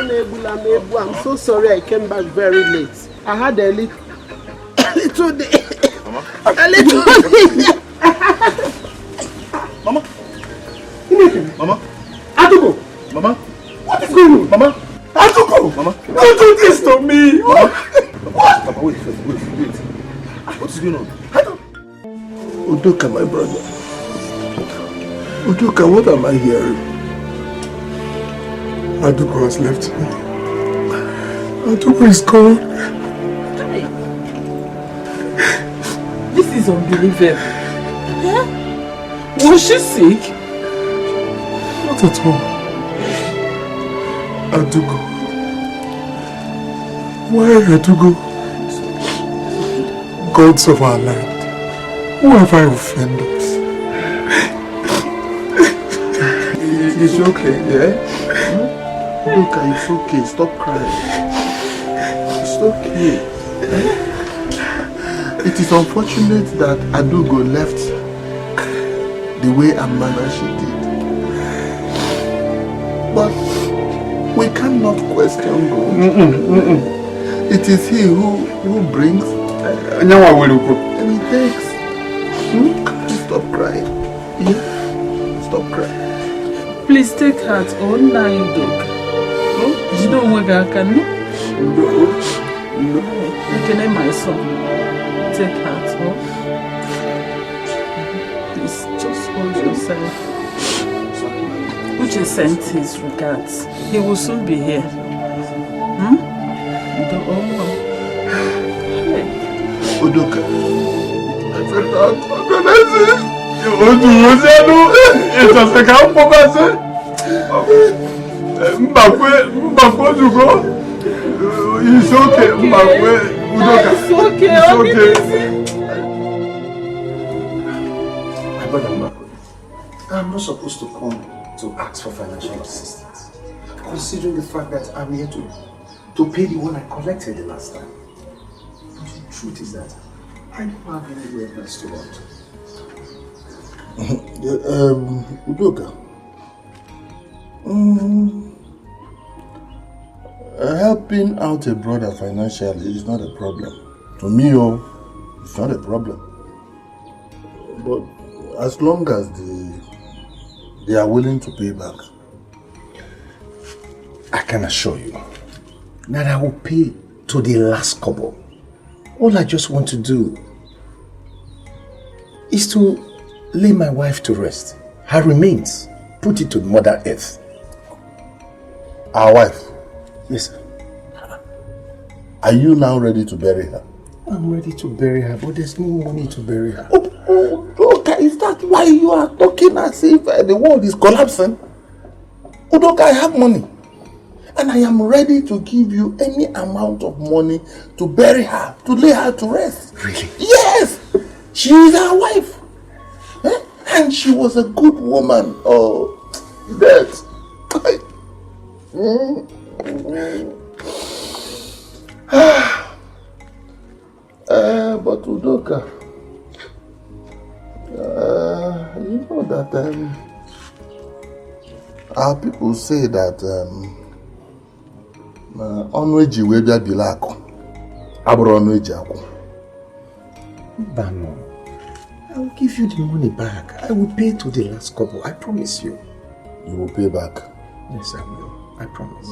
I'm so sorry I came back very late. I had a little day. Mama? A little day. Mama? Mama? Atuko! Mama? What is going on? Mama? Atuko! Mama? Don't do this to me! Mama? What? Mama, wait. What is going on? Udoka, my brother. Udoka, what am I hearing? Atuko has left me. Atuko is gone. This is unbelievable. Yeah? Was she sick? Not at all. Atuko. Why Atuko? Gods of our land. Who have I offended? It's okay, yeah? Look, it's okay. Stop crying. It's okay. It is unfortunate that Adugo left the way and manner she did. But we cannot question God. It is He who brings and He takes. Stop crying. Yeah? Stop crying. Please take heart. Oh, nine dog. You don't work out, can you? No. You can name my son. Take heart. Oh. Please just hold yourself. Uche sent his regards. He will soon be here. Udoka. I said that. It's okay. Udoka. It's okay. My brother Marco, I'm not supposed to come to ask for financial assistance, considering the fact that I'm here to pay the one I collected the last time. But the truth is that I don't have anywhere else to run to. Udoka. Helping out a brother financially is not a problem. To me, it's not a problem. But as long as they are willing to pay back, I can assure you that I will pay to the last kobo. All I just want to do is to lay my wife to rest. Her remains, put it to Mother Earth. Our wife? Yes, sir. Are you now ready to bury her? I'm ready to bury her, but there's no money to bury her. Udoka, is that why you are talking as if the world is collapsing? Udoka, I have money. And I am ready to give you any amount of money to bury her, to lay her to rest. Really? Yes! She is our wife. And she was a good woman. Oh, that. But Udoka, you know that our people say that onweji webia bilako, abro onweji ako. Bano, I will give you the money back. I will pay to the last couple. I promise you. You will pay back? Yes, I will. I promise.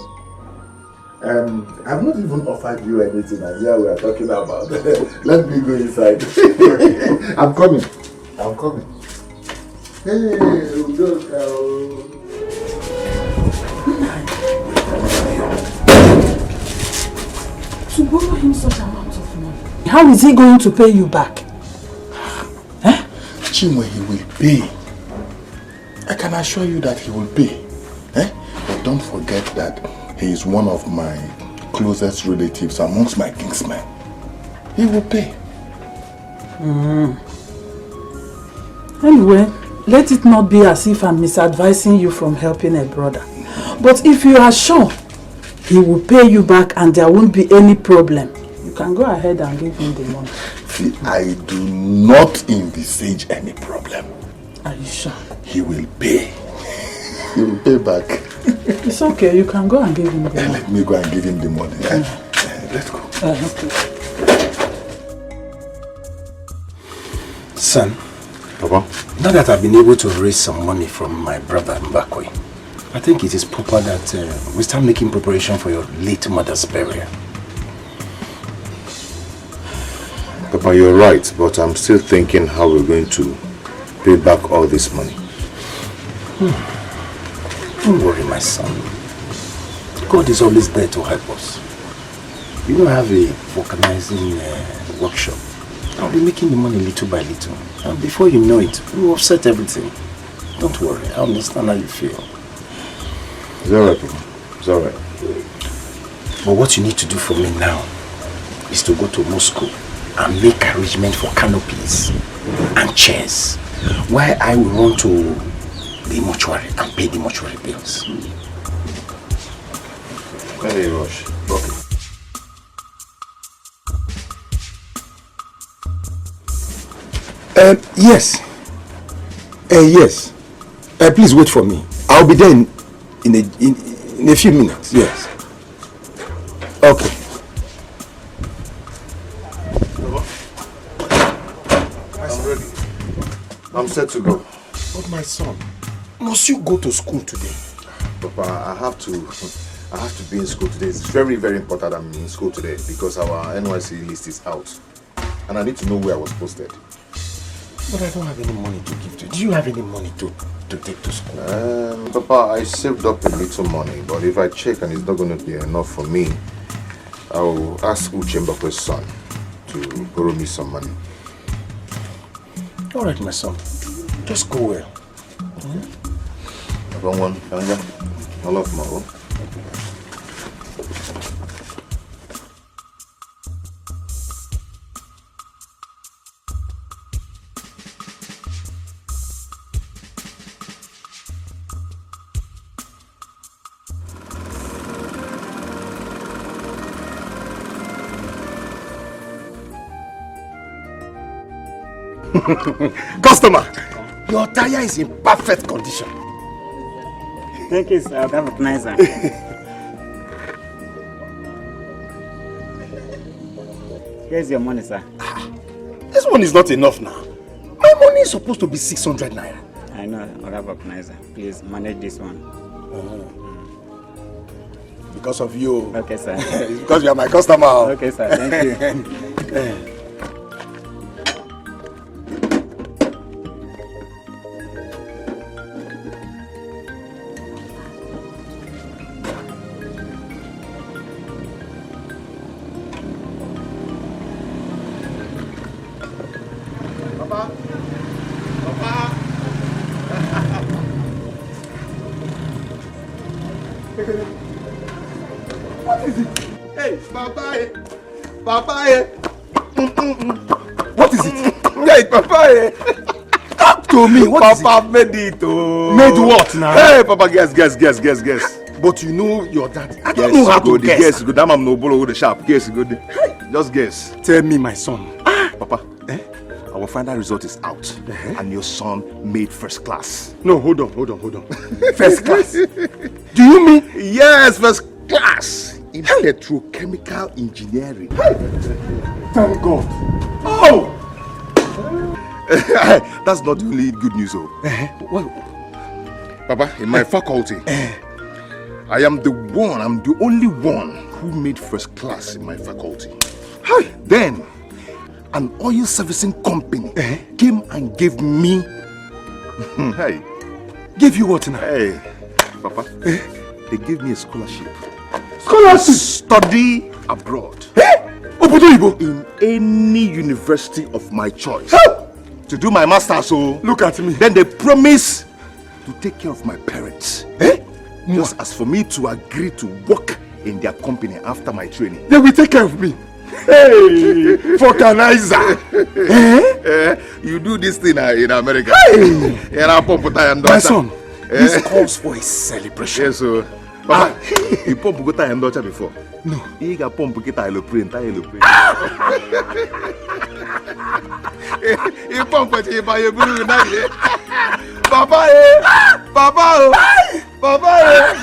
I've not even offered you anything as we are talking about. Let me go inside. I'm coming. Hey, Udoka. To borrow him such amount of money, how is he going to pay you back? Chimwe, he will pay. I can assure you that he will pay. But don't forget that he is one of my closest relatives amongst my kinsmen. He will pay. Anyway, let it not be as if I'm misadvising you from helping a brother. But if you are sure he will pay you back and there won't be any problem, you can go ahead and give him the money. See, I do not envisage any problem. Are you sure? He will pay. He will pay back. It's okay, you can go and give him the money. Let me go and give him the money. Let's go. Okay. Son, Papa? now that I've been able to raise some money from my brother Mbakwe, I think it is proper that we start making preparation for your late mother's burial. Papa, you're right, but I'm still thinking how we're going to pay back all this money. Don't worry, my son. God is always there to help us. We don't have a vulcanizing workshop. I'll be making the money little by little. And before you know it, we'll offset everything. Don't worry, I understand how you feel. It's alright, Papa. It's alright. But what you need to do for me now is to go to Moscow and make arrangement for canopies and chairs, while I will run to the mortuary and pay the mortuary bills. Hey, Rush. Okay. Yes. Yes. Please wait for me. I'll be there in a few minutes. Yes. Okay. I'm ready. I'm set to go. But my son, must you go to school today? Papa, I have to be in school today. It's very, very important I'm in school today because our NYC list is out. And I need to know where I was posted. But I don't have any money to give to you. Do you have any money to take to school? Papa, I saved up a little money, but if I check and it's not going to be enough for me, I'll ask Uchemba's son to borrow me some money. All right, my son. Just go well. I don't want anger. I love my own. Customer, your tire is in perfect condition. Thank you, sir. I'll have a nice one. Here's your money, sir. This one is not enough now. My money is supposed to be 600 naira. I know. I'll have a nice one. Please manage this one. Because of you. Okay, sir. It's because you are my customer. Okay, sir. Thank you. What is it? Hey, Papa. What is it? Hey, Papa. Talk to me. What is it? Papa made it. Oh. Made what now? Hey, Papa, guess. But you know your dad. I don't Guess know how to good. guess. Guess good. That man no bolo with the sharp. Guess good. Just guess. Tell me, my son. Papa, our final result is out, and your son made first class. No, hold on. First class. Do you mean? Yes, first class in petrochemical engineering. Thank God. Oh! That's not the only good news, though. Papa, in my faculty, I am the only one who made first class in my faculty. Then, an oil servicing company came and gave me... Hey. Give you what now? Hey, Papa, they gave me a scholarship. Scholarship? Study abroad. In any university of my choice. To do my master's, so... Look at me. Then they promise to take care of my parents. Just as for me to agree to work in their company after my training. They will take care of me. Hey, vulcanizer. You do this thing in America. My son, this calls for a celebration. Yes, so... Papa, you pump Gota and Dodger before? No. You got pump Gita aeroplane. You pump it by your blue. Papa, Papa.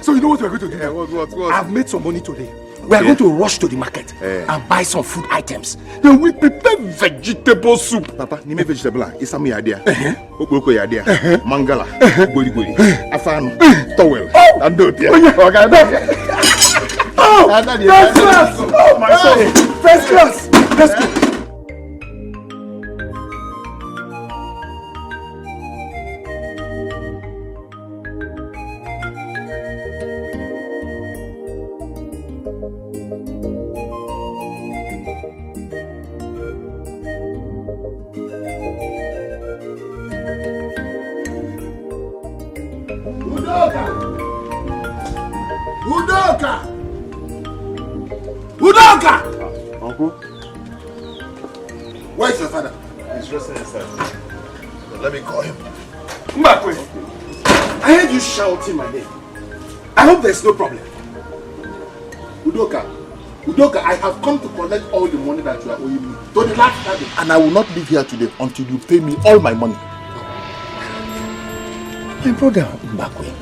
So you know what we're going to do? What? I've made some money today. We are going to rush to the market and buy some food items. Then we prepare vegetable soup. Papa, you make vegetable. It's a me idea. Okoko idea. Mangala. Goli. Afan. Towel. And do it. Oh, first class! Oh, my son! First class! Let's go! Uncle? Where's your father? He's resting inside. Let me call him. Mbakwe, I heard you shouting my name. I hope there's no problem. Udoka, I have come to collect all the money that you are owing me. To the last time. And I will not leave here today until you pay me all my money. My brother Mbakwe,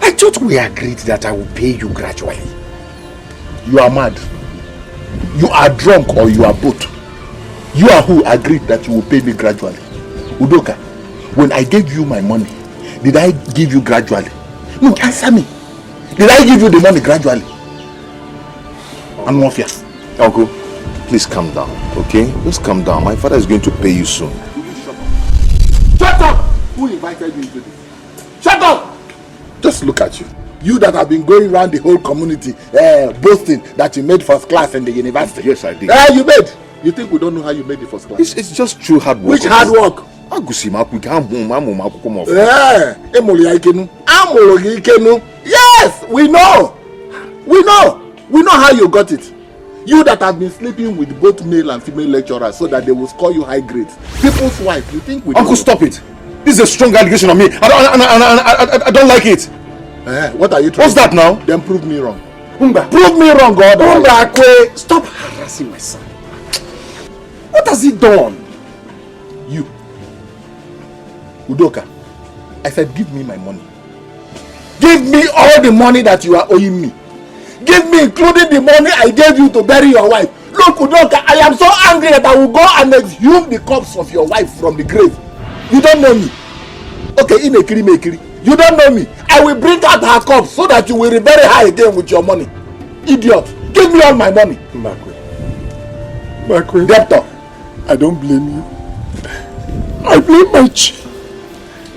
I thought we agreed that I will pay you gradually. You are mad. You are drunk or you are both. You are who agreed that you will pay me gradually. Udoka, when I gave you my money, did I give you gradually? No, answer me. Did I give you the money gradually? I'm mafia. Uncle, please calm down, okay? Just calm down. My father is going to pay you soon. Shut up! Who invited you into this? Shut up! Just look at you. You that have been going around the whole community boasting that you made first class in the university. Yes, I did. You made. You think we don't know how you made the first class? It's just true hard work. Which hard work? Yes, we know. We know how you got it. You that have been sleeping with both male and female lecturers so that they will score you high grades. People's wife, you think we don't Uncle, stop it. This is a strong allegation on me. I don't like it. What are you trying? What's that now? Then prove me wrong. Prove me wrong, God. Stop harassing my son. What has he done? You. Udoka, I said give me my money. Give me all the money that you are owing me. Give me including the money I gave you to bury your wife. Look, Udoka, I am so angry that I will go and exhume the corpse of your wife from the grave. You don't know me. Okay, mekiri. You don't know me. I will bring out her corpse so that you will rebury her again with your money. Idiot. Give me all my money. Mbakwe. Debtor. I don't blame you. I blame my chief.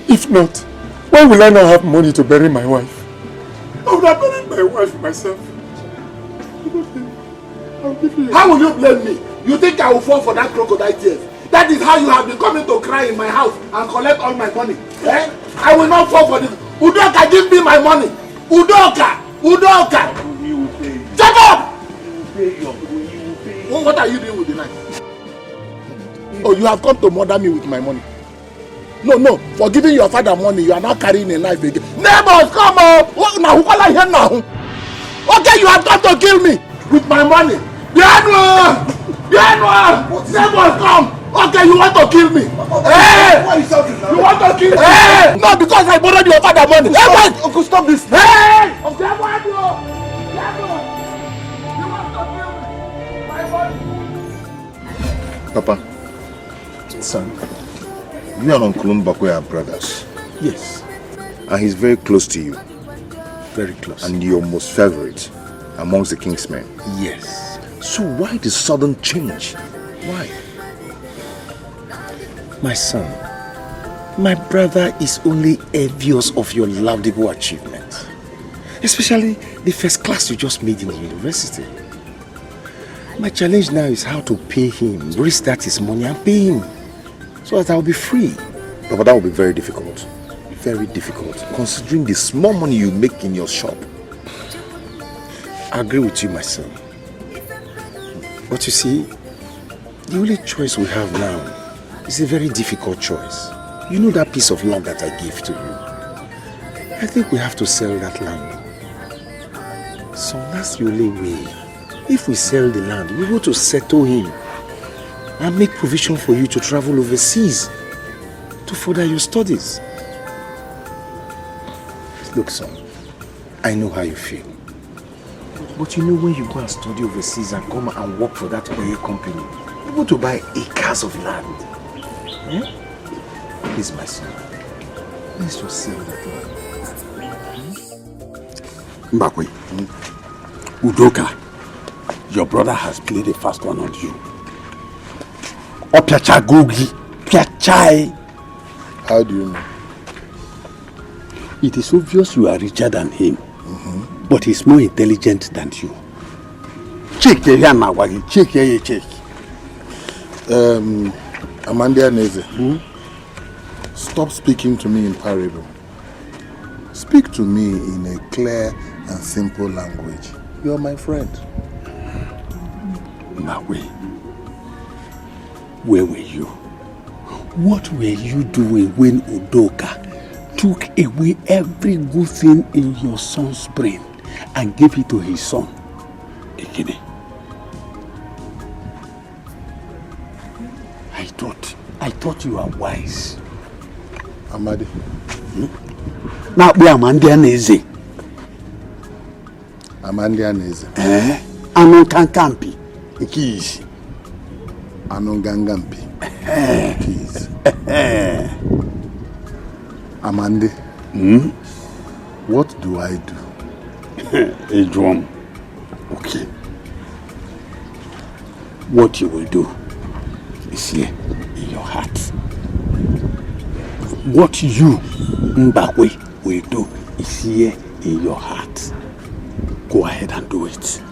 If not, why will I not have money to bury my wife? I would have buried my wife myself. How will you blame me? You think I will fall for that crocodile tears? That is how you have been coming to cry in my house and collect all my money. I will not fall for this. Udoka, give me my money. Udoka! Shut up! What are you doing with the knife? Oh, you have come to murder me with my money. No. For giving your father money, you are now carrying a knife again. Neighbors, come on! Now? Okay, you have come to kill me with my money. Neighbors, come! Okay, you want to kill me? You want to kill me? No, because I borrowed your father money. Wait! Uncle, stop this. You want to kill me? My money. Papa. Son. You and Uncle Mbakwe are brothers. Yes. And he's very close to you. Very close. And your most favorite amongst the king's men. Yes. So why the sudden change? Why? My son, my brother is only envious of your laudable achievement. Especially the first class you just made in the university. My challenge now is how to pay him, restart his money and pay him. So that I'll be free. But that will be very difficult. Very difficult. Considering the small money you make in your shop. I agree with you, my son. But you see, the only choice we have now is a very difficult choice. You know that piece of land that I gave to you? I think we have to sell that land. So that's the only way. If we sell the land, we go to settle him and make provision for you to travel overseas. to further your studies. Look, son, I know how you feel. But you know when you go and study overseas and come and work for that oil company, you want to buy acres of land. Yeah? Please, my son, let's just sell that land. Mbakwe, Udoka, your brother has played a fast one on you. Opiacha Gogi, Piachai. How do you know? It is obvious you are richer than him, but he's more intelligent than you. Check the Yana Wagi, check here, check. Amanda Neze, stop speaking to me in parable. Speak to me in a clear and simple language. You're my friend. Mbakwe, where were you? What were you doing when Udoka took away every good thing in your son's brain and gave it to his son, Ekene? I thought you are wise. Amadi. Now we are Amandia Neze. Amandia Neze. Anon Kankampi. Keys. Anon Gangampi. Keys. Amandi. What do I do? A drum. Okay. What you will do is here in your heart. What you, Mbakwe, will do is here in your heart. Go ahead and do it.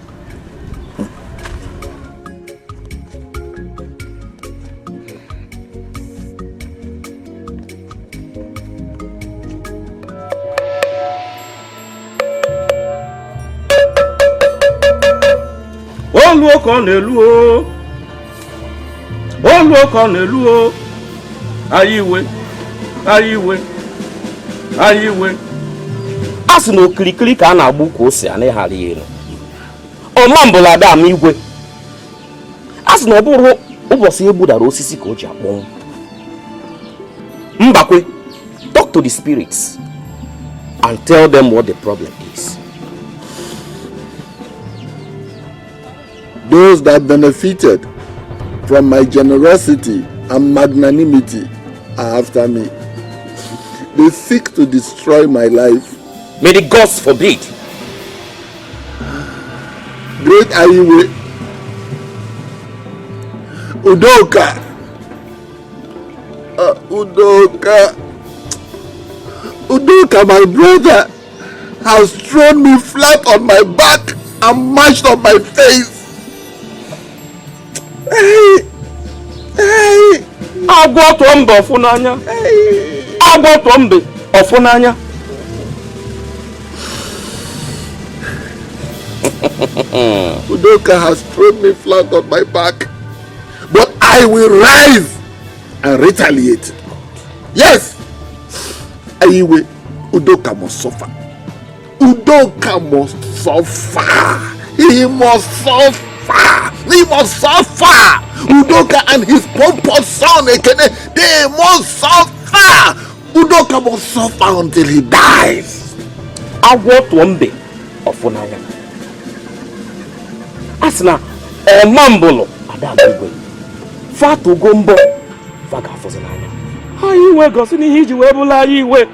Walk on the luo. Walk on the luo. Ayiwe. Asino kliklik ka na agbu ko si ani hari yin. O mambula da mi igwe. Asino buru ubosi egbudara osisi ka o ji akpon. Mbakwe, talk to the spirits and tell them what the problem is. Those that benefited from my generosity and magnanimity are after me. They seek to destroy my life. May the gods forbid. Great Ayiwe, Udoka, my brother, has thrown me flat on my back and mashed on my face. Agwọ mbe ofunanya. Agwọ mbe ofunanya. Udoka has thrown me flat on my back, but I will rise and retaliate. Yes, Ayiwe, Udoka must suffer. Udoka must suffer. He must suffer. He must suffer. Udoka and his pompous son, Ekene, they must suffer. Udoka must suffer until he dies. Agwọ mbe ofunanya. Asina omambolo adagwe. Fatu gombo faga fozenanya. Ayiwe gosi ni hiji webula ayiwe.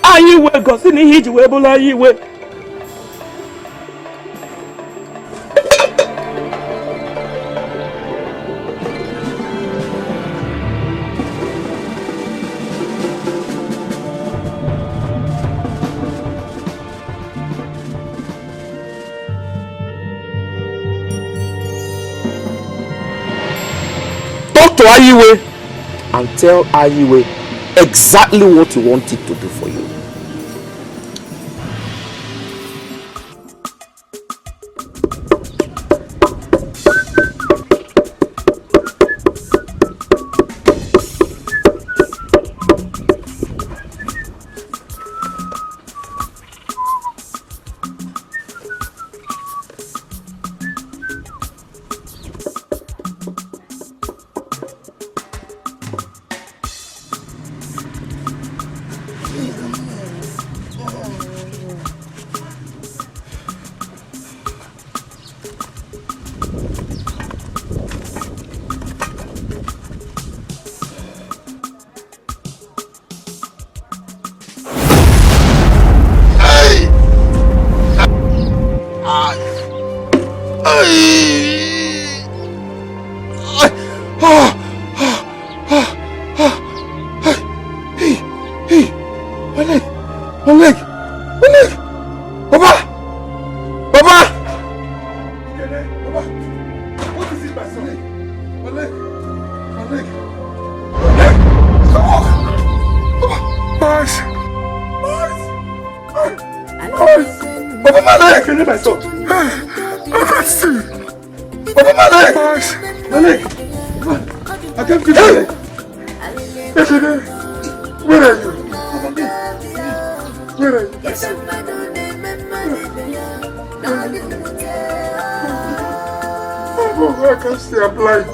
Ayiwe gosi ni hiji webula ayiwe. To Iyke and tell Iyke exactly what you want it to do for you. leg! My leg! Papa! Papa! Papa! What is it, my son? My leg! My leg! My leg! Come on! Papa! Boys! Boys! Papa, my leg! Can you my son? I can't see! Papa, my leg! Boys! My leg! I can't feel my leg! Where are you? Where are you? Oh, I can't see, I'm blind.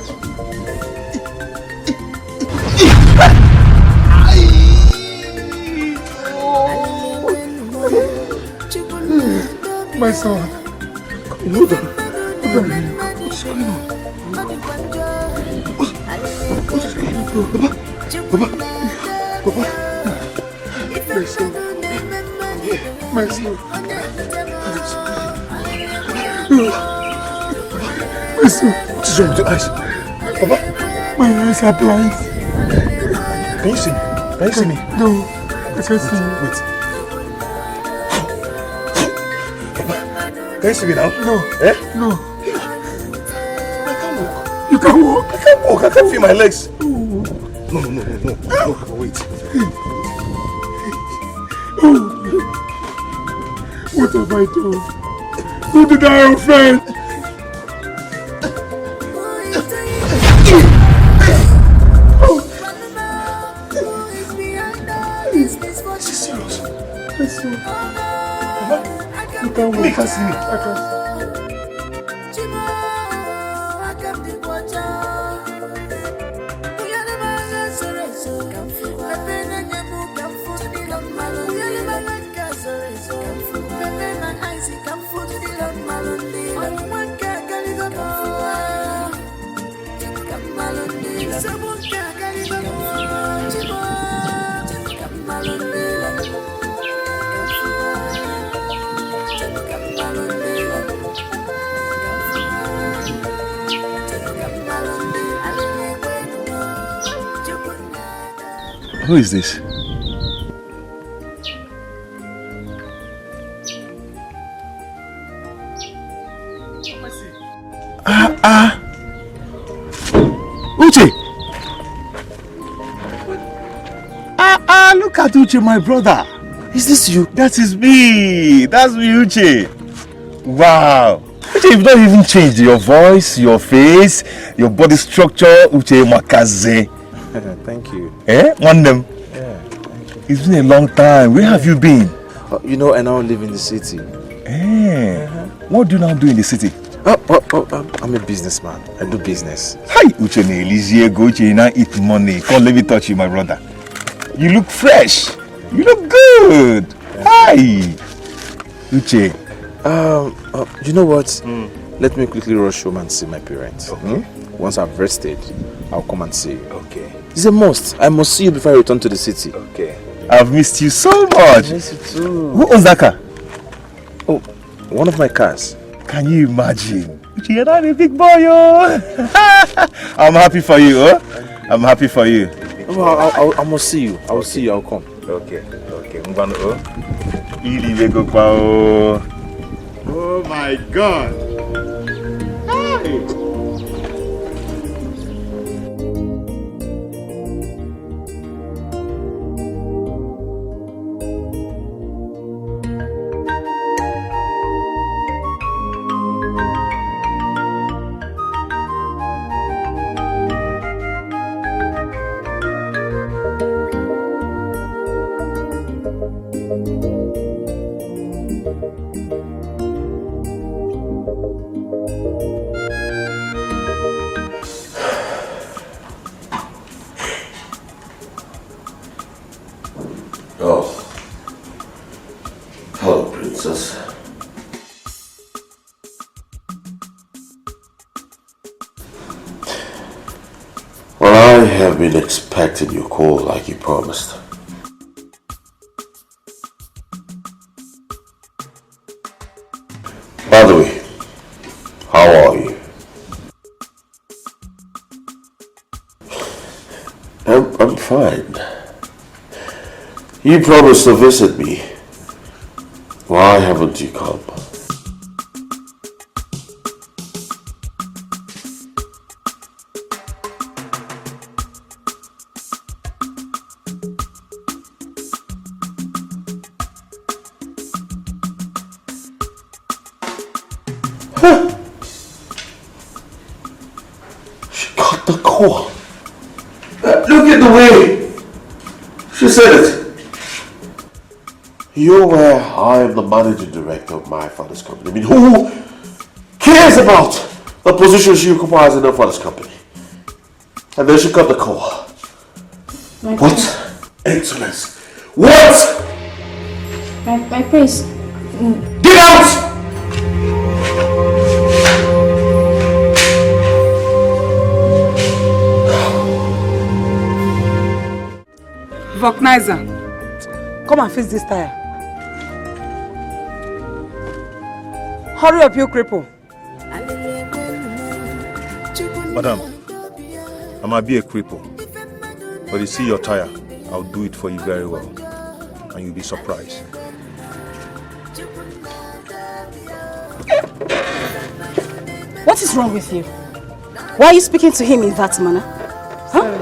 My son. Hold on. What's going on? What is going on, bro? Papa. Papa. My son. My son. My son. What is wrong with your eyes? Papa. My eyes are blind. Can you see me? Can you see me? No. I can't see you. Wait. Papa. Can you see me now? No. Eh? No. I can't walk. You can't walk? I can't walk. I can't feel my legs. No, wait. What have I done? Who did I offend? Is this serious? Yes, sir. You can't walk. You can't see me. I can't. Who is this? Uche! Look at Uche, my brother. Is this you? That is me. That's me, Uche. Wow. Uche, you've not even changed your voice, your face, your body structure. Uche Makaze. Thank you. Eh? One them. Yeah, thank you. It's been a long time. Where have you been? You know, I now live in the city. Eh? What do you now do in the city? I'm a businessman. I do business. Hi, Uche Nelizia, go Uche, now eat money. Come, let me touch you, my brother. You look fresh. You look good. Hi, Uche. You know what? Let me quickly rush home and see my parents. Okay. Once I've rested, I'll come and see you. Okay. It's a must. I must see you before I return to the city. Okay. I've missed you so much. I miss you too. Who owns that car? Oh, one of my cars. Can you imagine? You're not a big boy, oh. I'm happy for you, oh. I'm happy for you. Oh, I must see you. I will see you. I'll come. Okay. Oh my God. Hey. I have been expecting your call like you promised. By the way, how are you? I'm fine. You promised to visit me Why haven't you come? She cut the cord. Look at the way she said it. You're aware I am the managing director of my father's company. I mean, who cares about the position she occupies in her father's company? And then she cut the cord. What? Excellence. What? My prince. Get out! Vulcanizer, come and fix this tire. Hurry up, you cripple. Madam, I might be a cripple, but you see your tire, I'll do it for you very well, and you'll be surprised. What is wrong with you? Why are you speaking to him in that manner? Huh?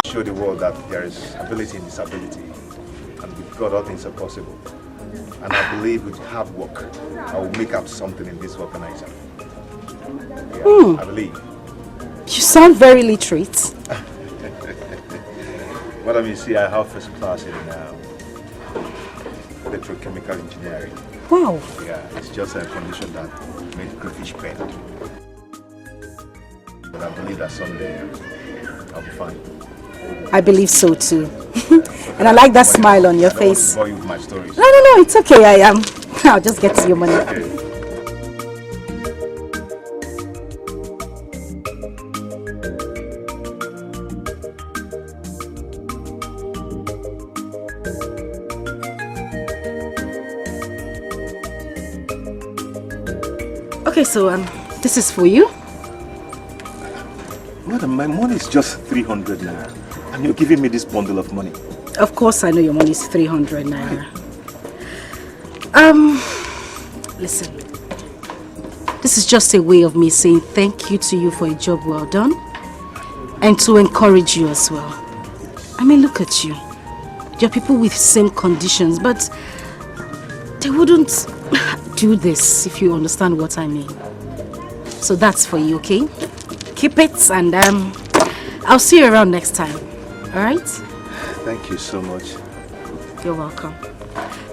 Show the world that there is ability in disability, and with God all things are possible. And I believe with hard work, I will make up something in this organizer. Yeah, I believe. You sound very literate. Madam, you see, I have first class in electrochemical engineering. Wow. Yeah, it's just a condition that makes crayfish bend. But I believe that someday I'll be fine. I believe so too. And I like that smile on your face. I don't want to bore you with my stories. No, it's okay. I'll just get to your money. Okay, so This is for you. Madam, my money is just 300 naira. And you're giving me this bundle of money. Of course I know your money is 300 naira. Listen. This is just a way of me saying thank you to you for a job well done. And to encourage you as well. I mean, look at you. You're people with same conditions, but they wouldn't do this, if you understand what I mean. So that's for you, okay? Keep it, and I'll see you around next time. All right? Thank you so much. You're welcome.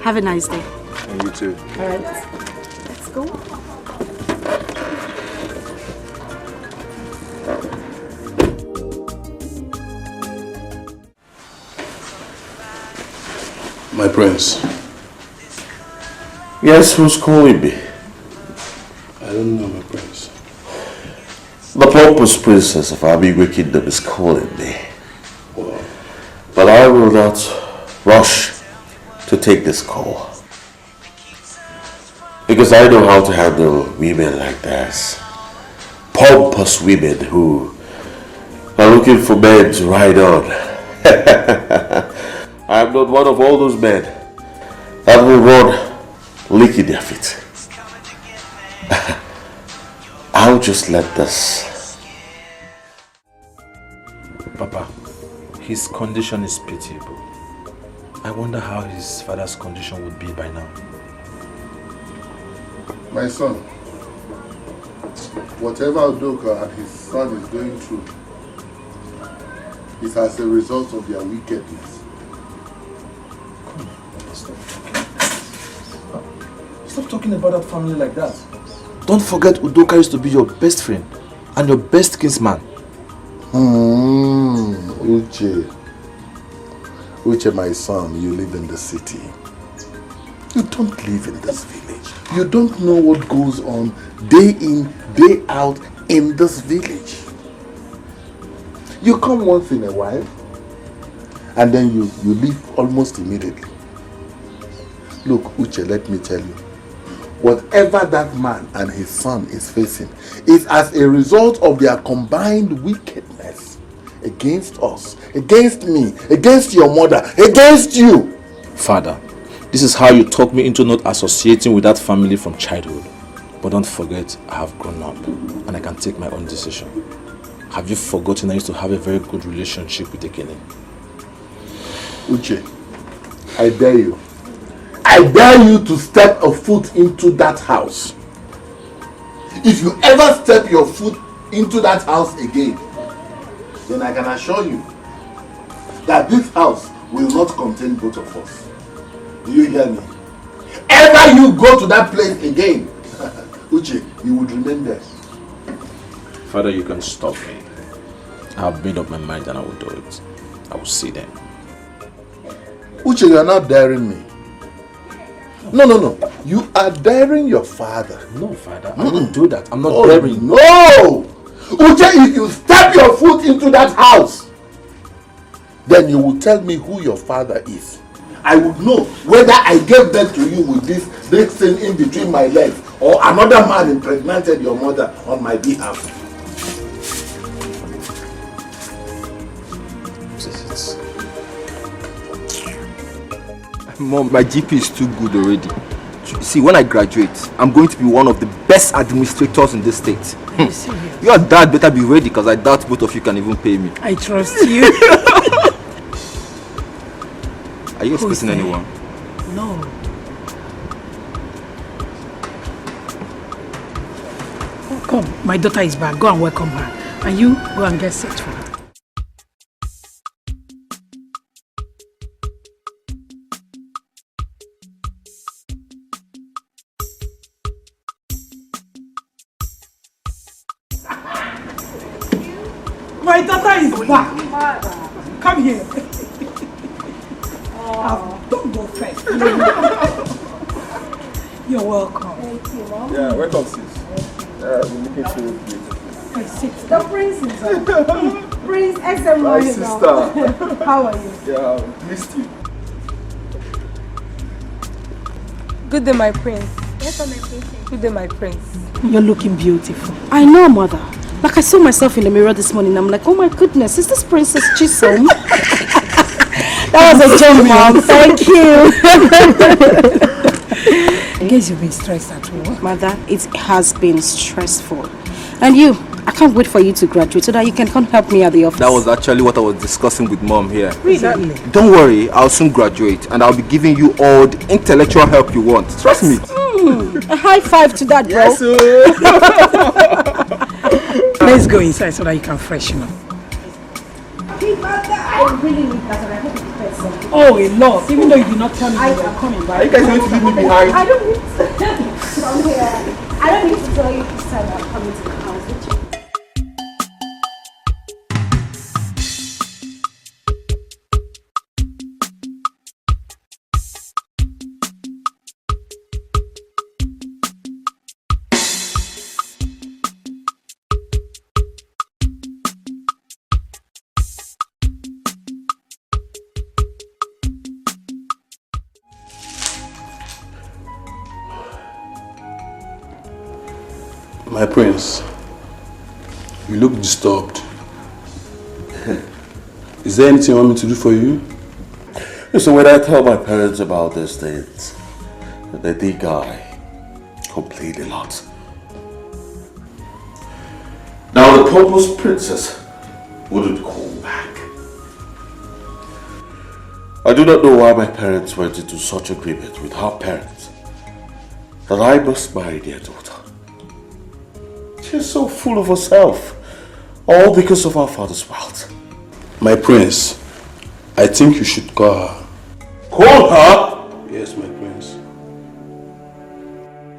Have a nice day. And you too. All right. Let's go. My prince. Yes, who's calling me? I don't know, my prince. The pompous princess of Iyke Kingdom is calling me. Wow. But I will not rush to take this call. Because I know how to handle women like this. Pompous women who are looking for men to ride on. I am not one of all those men that will run licking their feet. I'll just let this. Papa, his condition is pitiable. I wonder how his father's condition would be by now. My son, whatever Udoka and his son is going through is as a result of their wickedness. Stop talking about that family like that. Don't forget Udoka used to be your best friend and your best kinsman. Uche, my son, you live in the city. You don't live in this village. You don't know what goes on day in, day out in this village. You come once in a while and then you leave almost immediately. Look, Uche, let me tell you. Whatever that man and his son is facing is as a result of their combined wickedness against us, against me, against your mother, against you. Father, this is how you talk me into not associating with that family from childhood. But don't forget, I have grown up and I can take my own decision. Have you forgotten I used to have a very good relationship with Iyke? Uche, I dare you. I dare you to step a foot into that house. If you ever step your foot into that house again, then I can assure you that this house will not contain both of us. Do you hear me? Ever you go to that place again, Uche, you would remain there. Father, you can stop me. I have made up my mind and I will do it. I will see them. Uche, you are not daring me. No. You are daring your father. No, Father. I won't do that. I'm not daring. No! Uche, if you step your foot into that house, then you will tell me who your father is. I would know whether I gave birth to you with this thing in between my legs or another man impregnated your mother on my behalf. Mom, my GP is too good already. See, when I graduate, I'm going to be one of the best administrators in this state. Your dad better be ready because I doubt both of you can even pay me. I trust you. Are you expecting anyone? No. Oh, come, my daughter is back. Go and welcome her. And you go and get set for her. My daughter is back. Come here. Don't go first. You're welcome. Thank you, Mom. Yeah, welcome, sis. We're looking forward to it. The prince is Prince SM. My sister. How are you? Yeah, missed you. Good day, my prince. Yes, I'm my princess. Good day, my prince. You're looking beautiful. I know, mother. Like I saw myself in the mirror this morning. I'm like, oh my goodness, is this Princess Chisom? That was a joke, Mom. Thank you. I guess you've been stressed at work. Mother, it has been stressful. And you, I can't wait for you to graduate so that you can come help me at the office. That was actually what I was discussing with Mom here. Really? Don't worry, I'll soon graduate and I'll be giving you all the intellectual help you want. Trust me. A high five to that, bro. Yes, Let's go inside so that you can freshen up. I really need that and I hope you prepared something. Oh, a lot. Even though you did not tell me you were coming, right? Are you guys going to leave me behind? I don't need to. From here. I don't need to tell you this time I'm coming to the house with you. My prince, you look disturbed. Is there anything you want me to do for you? So when I tell my parents about these things, they think I complain a lot. Now the proposed princess wouldn't call back. I do not know why my parents went into such agreement with her parents that I must marry their daughter. She's so full of herself, all because of our father's wealth. My prince, I think you should call her. Call her? Yes, my prince.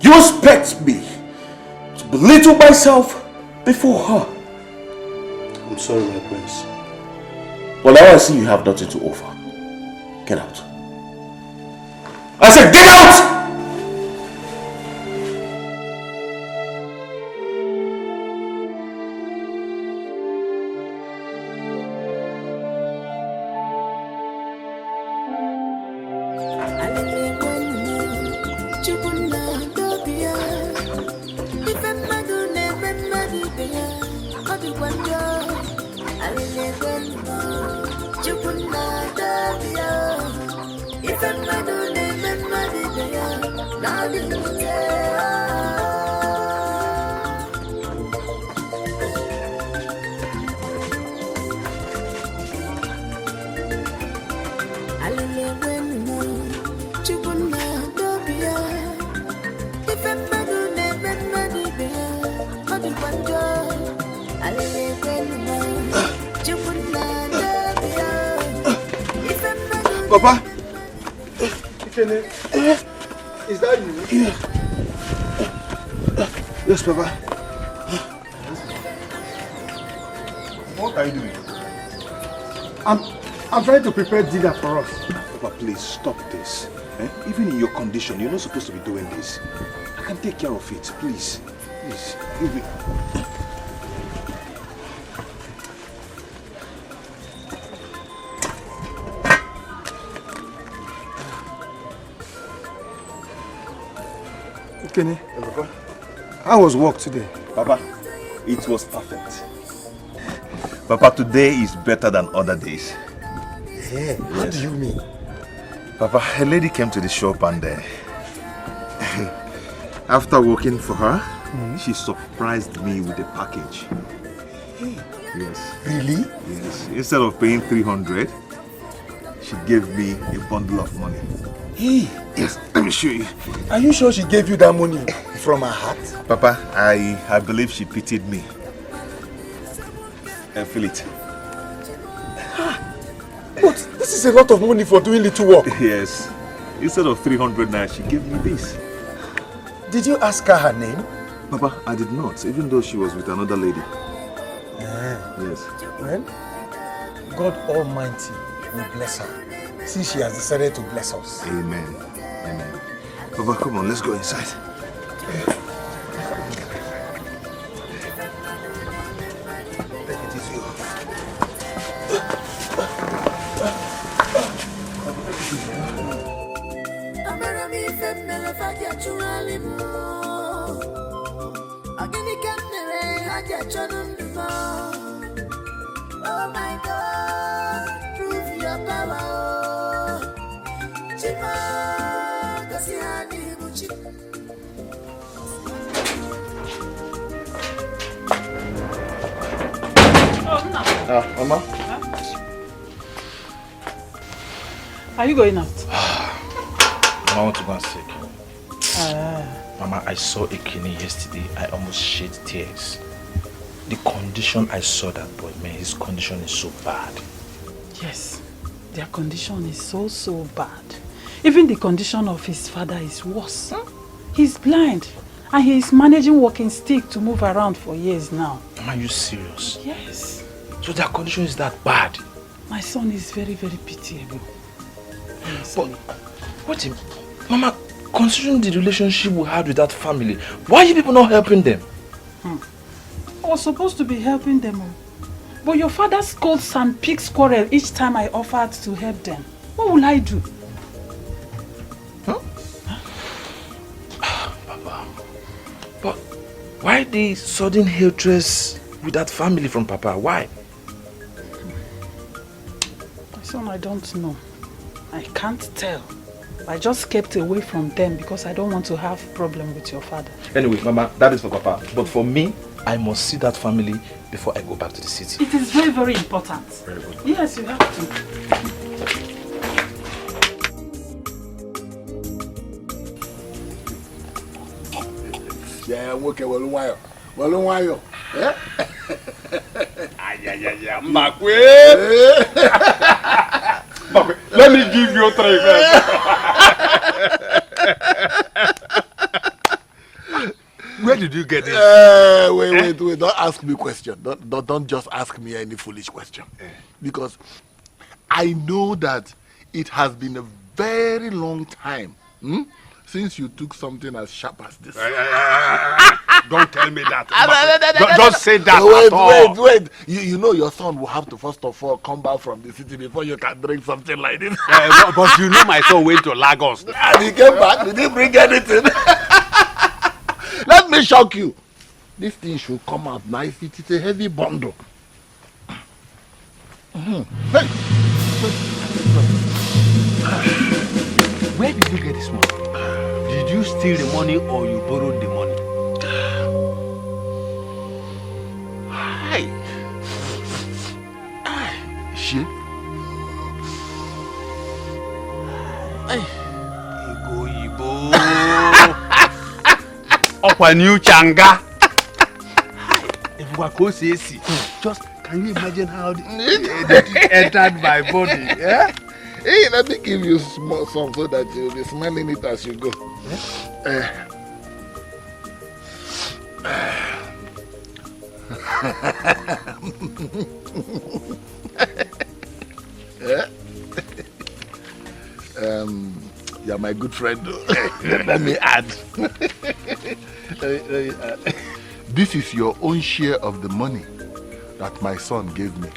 You expect me to belittle myself before her? I'm sorry, my prince. Well, now I see you have nothing to offer. Get out. I said get out! Papa? Is that you? Yeah. Yes, Papa. What are you doing? I'm trying to prepare dinner for us. Papa, please stop this. Even in your condition, you're not supposed to be doing this. I can take care of it, please. Please, leave it. Kenny, how was work today? Papa, it was perfect. Papa, today is better than other days. Yeah, what do you mean? Papa, a lady came to the shop and after working for her, she surprised me with a package. Yes. Really? Yes. Instead of paying 300, she gave me a bundle of money. Hey. Yes, let me show you. Are you sure she gave you that money from her heart? Papa, I believe she pitied me. I feel it. But this is a lot of money for doing little work. Yes. Instead of 300 naira, she gave me this. Did you ask her her name? Papa, I did not, even though she was with another lady. Yes. Well, God Almighty will bless her, since she has decided to bless us. Amen. Amen. Papa, come on, let's go inside. Take it easy. Oh my God, prove your power. Chima, Kasiani Buchi. Mama? Are you going out? I want to go and sick. Mama, I saw Iyke yesterday. I almost shed tears. The condition I saw that boy, man, his condition is so bad. Yes, their condition is so bad. Even the condition of his father is worse. He's blind and he is managing walking stick to move around for years now. Mama, are you serious? Yes. So their condition is that bad? My son is very pitiable. But, Mama, considering the relationship we had with that family, why are you people not helping them? I was supposed to be helping them, but your father scolds and picks quarrel each time I offered to help them. What will I do? Papa, but why the sudden hatred with that family from Papa? Why? My son, I don't know. I can't tell. I just kept away from them because I don't want to have problem with your father. Anyway, Mama, that is for Papa. But for me, I must see that family before I go back to the city. It is very important. Very good. Yes, you have to. Yeah, okay, well, why? Eh? Mbakwe! Let me give you 3 first. Where did you get it? Wait. Don't ask me question. Don't just ask me any foolish question. Because I know that it has been a very long time since you took something as sharp as this. Don't tell me that. Don't say that at all. Wait. You know your son will have to first of all come back from the city before you can drink something like this. But you know my son went to Lagos. And he came back. Did he bring anything? Let me shock you. This thing should come out nice. It is a heavy bundle. Where did you get this money? Did you steal the money or you borrowed the money? Shit. Ibo. Okwa new changa. If we are close, just can you imagine how it entered my body? Yeah? Hey, let me give you some so that you'll be smelling it as you go. You're my good friend. Let me add. This is your own share of the money that my son gave me.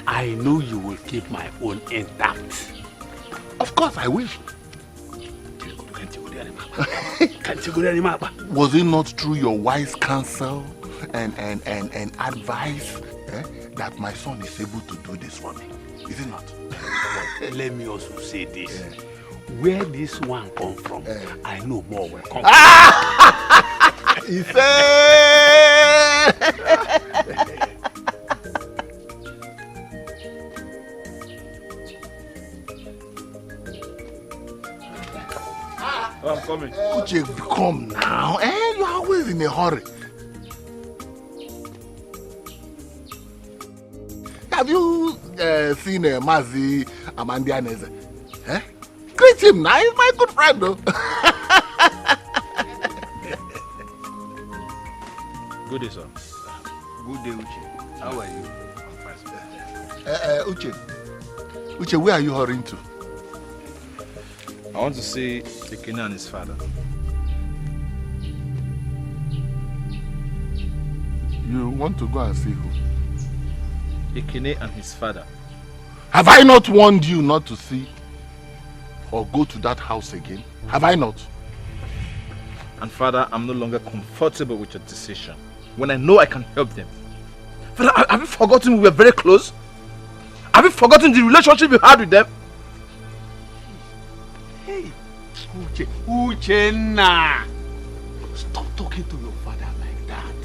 I know you will keep my own intact. Of course I will. Was it not through your wise counsel and advice that my son is able to do this for me? Is it not? Let me also say this. Where this one come from, I know more will come from. He said... I'm coming. Uche, come now. You're always in a hurry. Have you seen Mazi Amandianese? Greet him now. He's my good friend, though. Good day, sir. Good day, Uche. How are you? Uche, where are you hurrying to? I want to see Iyke and his father. You want to go and see who? Iyke and his father. Have I not warned you not to see or go to that house again? Have I not? And Father, I'm no longer comfortable with your decision when I know I can help them. Father, have you forgotten we were very close? Have you forgotten the relationship you had with them? Hey, Uchenna, stop talking to your father like that.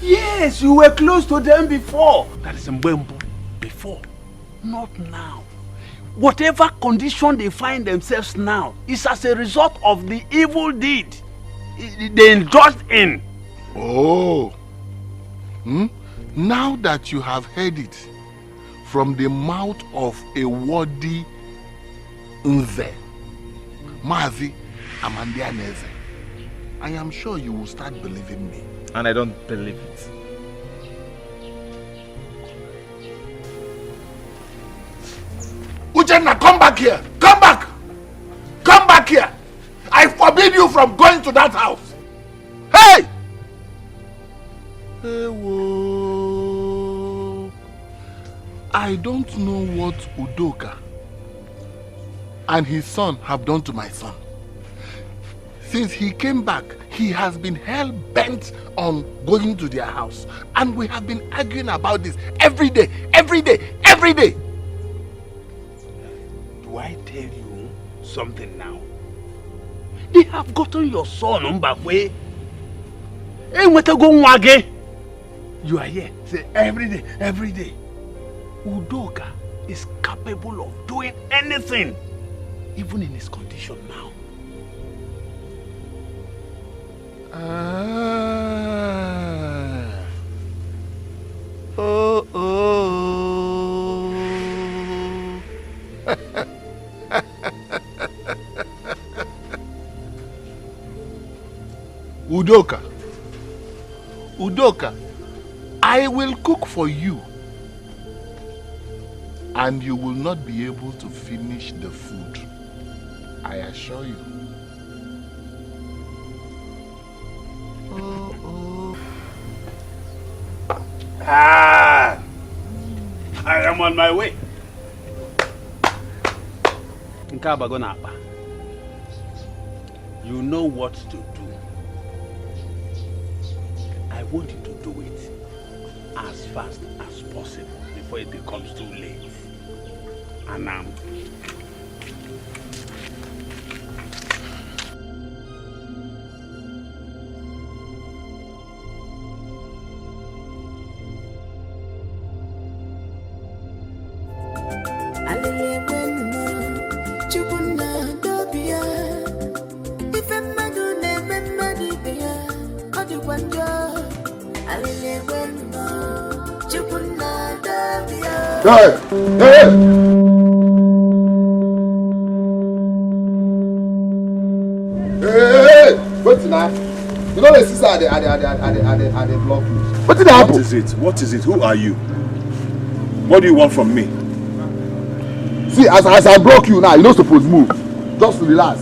Yes, you were close to them before. That is Mbembo. Before, not now. Whatever condition they find themselves now is as a result of the evil deed they indulged in. Oh. Now that you have heard it from the mouth of a worthy Nze, Mazi Amandianeze, I am sure you will start believing me. And I don't believe it. Uchenna, come back here! Come back! Come back here! I forbid you from going to that house! Hey! Hey, whoa. I don't know what Udoka and his son have done to my son. Since he came back, he has been hell-bent on going to their house. And we have been arguing about this every day, every day, every day. Do I tell you something now? They have gotten your son Mbakwe. You are here, say every day. Udoka is capable of doing anything, even in his condition now. Udoka, I will cook for you, and you will not be able to finish the food. I assure you. I am on my way. You know what to do. I want you to do it as fast as possible before it becomes too late. And Hey! What's that? You know the sister at the block. What did happen? What is it? Who are you? What do you want from me? See, as I block you now, you're not supposed to move. Just relax.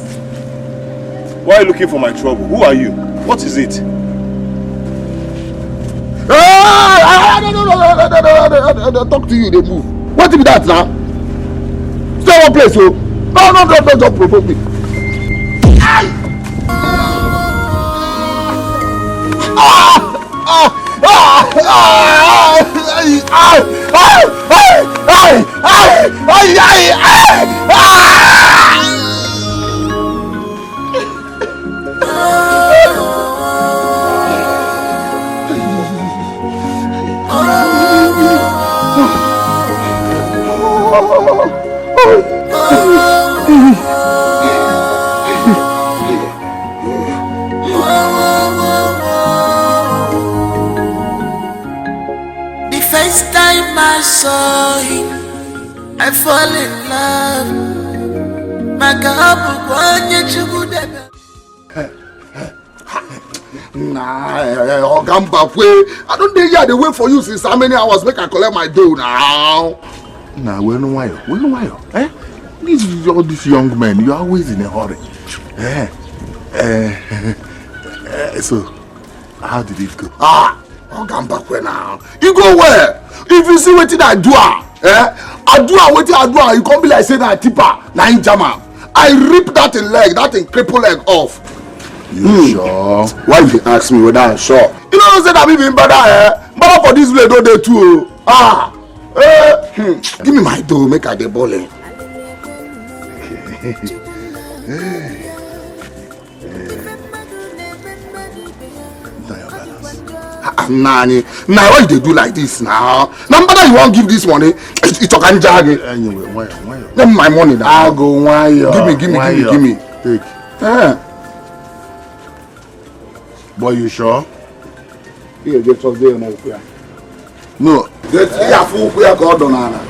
Why are you looking for my trouble? Who are you? What is it? No, talk to you, they move. What is that now? Stay one place, yo. No, don't provoke me. The first time I saw him, I fall in love. I don't think I wait for you since how many hours make I collect my dough now. Nah, we no why. Eh? All these young men, you're always in a hurry. So, how did it go? Now. You go where? If you see what I do, I do wetin I do, you come be like say na tipper, na in jama. I rip that in cripple leg off. You sure? Why you ask me whether I'm sure? You know say that me being brother, brother for this way don't they too. Give me my dough, make I dey ballin'. Nani, now why they do like this now? Now better you won't give this money. It's a kanjagi. Anyway, why? Give me my money now. I go why you? Give me. Take. Boy, you sure? Yeah, get us there now. No, get here for we are God on Anna.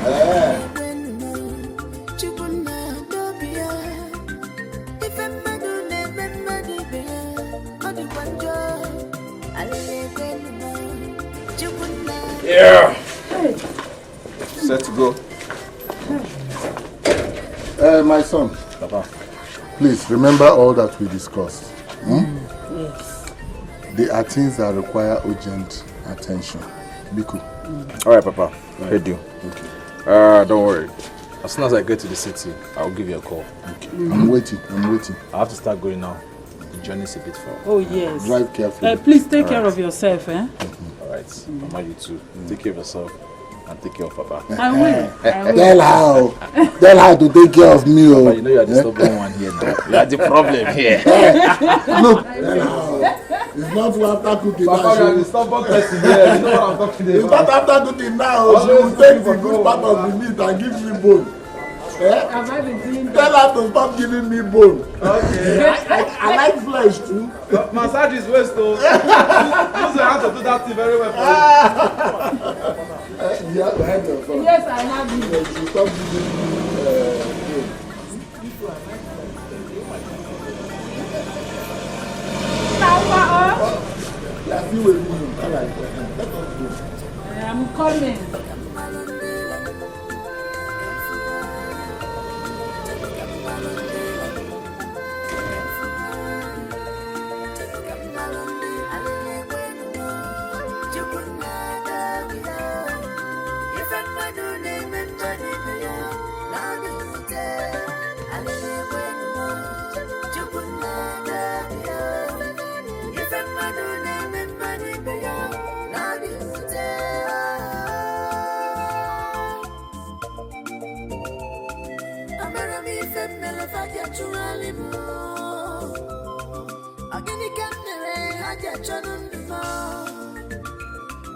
Yeah. Set to go. My son, Papa. please remember all that we discussed. Yes. There are things that require urgent attention. Be cool. All right, Papa. I heard you. Okay. Don't worry. As soon as I get to the city, I'll give you a call. Okay. I'm waiting. I have to start going now. The journey's a bit far. Oh yes. Drive carefully. Please take care of yourself, eh? All right. Mama, you too. Take care of yourself and take care of Papa. I will. Tell her to take care of me. Papa, you know you are the stubborn one here now. You are the problem here. Look, it's not to after cooking. Papa, you are the stubborn person here. You know what I'm talking about. It's not after cooking now. She will take the good part of the meat and give me bone. Have I been doing Tell her to stop giving me bone. Okay. I like flesh too. Massage is waste though. Use your hand to do that thing very well for you. Yes, I have you. You stop giving me I'm coming.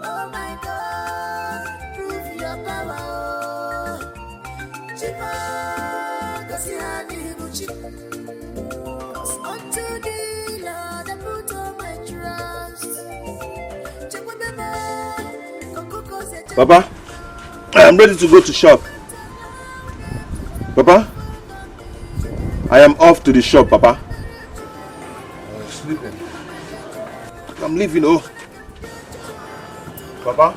Oh my God, prove your power. Chipa, Kasiani Buchip. Unto thee, Lord, I put all my trust. Papa, I am ready to go to shop. Papa, I am off to the shop, Papa. Sleeping. I'm leaving, oh. Papa?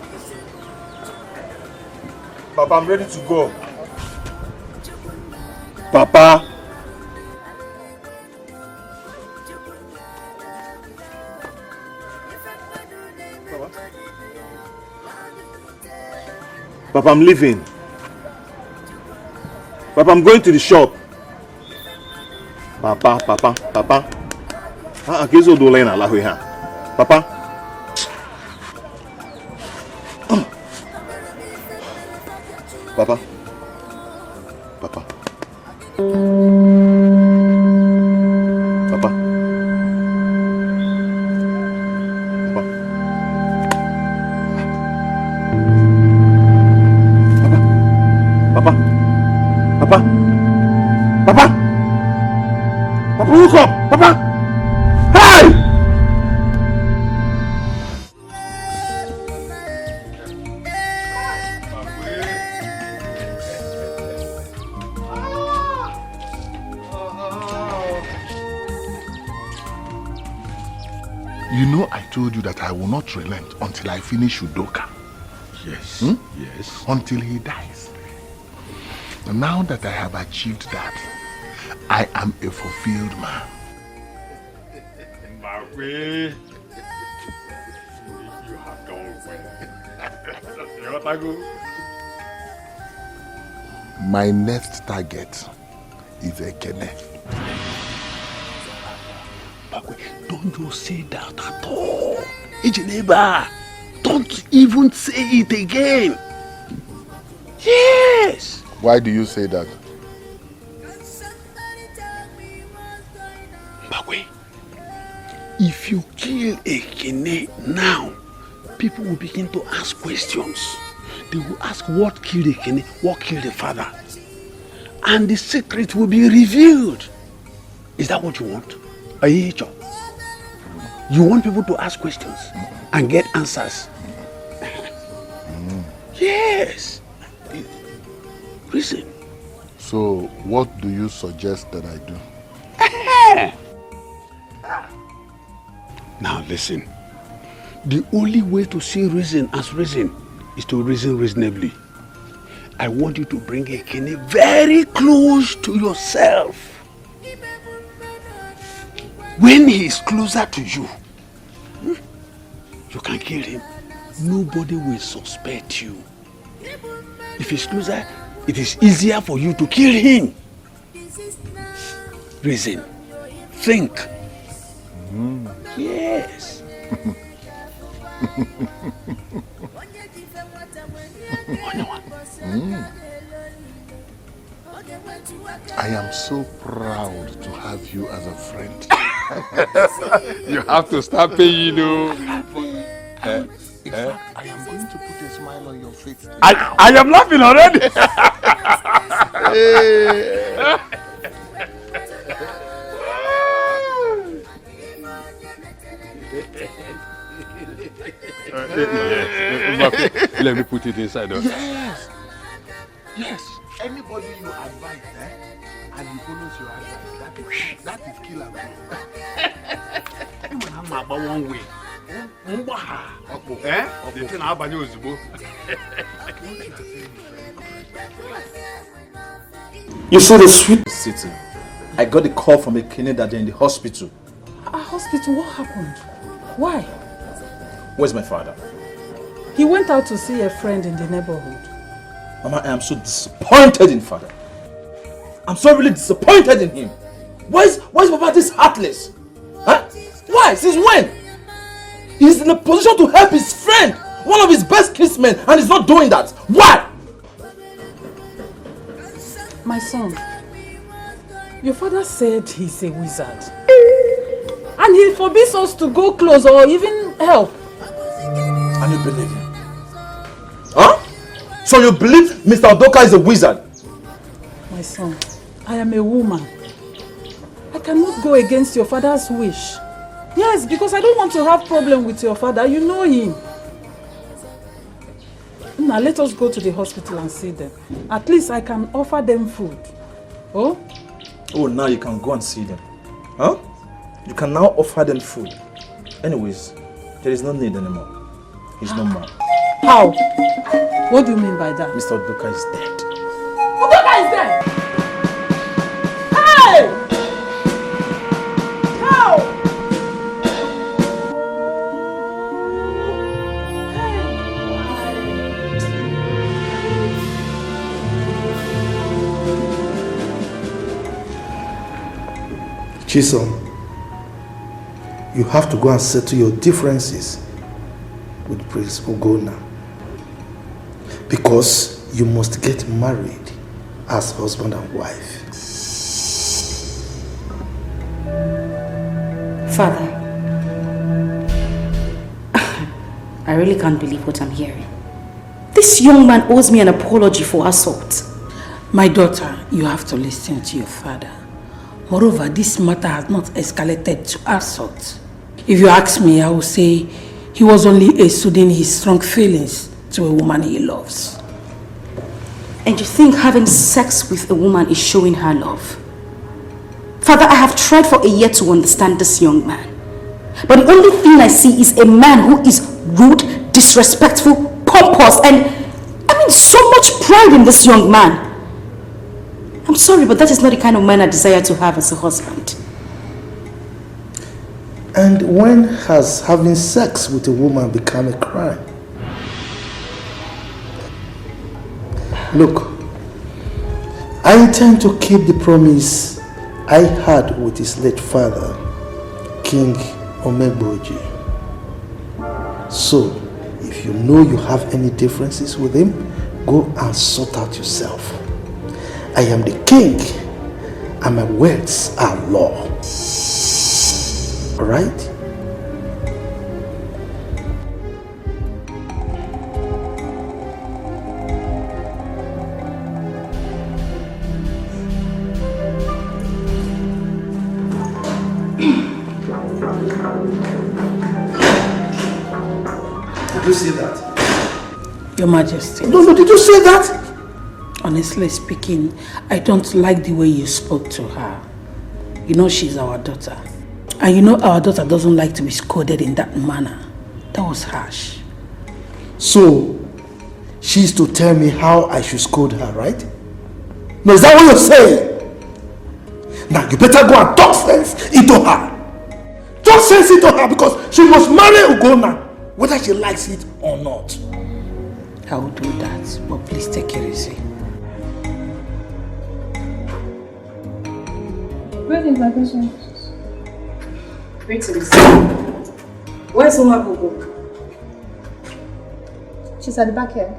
Papa, I'm ready to go. Papa? Papa, I'm leaving. Papa, I'm going to the shop. Papa. Papa. Papa. Papa. Papa. Papa, look up! Papa! Hey! You know I told you that I will not relent until I finish Udoka. Yes. Yes. Until he dies. And now that I have achieved that, I am a fulfilled man. You have done well. My next target is Ekene. Don't you say that at all. Ijineba, don't even say it again. Yes. Why do you say that? Bagwe, if you kill Ekene now, people will begin to ask questions. They will ask what killed Ekene, what killed the father. And the secret will be revealed. Is that what you want? Ayecho. You want people to ask questions and get answers. Yes. Listen. So, what do you suggest that I do? Now listen. The only way to see reason as reason is to reason reasonably. I want you to bring Ekene very close to yourself. When he is closer to you, you can kill him. Nobody will suspect you. If he's closer, it is easier for you to kill him. Reason. Think. Yes. I am so proud to have you as a friend. You have to start paying, you know. In fact, I am going to put a smile on your face. I am laughing already. Let me put it inside. Yes. Yes. Anybody you advise, and he follows your advice, that is killer. One way. The thing about you is You see the sweet city. I got a call from a clinic that they're in the hospital. A hospital? What happened? Why? Where's my father? He went out to see a friend in the neighborhood. Mama, I am so disappointed in father. I'm so really disappointed in him. Why is Papa this heartless? Huh? Why? Since when? He's in a position to help his friend, one of his best kinsmen, and he's not doing that. Why? My son, your father said he's a wizard. And he forbids us to go close or even help. And you believe him? Huh? So you believe Mr. Udoka is a wizard? My son, I am a woman. I cannot go against your father's wish. Yes, because I don't want to have problem with your father. You know him. Now let us go to the hospital and see them. At least I can offer them food. Oh? Oh, now you can go and see them. Huh? You can now offer them food. Anyways, there is no need anymore. He's no more. How? What do you mean by that? Mr. Udoka is dead. Udoka is dead! Hey! How? Chisom, you have to go and settle your differences with Prince Ogona, because you must get married as husband and wife. Father, I really can't believe what I'm hearing. This young man owes me an apology for assault. My daughter, you have to listen to your father. Moreover, this matter has not escalated to assault. If you ask me, I will say he was only soothing his strong feelings to a woman he loves. And you think having sex with a woman is showing her love? Father, I have tried for a year to understand this young man. But the only thing I see is a man who is rude, disrespectful, pompous, and I mean so much pride in this young man. I'm sorry, but that is not the kind of man I desire to have as a husband. And when has having sex with a woman become a crime? Look, I intend to keep the promise I had with his late father, King Omegboji. So, if you know you have any differences with him, go and sort out yourself. I am the king, and my words are law. Alright? Did you say that? Your Majesty. No, did you say that? Honestly speaking, I don't like the way you spoke to her. You know she's our daughter. And you know our daughter doesn't like to be scolded in that manner. That was harsh. So, she's to tell me how I should scold her, right? No, is that what you're saying? Now, you better go and talk sense into her. Talk sense into her because she must marry Ugonna, whether she likes it or not. I will do that, but please take it easy. Where is my person? Greetings. Where's MrIbu? She's at the back here.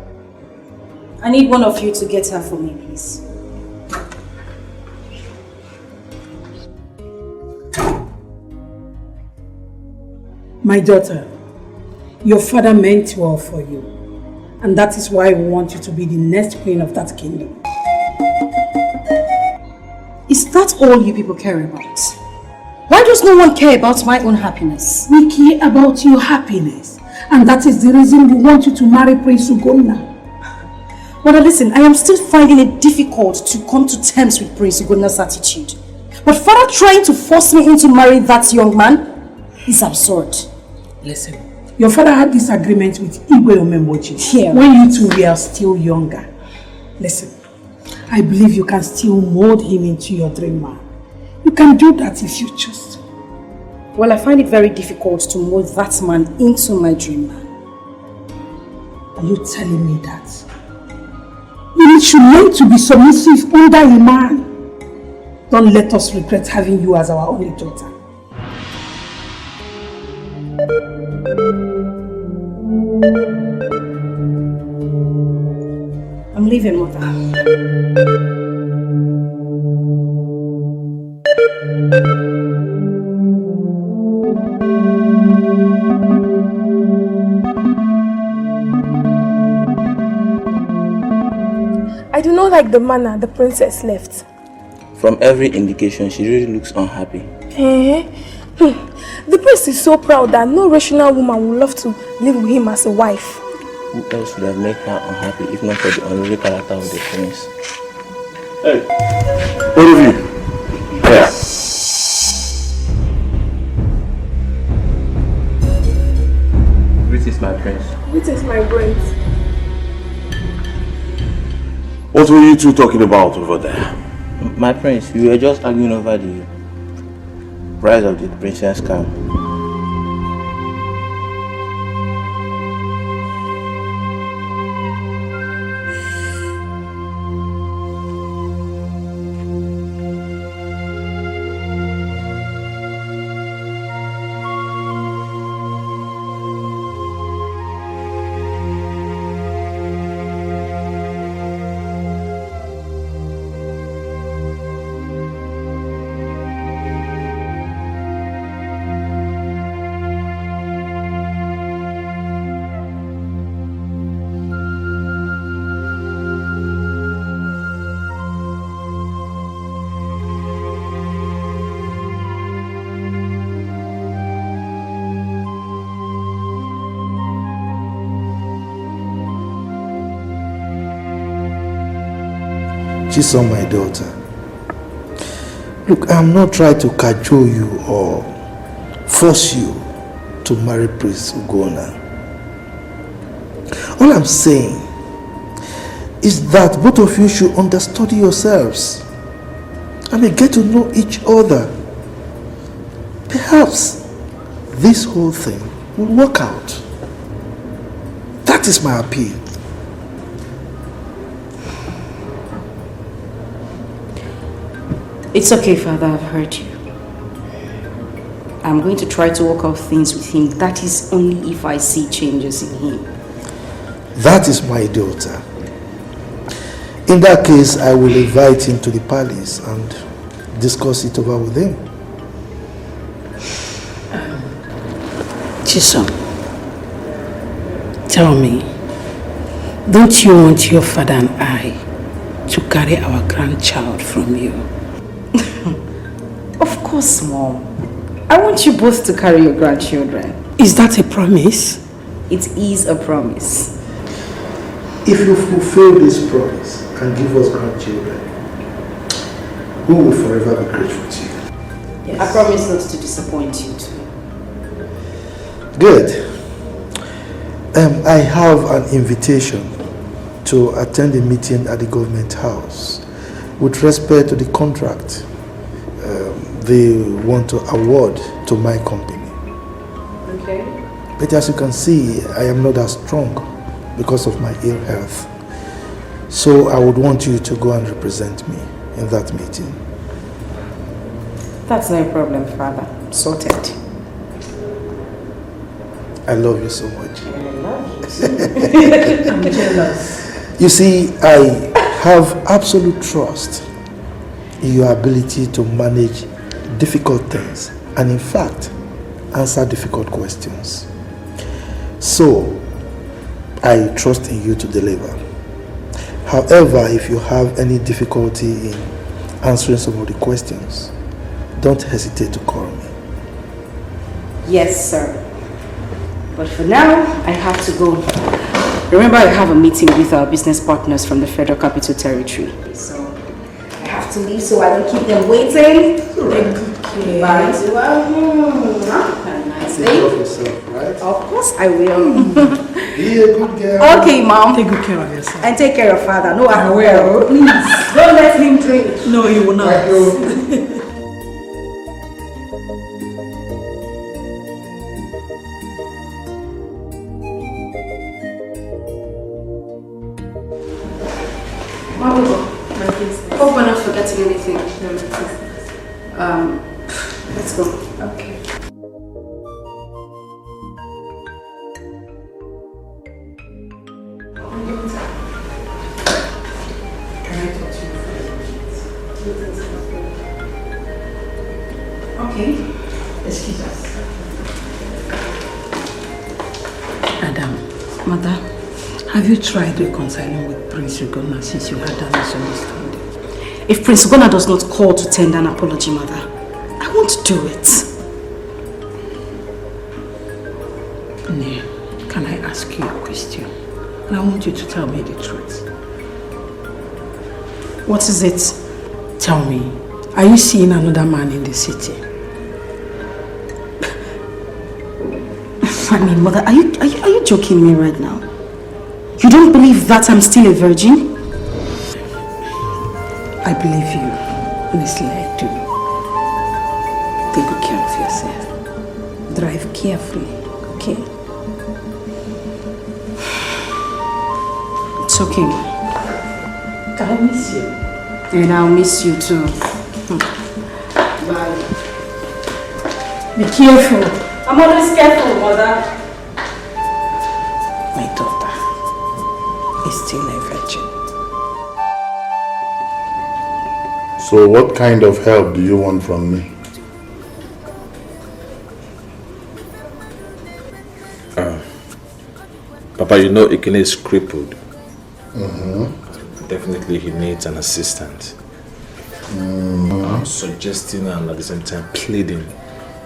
I need one of you to get her for me, please. My daughter, your father meant well for you. And that is why we want you to be the next queen of that kingdom. Is that all you people care about? Why does no one care about my own happiness? We care about your happiness. And that is the reason we want you to marry Prince Ugonna. Well, listen, I am still finding it difficult to come to terms with Prince Ugonna's attitude. But father trying to force me into marrying that young man is absurd. Listen, your father had this agreement with Iyke Omegboji when you two were still younger. Listen, I believe you can still mold him into your dream man. You can do that if you choose to. Well, I find it very difficult to mold that man into my dream man. Are you telling me that? You should learn to be submissive under a man. Don't let us regret having you as our only daughter. I'm leaving, mother. I do not like the manner the princess left. From every indication, she really looks unhappy. The prince is so proud that no rational woman would love to live with him as a wife. Who else would have made her unhappy if not for the unruly character of the prince? Hey, both of you. Yeah. Greetings, my prince. Greetings, my prince. What were you two talking about over there? My prince, we were just arguing over the price of the princess car. Chisom, my daughter. Look, I'm not trying to cajole you or force you to marry Prince Ugonna. All I'm saying is that both of you should understudy yourselves. I mean, get to know each other. Perhaps this whole thing will work out. That is my appeal. It's okay, Father, I've heard you. I'm going to try to work out things with him. That is only if I see changes in him. That is my daughter. In that case, I will invite him to the palace and discuss it over with him. Chisom, tell me, don't you want your father and I to carry our grandchild from you? Of course, Mom. I want you both to carry your grandchildren. Is that a promise? It is a promise. If you fulfill this promise and give us grandchildren, we will forever be grateful to you. Yes. I promise not to disappoint you too. Good. I have an invitation to attend a meeting at the government house with respect to the contract they want to award to my company. Okay. But as you can see, I am not as strong because of my ill health. So I would want you to go and represent me in that meeting. That's no problem, Father. Sorted. I love you so much. I love you. I'm jealous. You see, I have absolute trust in your ability to manage difficult things and, in fact, answer difficult questions. So, I trust in you to deliver. However, if you have any difficulty in answering some of the questions, don't hesitate to call me. Yes, sir. But for now, I have to go. Remember, I have a meeting with our business partners from the Federal Capital Territory. So, I have to leave so I don't keep them waiting. Okay. Bye. Have a nice day. Take care of yourself, right? Of course I will. Be a good girl. Okay, Mom. Take good care of yourself. And take care of Father. No I alcohol. will. Please, don't let him drink. No, he will not. Hope we're not forgetting anything. Let's go. Okay. Okay. Excuse us. Adam, Mother, have you tried reconciling with Prince Ugonna since you had that misunderstanding? If Prince Ugonna does not call to tender an apology, Mother, I won't do it. Nee, can I ask you a question? And I want you to tell me the truth. What is it? Tell me, are you seeing another man in the city? I mean, Mother, are you joking me right now? You don't believe that I'm still a virgin? I believe you. Honestly, I do. Take good care of yourself. Drive carefully, okay? It's okay. I'll miss you. And I'll miss you too. Bye. Be careful. I'm always careful, Mother. My daughter is still a virgin. So what kind of help do you want from me? Papa, you know Iyke is crippled. Mm-hmm. Definitely he needs an assistant. Mm-hmm. I'm suggesting and at the same time pleading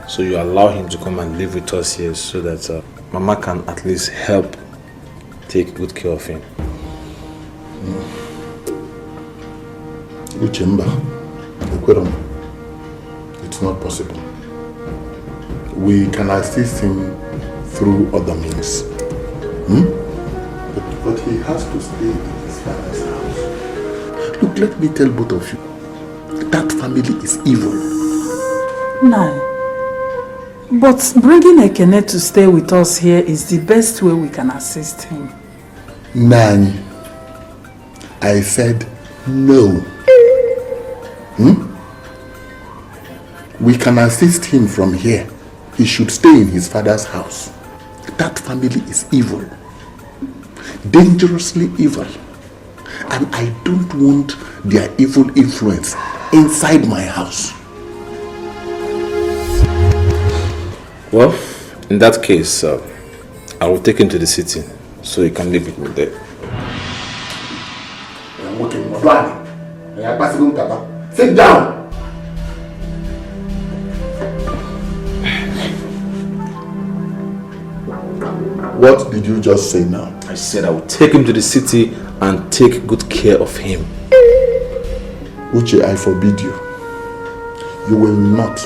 so you allow him to come and live with us here so that Mama can at least help take good care of him. Uchemba, it's not possible. We can assist him through other means. But he has to stay in his father's house. Look, let me tell both of you, that family is evil. No. But bringing Ekene to stay with us here is the best way we can assist him. Nani, I said no. we can assist him from here. He should stay in his father's house. That family is evil. Dangerously evil. And I don't want their evil influence inside my house. Well, in that case, I will take him to the city so he can live with me there. Sit down. What did you just say now? I said I will take him to the city and take good care of him. Uche, I forbid you. You will not.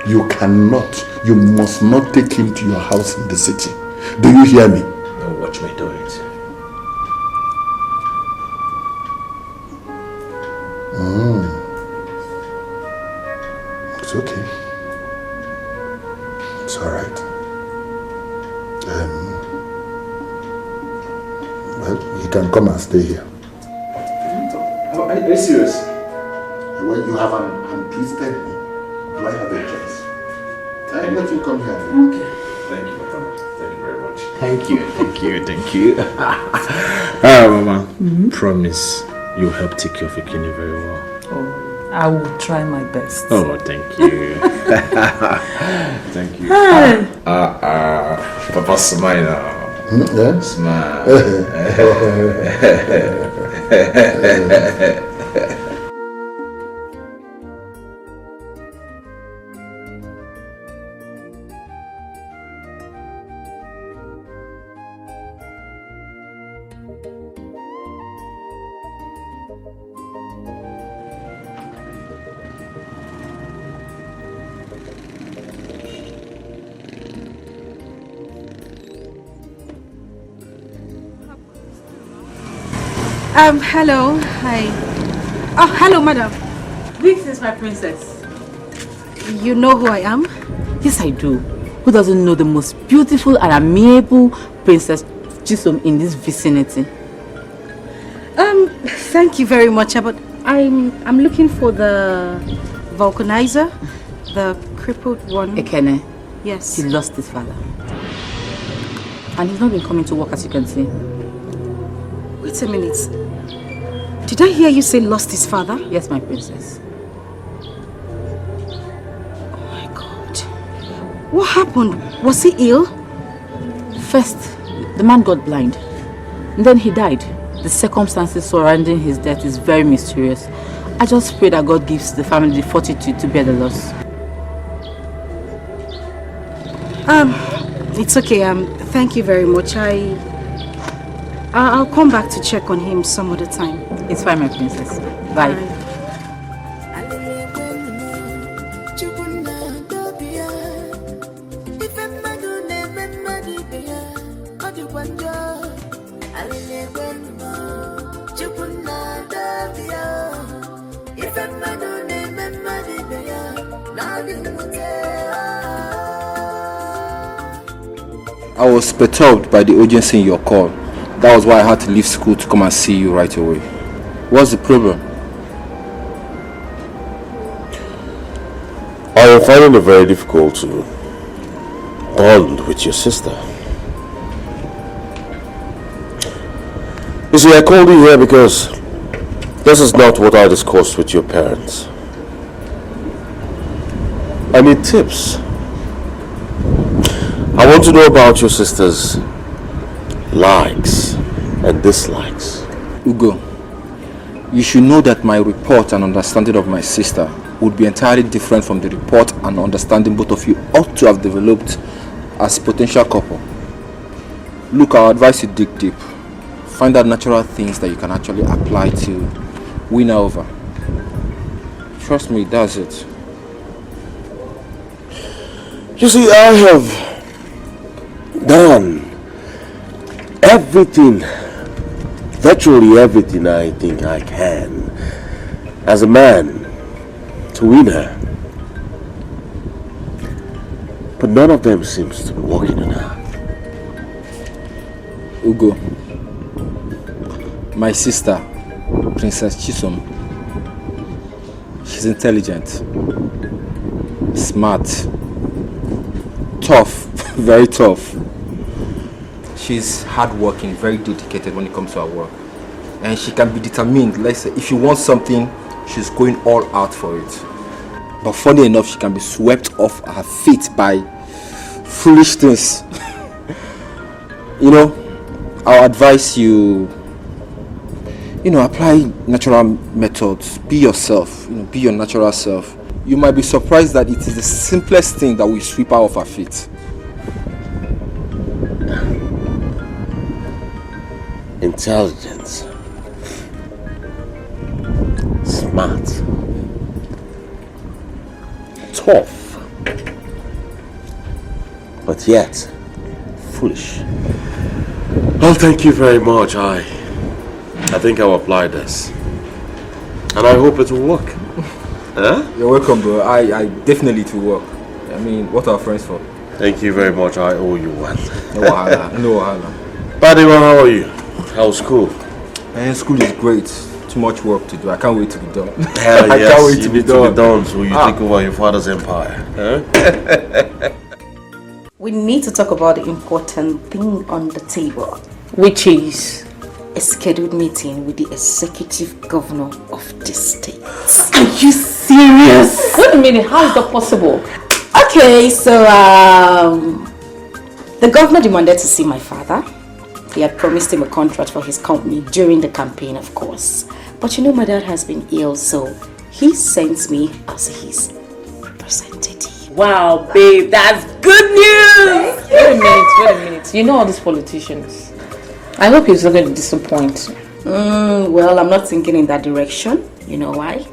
You cannot. You must not take him to your house in the city. Do you hear me? No, watch me do it. It's okay. It's all right. Well, you can come and stay here. Are you serious? Well, you have untwisted me. Do I have a choice? I'll let you come here. Okay. Thank you, Mama. Thank you very much. Thank you. Mama, promise you'll help take care of Ikene very well. Oh, I will try my best. Oh, thank you. Thank you. Papa, smile now. Yeah? Smile. Hello. Hi. Oh, hello, madam. This is my princess. You know who I am? Yes, I do. Who doesn't know the most beautiful and amiable Princess Chisom in this vicinity? Thank you very much, but I'm looking for the vulcanizer, the crippled one. Ikene. Yes. He lost his father. And he's not been coming to work, as you can see. Wait a minute. Did I hear you say lost his father? Yes, my princess. Oh my God. What happened? Was he ill? First, the man got blind. And then he died. The circumstances surrounding his death is very mysterious. I just pray that God gives the family the fortitude to bear the loss. It's okay. Thank you very much. I'll come back to check on him some other time. It's fine, my princess. Bye. I was perturbed by the urgency in your call. That was why I had to leave school to come and see you right away. What's the problem? I am finding it very difficult to bond with your sister. You see, I called you here because this is not what I discussed with your parents. I need tips. I want to know about your sister's likes and dislikes. Ugo, you should know that my report and understanding of my sister would be entirely different from the report and understanding both of you ought to have developed as potential couple. Look, I'll advise you dig deep. Find out natural things that you can actually apply to win her over. Trust me, that's it. You see, I have done everything, virtually everything I think I can as a man to win her. But none of them seems to be working on her. Ugo, my sister, Princess Chisom, she's intelligent. smart, tough, very tough. She's hardworking, very dedicated when it comes to her work. And she can be determined. Let's say, if she wants something, she's going all out for it. But funny enough, she can be swept off her feet by foolish things. You know, I'll advise you, apply natural methods. Be yourself, be your natural self. You might be surprised that it is the simplest thing that will sweep her off her feet. Intelligence. Smart. Tough. But yet, foolish. Well, thank you very much. I think I'll apply this. And I hope it will work. Huh? You're welcome, bro. I definitely it will work. I mean, what are our friends for? Thank you very much. I owe you one. No wahala. No wahala. Buddy, how are you? How's school? School is great. Too much work to do. I can't wait to be done. Hell I yes, can't wait you to need be done. to be done so you take over your father's empire. Huh? We need to talk about the important thing on the table. Which is? A scheduled meeting with the executive governor of the state. Are you serious? Wait a minute, how is that possible? Okay, so the governor demanded to see my father. He had promised him a contract for his company during the campaign, of course. But my dad has been ill, so he sent me as his representative. Wow, babe, that's good news! Wait a minute. You know all these politicians. I hope he's not going to disappoint. Well, I'm not thinking in that direction. You know why?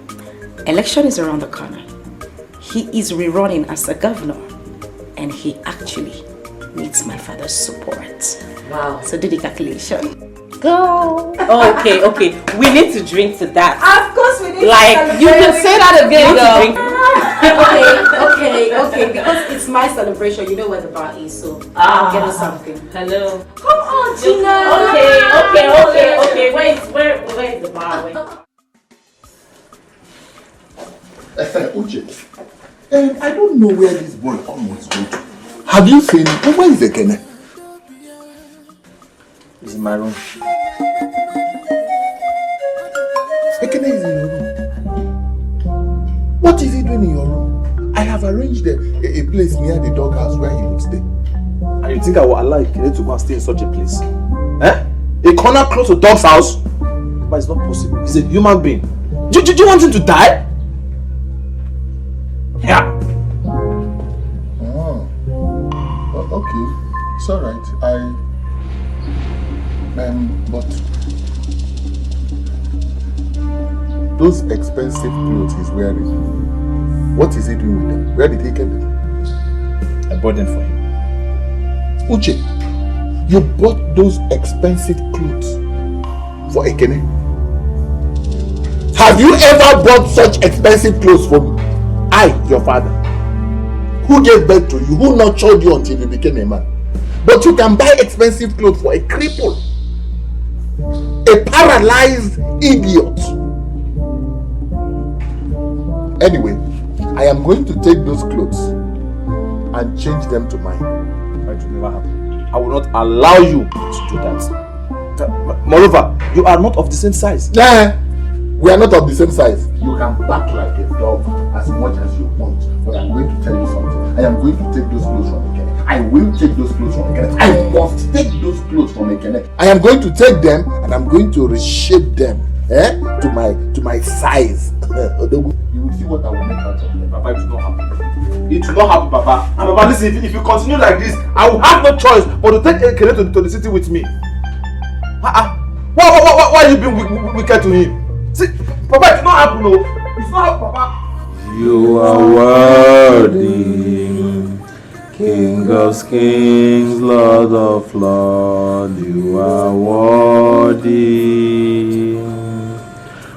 Election is around the corner. He is rerunning as a governor, and he actually needs my father's support. Wow. So do the calculation. Go. Okay. We need to drink to that. Of course we need to you can say that again, girl. Okay. Because it's my celebration, you know where the bar is, so I'll get us something. Hello. Come on, Gina. Okay. Where is the bar? Uche, I don't know where this boy almost go to. Have you seen him? Where is Ekene? He's in my room. Ekene is in your room. What is he doing in your room? I have arranged a place near the doghouse where he would stay. And you think I will allow Ekene to go and stay in such a place? Eh? A corner close to dog's house? But it's not possible. He's a human being. Do you want him to die? Yeah. Oh. Okay. It's alright. But those expensive clothes he's wearing, what is he doing with them? Where did he get them? I bought them for him. Uche, you bought those expensive clothes for Ekene? Have you ever bought such expensive clothes for me? I, your father, who gave birth to you, who nurtured you until you became a man. But you can buy expensive clothes for a cripple, a paralyzed idiot. Anyway, I am going to take those clothes and change them to mine. That will never happen. I will not allow you to do that. Moreover, you are not of the same size. Nah, we are not of the same size. You can bark like a dog as much as you want. But I'm going to tell you something. I am going to take those clothes from Ekene. I will take those clothes from Ekene. I must take those clothes from Ekene. I am going to take them and I'm going to reshape them to my size. You will see what I will make out of them. Papa, it will not happen. It will not happen, Papa. And Papa, listen, if you continue like this, I will have no choice but to take Ekene to the city with me. Why are you being wicked to him? See, Papa, it will not happen, no. It's not happen, Papa. You are worthy, King of kings, Lord of lords. You are worthy,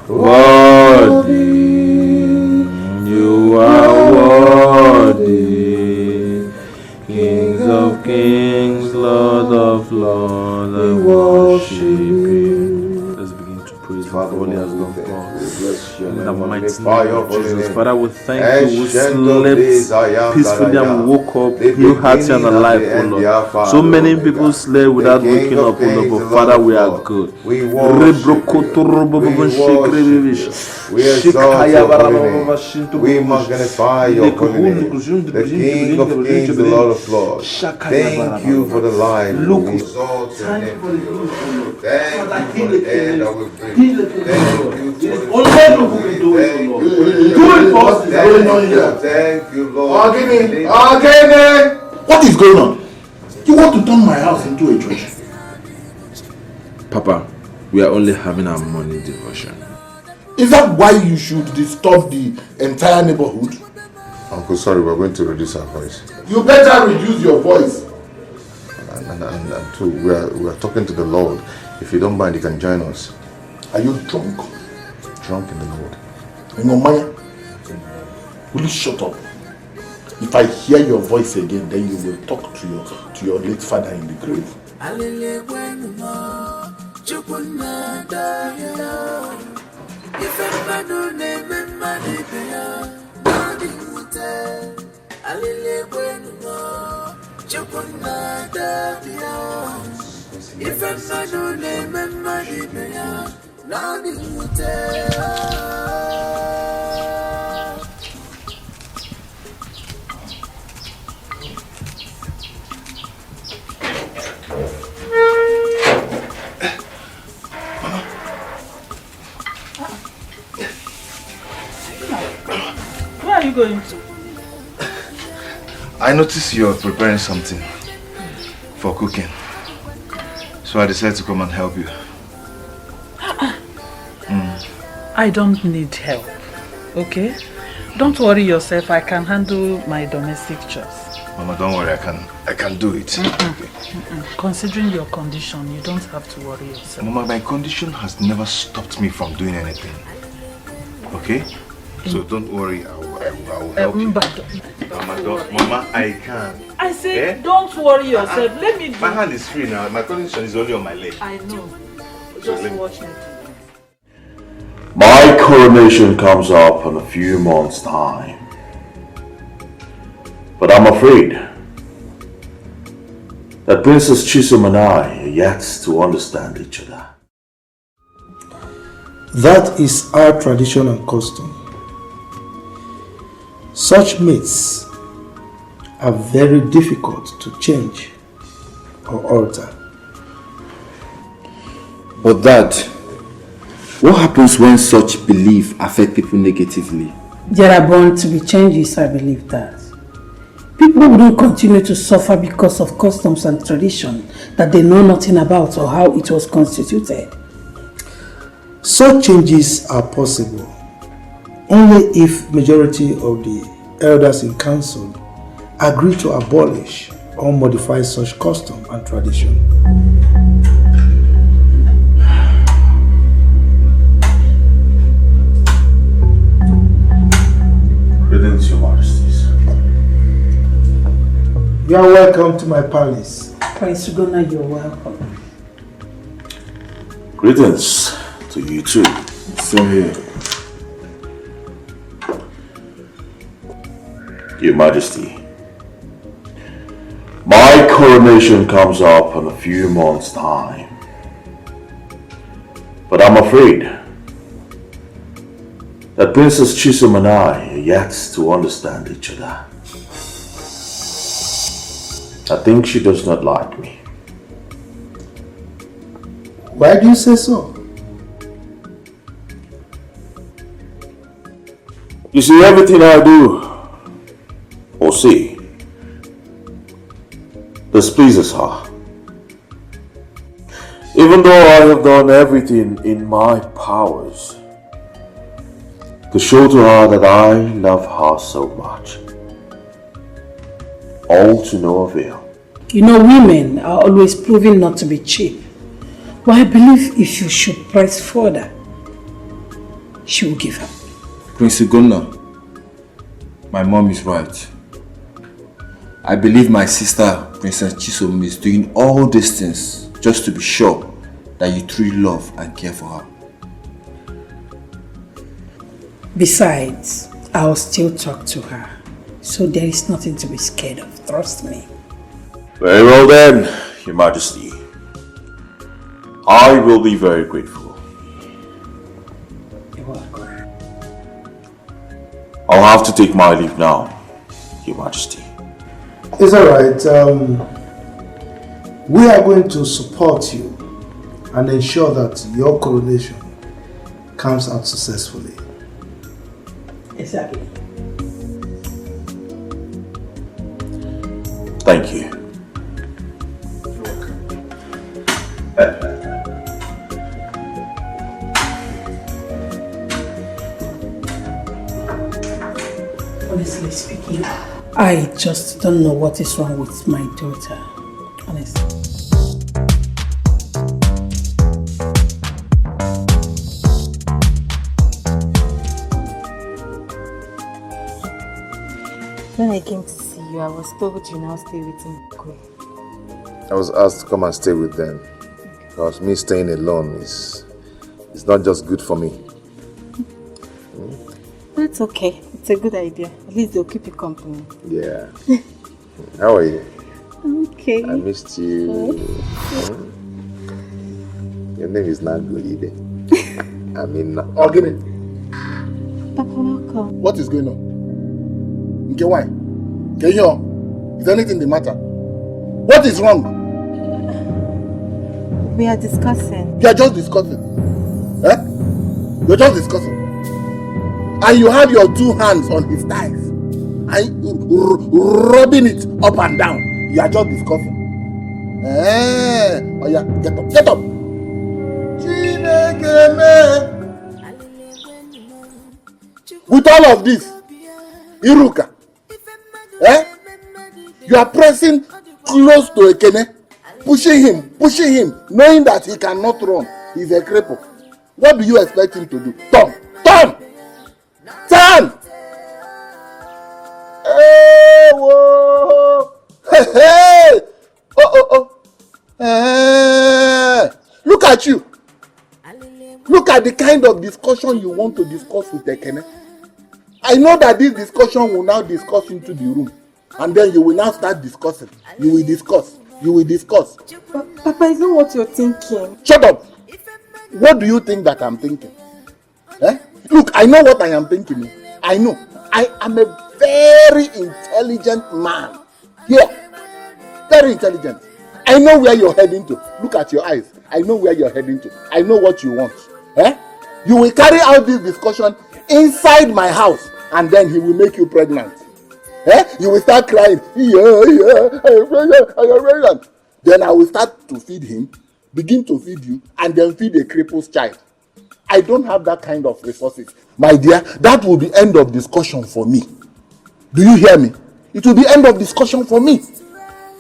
worthy. You are worthy, King of kings, Lord of lords. I worship you. Let's begin to praise God. Only as Lord God. your In the name. mighty Magnify name your of holy Jesus. name. Father, we thank you. We Ancient of days, I slept am peacefully that I and am. woke up The new hearty and beginning and alive, the O end, the Lord. Alpha So and many Omega. people slept without The waking King up, of O Lord. Kings, But the Lord Father, of we are Lords. good. We worship you. We worship you. We exalt your holy name. We magnify your holy name. The King of Kings, the Lord of Lords. Thank you for the life. We exalt your name. Thank you for the air that we breathe. Thank you for the Thank you, Lord. What is going on? You want to turn my house into a church? Papa, we are only having our morning devotion. Is that why you should disturb the entire neighborhood? Uncle, sorry, we're going to reduce our voice. You better reduce your voice. And two, we are talking to the Lord. If you don't mind, you can join us. Are you drunk? Drunk in the Lord. Maya, will you shut up? If I hear your voice again, then you will talk to your late father in the grave. Where are you going to? I noticed you're preparing something for cooking. So I decided to come and help you. I don't need help, okay? Don't worry yourself, I can handle my domestic chores. Mama, don't worry, I can do it. Okay. Considering your condition, you don't have to worry yourself. Mama, my condition has never stopped me from doing anything. Okay? So don't worry, I will help you. Mama, I can. I said, don't worry yourself. Let me do. My hand is free now. My condition is only on my leg. I know. Just watch me. My coronation comes up in a few months' time. But I'm afraid that Princess Chisom and I are yet to understand each other. That is our tradition and custom. Such myths are very difficult to change or alter. But Dad, what happens when such belief affect people negatively? There are born to be changes, I believe that. People wouldn't continue to suffer because of customs and tradition that they know nothing about or how it was constituted. Such changes are possible only if majority of the elders in council agree to abolish or modify such custom and tradition. Greetings, Your Majesties. You are welcome to my palace. Prince Ugonna, you're welcome. Greetings to you too. Same here. Your Majesty, my coronation comes up in a few months' time. But I'm afraid that Princess Chisom and I are yet to understand each other. I think she does not like me. Why do you say so? You see, everything I do or say displeases her. Even though I have done everything in my powers to show to her that I love her so much, all to no avail. You know, women are always proving not to be cheap. But I believe if you should press further, she will give up. Prince Ugonna, my mom is right. I believe my sister, Princess Chisom, is doing all these things just to be sure that you truly love and care for her. Besides, I'll still talk to her. So there is nothing to be scared of, trust me. Very well then, Your Majesty. I will be very grateful. You're welcome. I'll have to take my leave now, Your Majesty. It's alright. We are going to support you and ensure that your coronation comes out successfully. Exactly. Thank you. Honestly speaking, I just don't know what is wrong with my daughter. Honestly. When I came to see you, I was told you now stay with Iyke. I was asked to come and stay with them. Because me staying alone is not just good for me. That's okay. It's a good idea. At least they'll keep you company. Yeah. How are you? Okay. I missed you. Your name is not good either. I mean, Ogini. Papa, welcome. What is going on? Okay, why? Can you hear? Is anything the matter? What is wrong? We are discussing. You are just discussing. Eh? You're just discussing. And you have your two hands on his thighs and rubbing it up and down. You are just discussing. Oh yeah, get up, get up. With all of this, Iruka, you are pressing close to Ekene, pushing him, knowing that he cannot run. He's a cripple. What do you expect him to do? Turn! Hey, whoa! Hey! Oh! Hey! Look at you! Look at the kind of discussion you want to discuss with Ekene. I know that this discussion will now discuss into the room. And then you will now start discussing. You will discuss. Papa, is not what you're thinking. Shut up! What do you think that I'm thinking? Look, I know what I am thinking. I know. I am a very intelligent man. Yeah. Very intelligent. I know where you're heading to. Look at your eyes. I know where you're heading to. I know what you want. You will carry out this discussion inside my house and then he will make you pregnant. You will start crying. Yeah, I am pregnant. Then I will start to feed him, begin to feed you, and then feed a cripple's child. I don't have that kind of resources. My dear, that will be end of discussion for me. Do you hear me? It will be end of discussion for me.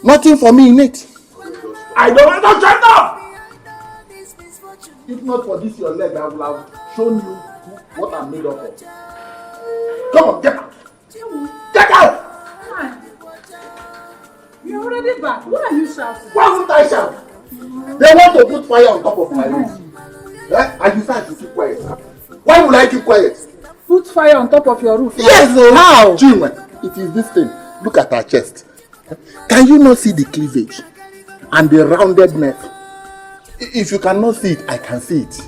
Nothing for me in it. I don't shut up! If not for this your leg, I will have shown you what I'm made up of. Come on, get out! Get out! You're already back. Why are you shouting? Why would I shout? They want to put fire on top of my roof. And you start to keep quiet. Why would I keep quiet? Put fire on top of your roof. Yes, how? Chinwe, it is this thing. Look at her chest. Can you not see the cleavage and the rounded neck? If you cannot see it, I can see it.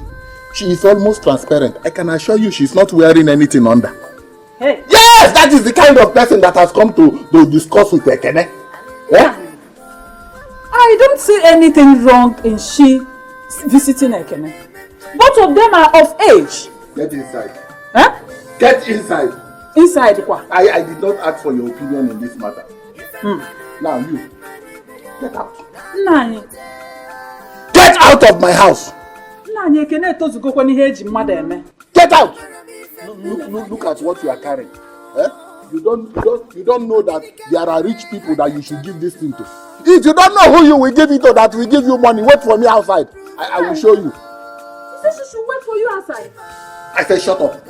She is almost transparent. I can assure you she's not wearing anything under. Hey. Yes, that is the kind of person that has come to discuss with Ekene. I don't see anything wrong in she visiting Ekene. Both of them are of age. Get inside. Get inside. Inside what? I did not ask for your opinion in this matter. Now you, get out. Nani. Get out of my house. Nani Ekene tozugo kwa nihe eji mmadụ eme. Get out. Look at what you are carrying. You don't know that there are rich people that you should give this thing to. If you don't know who you will give it to, that will give you money, wait for me outside. I will show you. You said she should wait for you outside. I said shut up.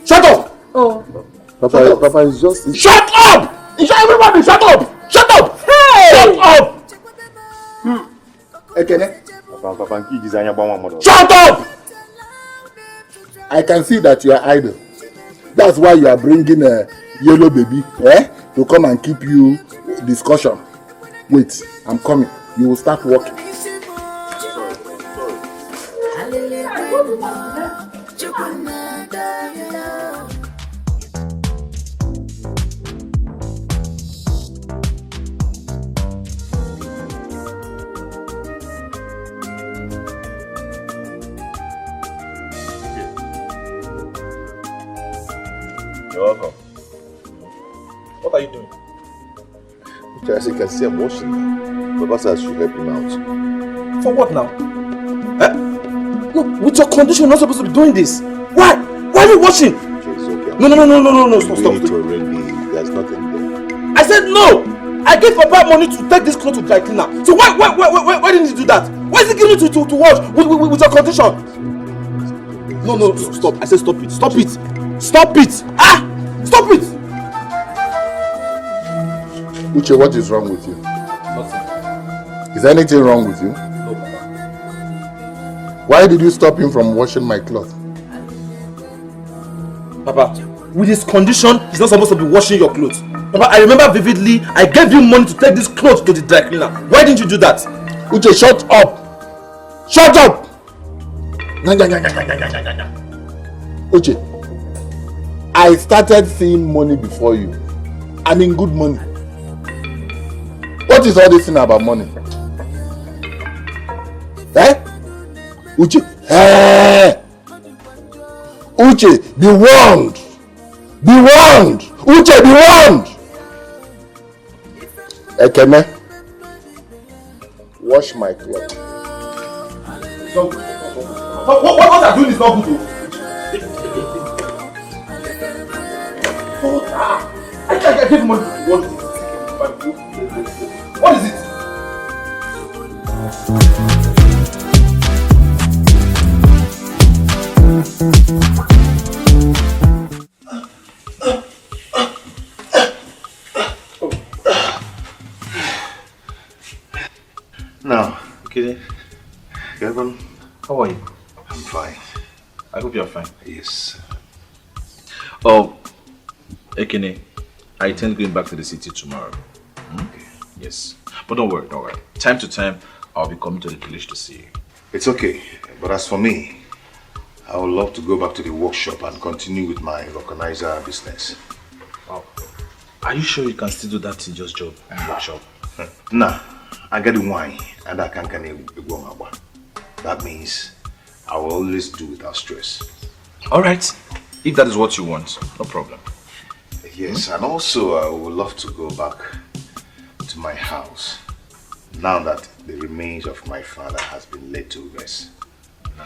Shut up. Oh. Papa is just... Shut up! Everybody shut up! Shut up! Hey! Shut up! Ekene? Shut up! I can see that you are idle. That's why you are bringing a yellow baby to come and keep you discussion. Wait, I'm coming. You will start working. You're welcome. What are you doing? As you can see, I'm washing now. But I should help him out. For what now? No, with your condition, you're not supposed to be doing this. Why? Why are you washing? Okay. No, stop. There's nothing there. I said no! I gave Papa money to take this clothes to dry cleaner. So why didn't you do that? Why is he giving you to wash with your condition? No, stop. I said stop it. Stop it! Stop it! Stop it! Uche, what is wrong with you? Nothing. Is anything wrong with you? No, Papa. Why did you stop him from washing my clothes? Papa, with his condition, he's not supposed to be washing your clothes. Papa, I remember vividly, I gave you money to take this clothes to the dry cleaner. Why didn't you do that? Uche, shut up! Shut up! Uche, I started seeing money before you. I mean good money. What is all this thing about money? Uche, Uche, be warned! Be warned! Uche, be warned! Ekene, wash my clothes. What are doing is not good. I can't give money. What is it? Now, okay, Kevin, how are you? I'm fine. I hope you're fine. Yes. Oh, Ekene, I intend going back to the city tomorrow. Okay. Yes. But don't worry. Time to time, I'll be coming to the village to see you. It's okay. But as for me, I would love to go back to the workshop and continue with my vulcanizer business. Wow. Are you sure you can still do that tedious job in the workshop? Nah, I get the wine and I can't get it. That means I will always do without stress. Alright. If that is what you want, no problem. Yes, and also I would love to go back to my house now that the remains of my father has been laid to rest. No.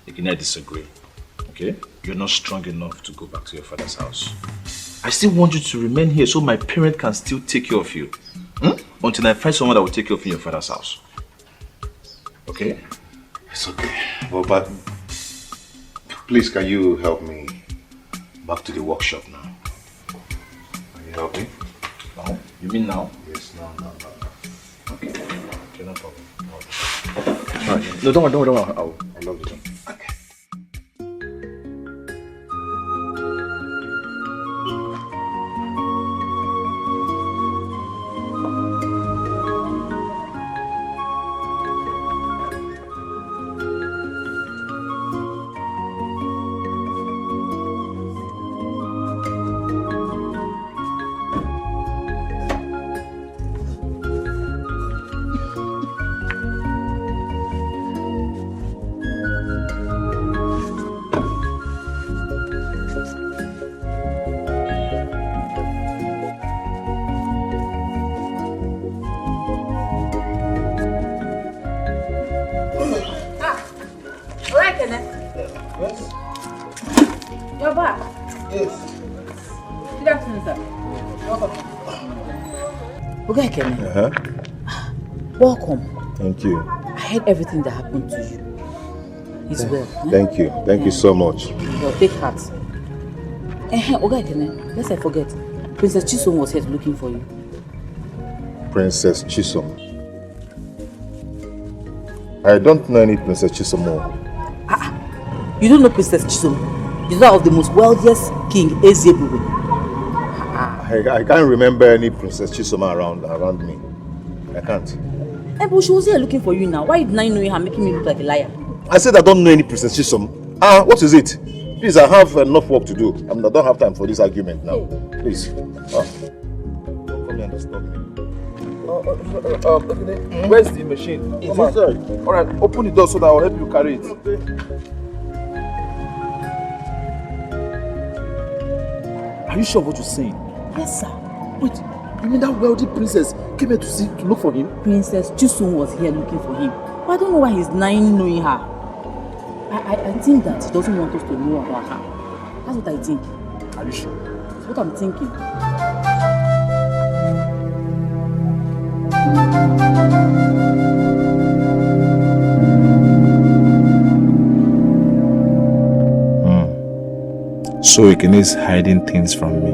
You can disagree, okay? You're not strong enough to go back to your father's house. I still want you to remain here so my parent can still take care of you. Until I find someone that will take care of you in your father's house. Okay? It's okay. But please, can you help me back to the workshop now? Can you help me? Now? You mean now? Yes, now. Okay, no problem. Alright. No, don't worry. I'll love you. Okay. Welcome. Thank you. I heard everything that happened to you. He's well. Thank you. Thank you so much. Well, take heart. Oga Ekene, lest I forget. Princess Chisom was here looking for you. Princess Chisom. I don't know any Princess Chisom more. You don't know Princess Chisom? the daughter of the most wealthiest king, Ezebube. I can't remember any Princess Chisoma around me. I can't. But she was here looking for you now. Why did I know you her making me look like a liar? I said I don't know any Princess Chisom. What is it? Please, I have enough work to do. I don't have time for this argument now. Please. Don't come and disturb me. Where's the machine? It's inside. Alright, open the door so that I'll help you carry it. Okay. Are you sure what you're saying? Yes, sir. Wait, you mean that wealthy princess came here to look for him? Princess Chisom was here looking for him. But I don't know why he's denying knowing her. I think that he doesn't want us to know about her. That's what I think. Are you sure? That's what I'm thinking. So Iyke is hiding things from me.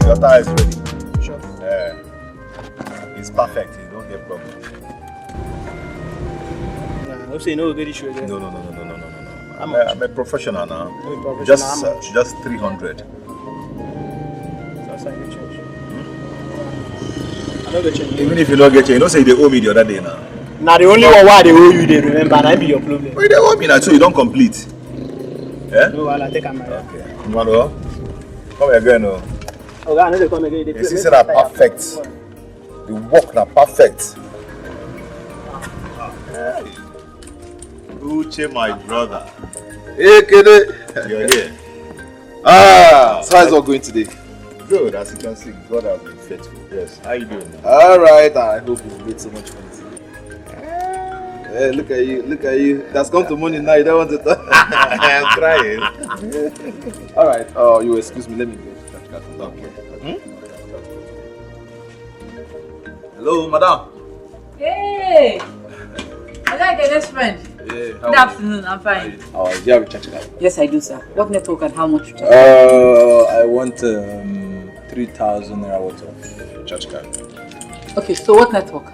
Your tire is ready. Sure. It's perfect. You don't get problem. No, say no good issue. No. I'm a professional now. Just 300. That's how you change. I know the change. Even if you don't get change, you don't say they owe me the other day now. Now the only one why they owe you, they remember, and that be your problem. Why they owe me now? So you don't complete. Yeah? No, I'll take a man. Okay. You want to go? Come again, no. Okay, I know they come again. You see, say that perfect. The work now perfect. Uche, my brother. Hey, Kede. You're here. So how's it all going today? Good, as you can see, God has been faithful. Yes. How you doing? Alright, I hope you've made so much money today. Hey, look at you. That's come to money now, you don't want to talk. I'm crying. Alright, you excuse me, let me go. Okay. Hello, madam. Hey! I like your best friend. Yeah, Good afternoon, I'm fine. Do you have a recharge card? Yes, I do, sir. What network and how much? I want 3,000 naira worth of recharge card. Okay, so what network?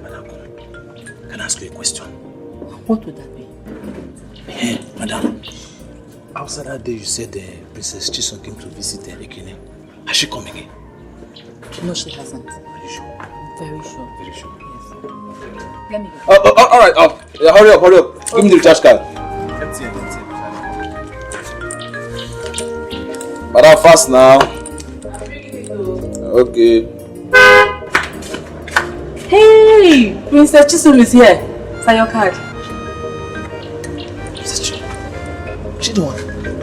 Madam, can I ask you a question? What would that be? Hey, madam. Outside that day you said Princess Chisom came to visit Iyke. Has she come again? No, she hasn't. Are you sure? Very sure. Very sure. Yes. Let me go. Alright, yeah, hurry up. Okay. Give me the recharge card. MTN. Madam, fast now. Okay. Hey! Princess Chisom is here. Sign your card. Princess Chisom? She the one?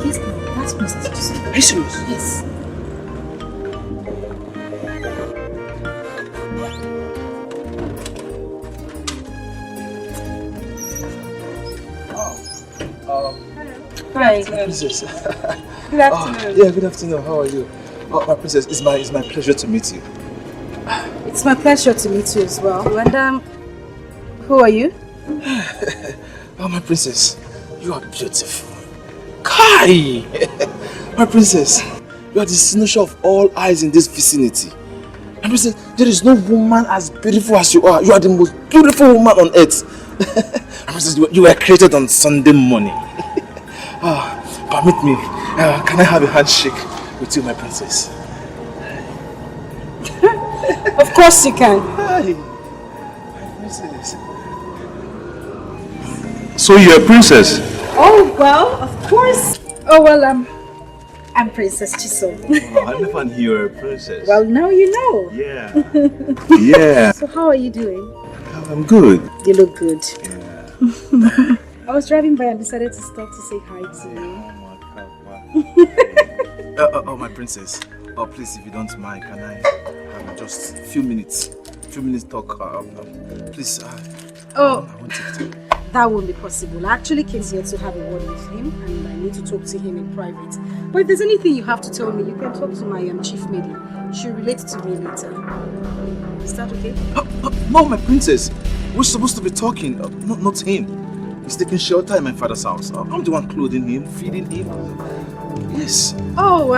Yes, no, that's Princess Chisom. Are you serious? Yes. Hi. Princess. Good afternoon. Yeah, good afternoon. How are you? My princess, it's my pleasure to meet you. It's my pleasure to meet you as well. And who are you? My princess, you are beautiful. Kai! My princess, you are the signature of all eyes in this vicinity. My princess, there is no woman as beautiful as you are. You are the most beautiful woman on earth. My princess, you were created on Sunday morning. Permit me. Can I have a handshake with you, my princess? Of course you can. Hi, my princess. So you're a princess? Oh, well, of course. Oh, well, I'm Princess Chisom. I never knew you were a princess. Well, now you know. Yeah. Yeah. So how are you doing? I'm good. You look good. Yeah. I was driving by and decided to stop to say hi to you. Oh, my princess. Oh, please, if you don't mind, can I have just a few minutes? Talk. Please. I won't take time. That won't be possible. I actually came here to have a word with him and I need to talk to him in private. But if there's anything you have to tell me, you can talk to my chief lady. She'll relate to me later. Is that okay? No, my princess. We're supposed to be talking, not him. He's taking shelter in my father's house. I'm the one clothing him, feeding him. Yes. Oh,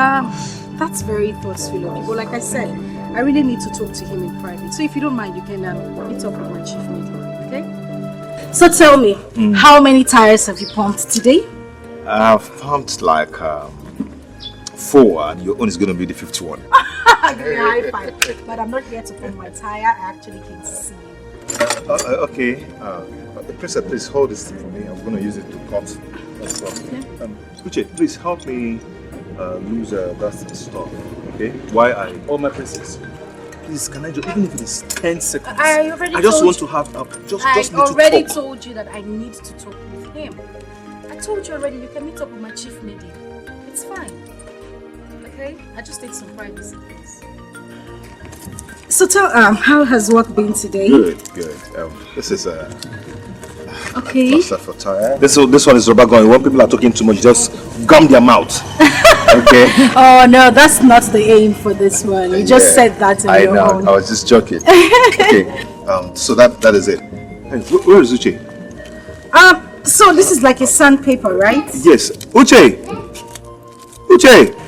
That's very thoughtful of you. But like I said, I really need to talk to him in private. So if you don't mind, you can meet up with my chief medium, okay? So tell me, how many tires have you pumped today? I've pumped like 4, and your own is going to be the 5th one. Give me a high five. But I'm not here to pump my tire. I actually came to see you. Okay. Princess, please hold this thing for me. I'm going to use it to cut. Uche, please help me lose that stuff. Okay? Why I... Oh, my princess. Please, can I just... Even if it is 10 seconds. I just want to have... I already told you that I need to talk with him. I told you already, you can meet up with my chief medium. It's fine. Okay? I just need some privacy, please. So tell how has work been today? Good. This is okay. For tire. This one is rubber gun. When people are talking too much, just gum their mouth. Okay. Oh no, that's not the aim for this one. You just said that on your own. I was just joking. Okay. So that is it. Hey, where is Uche? So this is like a sandpaper, right? Yes. Uche.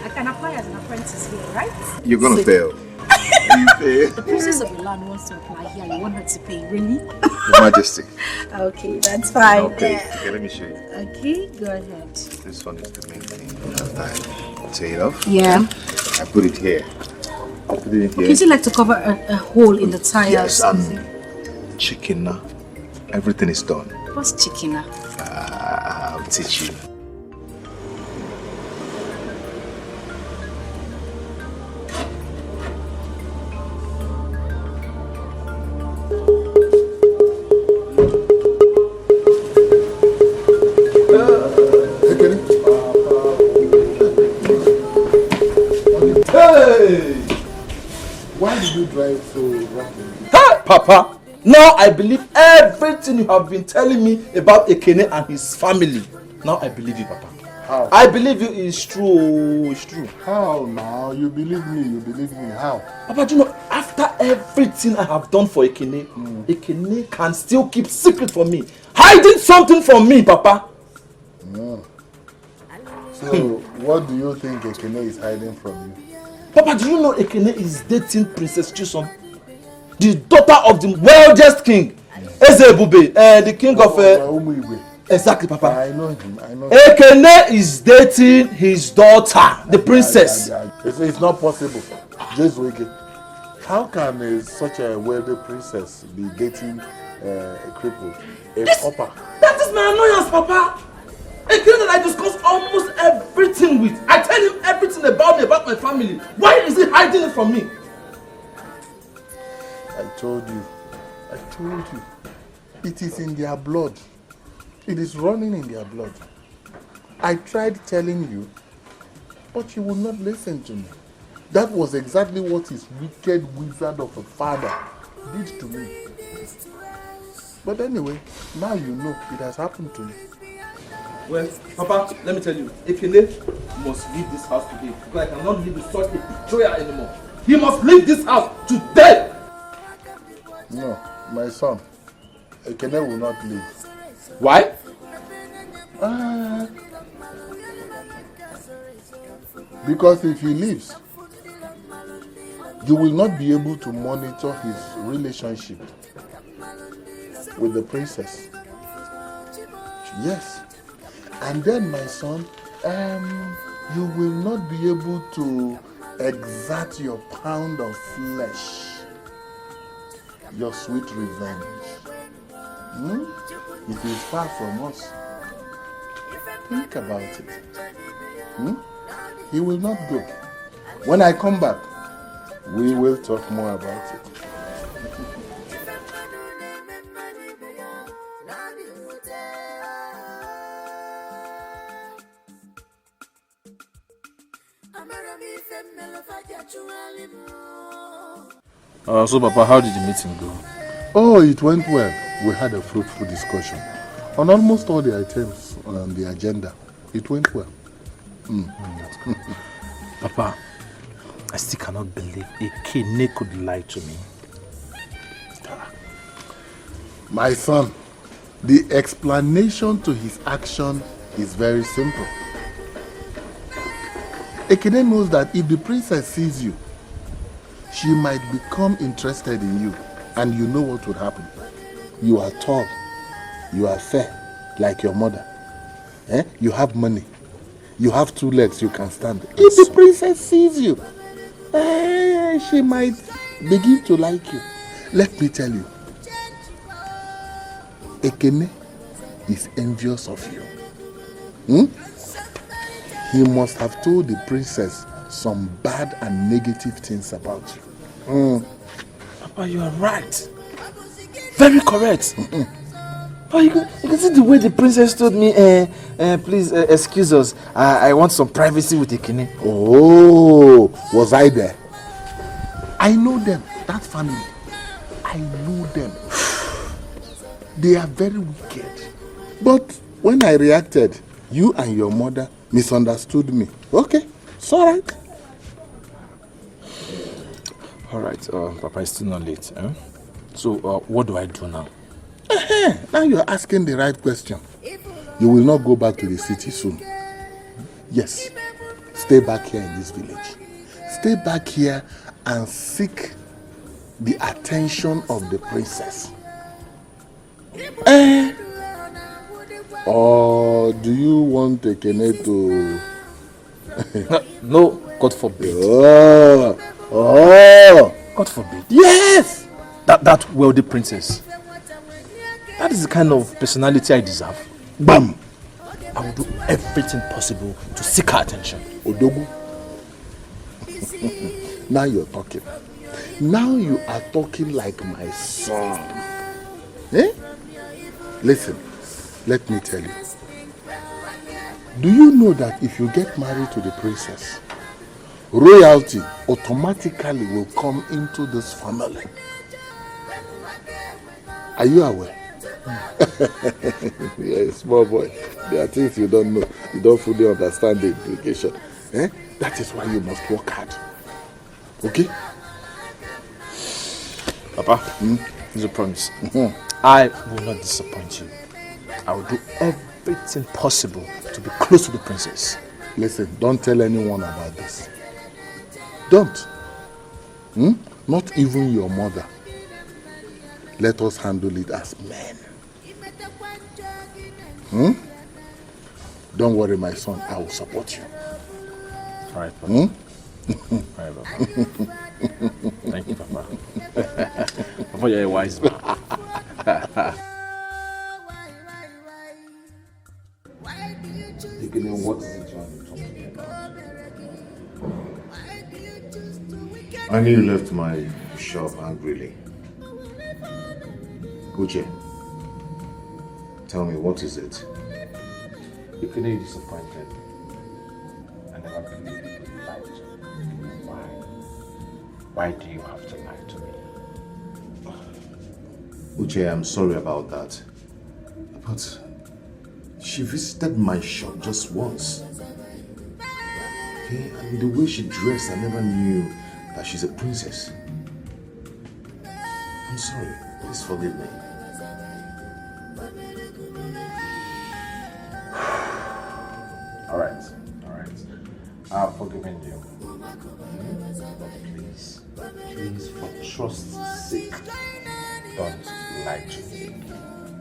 I can apply as an apprentice here, right? You're gonna fail. The princess of the land wants to apply here. You want her to pay, really? Your Majesty. Okay, that's fine. Okay, let me show you. Okay, go ahead. This one is the main thing. I take it off. Yeah. I put it here. Would you like to cover a hole in the tire? Yes, chicken now. Everything is done. What's chicken now? I'll teach you. Why did you drive so rapidly? Hey, Papa! Now I believe everything you have been telling me about Ekene and his family. Now I believe you, Papa. How? I believe you is true. It's true. How now? You believe me? You believe me? How? Papa, do you know, after everything I have done for Ekene, Ekene can still keep secret from me. Hiding something from me, Papa. No. So, what do you think Ekene is hiding from you? Papa, do you know Ekene is dating Princess Chisom? The daughter of the wealthiest king, Ezebube, the king of... Exactly, Papa. I know him. Ekene is dating his daughter, the princess. It's not possible. Just wait. How can such a wealthy princess be dating a cripple, a pauper? That is my annoyance, Papa. Ekene that I discuss almost everything with. I tell him everything about me, about my family. Why is he hiding it from me? I told you. It is in their blood. It is running in their blood. I tried telling you, but you would not listen to me. That was exactly what his wicked wizard of a father did to me. But anyway, now you know it has happened to you. Well, Papa, let me tell you, Ekene must leave this house today because I cannot live with such a betrayer anymore. He must leave this house today. No, my son, Ekene will not leave. Why? Because if he leaves, you will not be able to monitor his relationship with the princess. Yes. And then, my son, you will not be able to exert your pound of flesh, your sweet revenge. It is far from us. Think about it. He will not go. When I come back, we will talk more about it. So, Papa, how did the meeting go? Oh, it went well. We had a fruitful discussion on almost all the items on the agenda. It went well. That's good. Papa, I still cannot believe Ekene could lie to me. My son, the explanation to his action is very simple. Ekene knows that if the princess sees you, she might become interested in you. And you know what would happen. You are tall. You are fair, like your mother. You have money. You have 2 legs you can stand. If the princess sees you, she might begin to like you. Let me tell you, Ekene is envious of you. He must have told the princess some bad and negative things about you. Papa, you are right. Very correct. But you can see the way the princess told me, please excuse us. I want some privacy with Ekene. Oh, was I there? I know them, that family. I know them. They are very wicked. But when I reacted, you and your mother misunderstood me. Okay, it's all right. All right, Papa, it's still not late. So, what do I do now? Now you're asking the right question. You will not go back to the city soon. Yes, stay back here in this village. Stay back here and seek the attention of the princess. Or do you want Ekene to... No, God forbid. God forbid. Yes! That wealthy princess. That is the kind of personality I deserve. Bam! I will do everything possible to seek her attention. Odogu. Now you're talking. Now you are talking like my son. Listen, let me tell you. Do you know that if you get married to the princess, royalty automatically will come into this family? Are you aware? Yeah, small boy. There are things you don't know. You don't fully understand the implication. That is why you must work hard. Okay? Papa, it's a promise. I will not disappoint you. I will do everything possible to be close to the princess. Listen, don't tell anyone about this. Don't. Not even your mother. Let us handle it as men. Don't worry, my son. I will support you. All right, Papa. All right, Papa. Thank you, Papa. Papa, you're a wise man. What is it you're talking about? I knew you left my shop angrily. Uche, tell me, what is it? You can be disappointed. I never believed you could lie to me. Why? Why do you have to lie to me? Uche, I'm sorry about that. But she visited my shop just once. Okay, and the way she dressed, I never knew that she's a princess. I'm sorry. Please forgive me. All right. I've forgiven you. But please, for trust's sake, don't lie to me.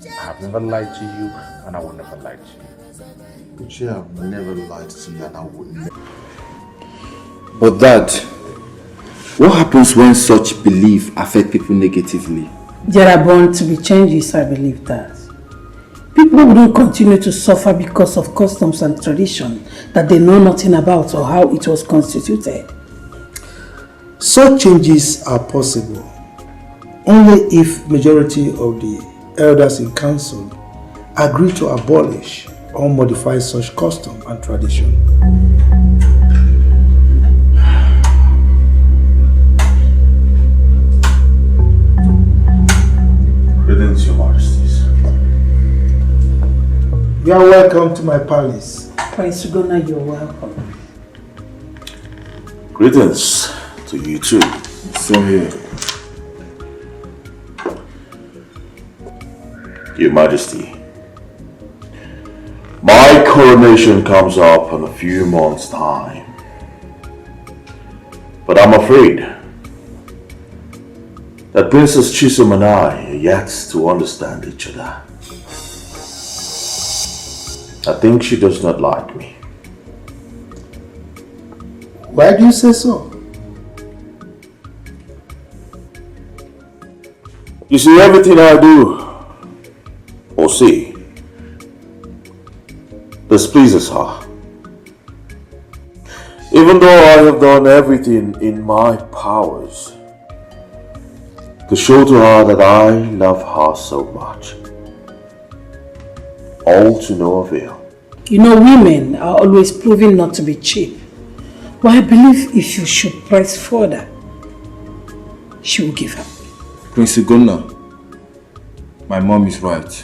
I have never lied to you, and I will never lie to you. Uche, I've never lied to you, and I would never. But Dad, what happens when such belief affect people negatively? There are born to be changes, I believe that. People wouldn't continue to suffer because of customs and tradition that they know nothing about or how it was constituted. Such changes are possible only if majority of the elders in council agree to abolish or modify such custom and tradition. Greetings, Your Majesties. You are welcome to my palace. Prince Ugonna, you're welcome. Greetings to you too. Same here. Your Majesty, my coronation comes up in a few months' time. But I'm afraid that Princess Chisom and I are yet to understand each other. I think she does not like me. Why do you say so? You see, everything I do or say displeases her. Even though I have done everything in my powers to show to her that I love her so much, all to no avail. You know, women are always proving not to be cheap. But I believe if you should press further, she will give up. Prince Igonna, my mom is right.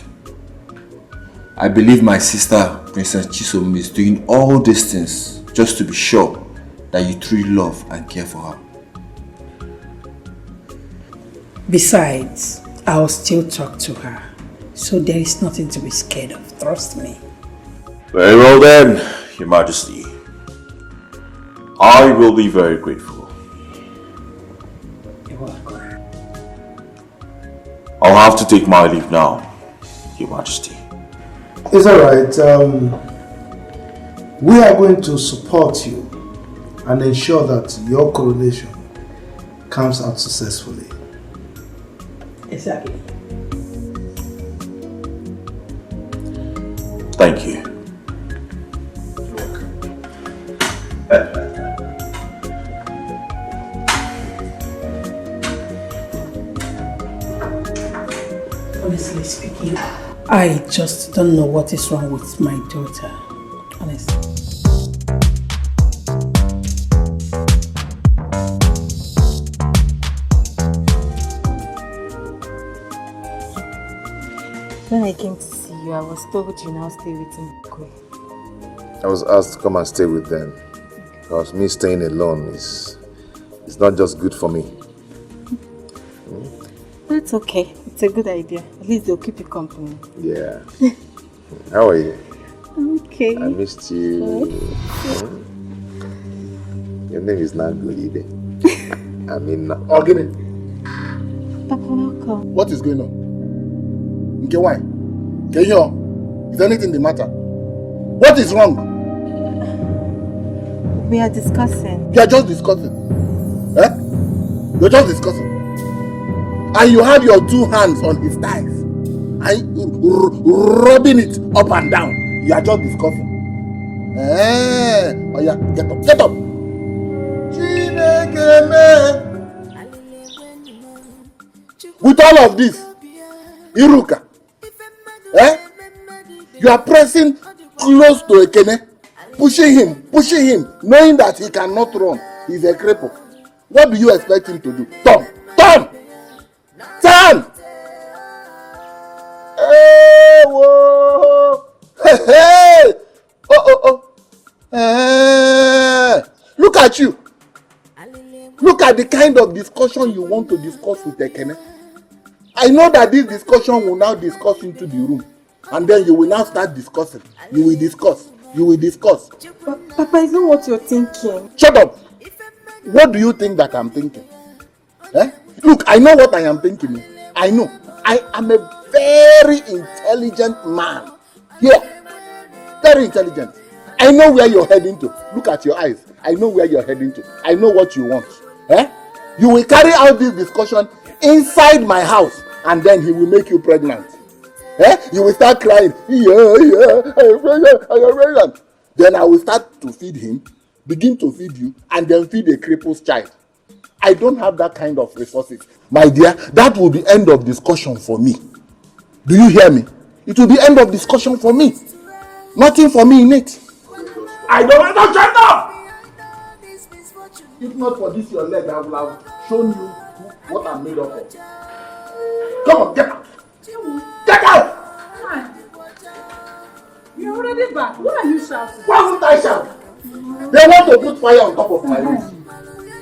I believe my sister, Princess Chisom, is doing all these things just to be sure that you truly love and care for her. Besides, I'll still talk to her. So there is nothing to be scared of, trust me. Very well then, Your Majesty. I will be very grateful. You're welcome. I'll have to take my leave now, Your Majesty. It's alright. We are going to support you and ensure that your coronation comes out successfully. Exactly. Thank you. Honestly speaking, I just don't know what is wrong with my daughter. Honestly. When I came to see you, I was told you now stay with Iyke. I was asked to come and stay with them because me staying alone is not just good for me. That's okay. It's a good idea. At least they'll keep you company. Yeah. How are you? Okay. I missed you. Your name is not good either. I mean, oh, give me. Papa, welcome. What is going on? Okay, why? Kenyo, is anything the matter? What is wrong? We are discussing. You are just discussing. Eh? You're just discussing. And you have your two hands on his thighs and rubbing it up and down. You are just discussing. Oh yeah, get up, get up. With all of this, Iruka, you are pressing close to Ekene, pushing him, knowing that he cannot run. He's a cripple. What do you expect him to do? Turn! Hey, whoa! Hey! Oh! Look at you! Look at the kind of discussion you want to discuss with Ekene. I know that this discussion will now discuss into the room. And then you will now start discussing. You will discuss. Papa, is not what you're thinking. Shut up! What do you think that I'm thinking? Look, I know what I am thinking. I know. I am a very intelligent man. Here. Very intelligent. I know where you're heading to. Look at your eyes. I know where you're heading to. I know what you want. You will carry out this discussion inside my house and then he will make you pregnant. You will start crying. I'm pregnant. Then I will start to feed him, begin to feed you, and then feed a cripple's child. I don't have that kind of resources. My dear, that will be end of discussion for me. Do you hear me? It will be end of discussion for me. Nothing for me in it. I don't want to shut up! If not for this your leg, I will have shown you what I'm made up of. Come on, get out! Get out! Come on. You're already back. Why are you shouting? Why would I shout? They want to put fire on top of my roof.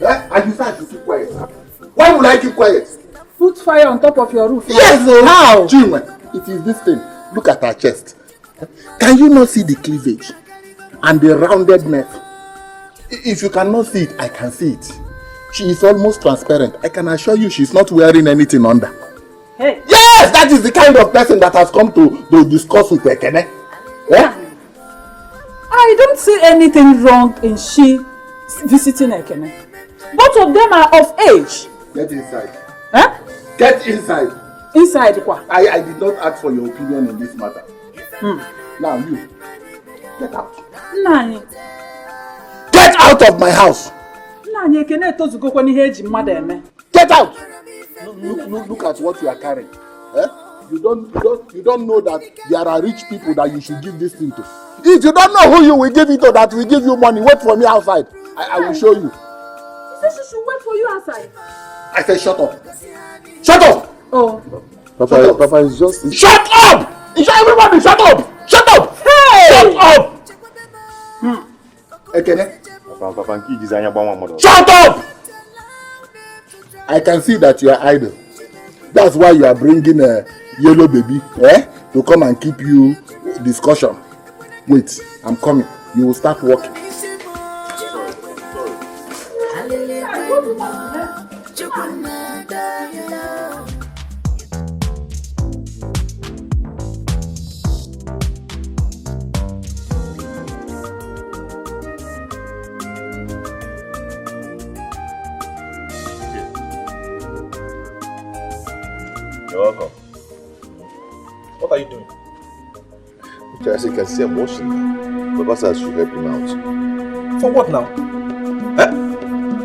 And you start to keep quiet. Why would I keep quiet? Put fire on top of your roof. Yes, how? Chinwe, it is this thing. Look at her chest. Can you not see the cleavage and the rounded neck? If you cannot see it, I can see it. She is almost transparent. I can assure you she's not wearing anything under. Hey. Yes, that is the kind of person that has come to discuss with Ekene. Yeah? I don't see anything wrong in she visiting Ekene. Both of them are of age. Get inside. Huh? Get inside. Inside what? I did not ask for your opinion on this matter. Now you, get out. Nani. Get out of my house. Nani Ekene tozugo kwa ni heji mmadu eme. Get out. Look at what you are carrying. Eh? You don't know that there are rich people that you should give this thing to. If you don't know who you will give it to that will give you money, wait for me outside. I will show you. You said she should wait for you outside. I said shut up. Shut up! Oh. Papa is just... Shut up! Everybody shut up! Shut up! Hey! Shut up! Ekene? Shut up! I can see that you are idle. That's why you are bringing a yellow baby to come and keep you discussion. Wait, I'm coming. You will start working. You're welcome. What are you doing? As you can see, I'm washing now. Papa says I should help him out. For what now?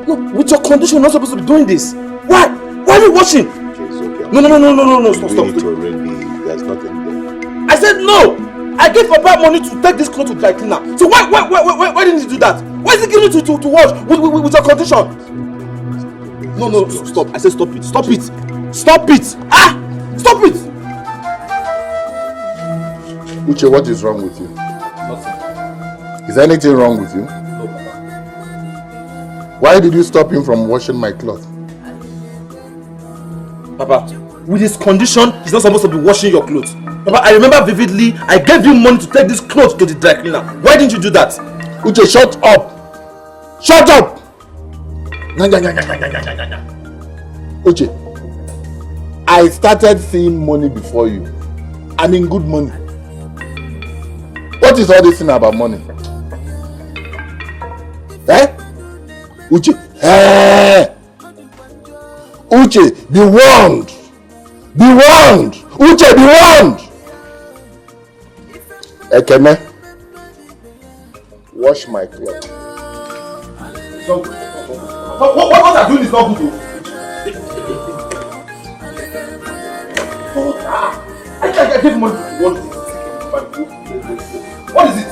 No, with your condition, you're not supposed to be doing this. Why? Why are you washing? Okay, it's okay. No, stop. There's nothing there. I said no! I gave Papa money to take this clothes to dry cleaner. So why didn't you do that? Why is he giving you to wash with your condition? No, stop. I said stop it. Stop it! Stop it! Stop it! Uche, what is wrong with you? Nothing. Is anything wrong with you? No, Papa. Why did you stop him from washing my clothes? Papa, with his condition, he's not supposed to be washing your clothes. Papa, I remember vividly, I gave you money to take this clothes to the dry cleaner. Why didn't you do that? Uche, shut up! Shut up! Uche, I started seeing money before you. I mean good money. What is all this thing about money? Uche, Uche, be warned! Be warned! Uche, be warned! Ekene, wash my clothes. What are doing is not good. I gave money to what is it?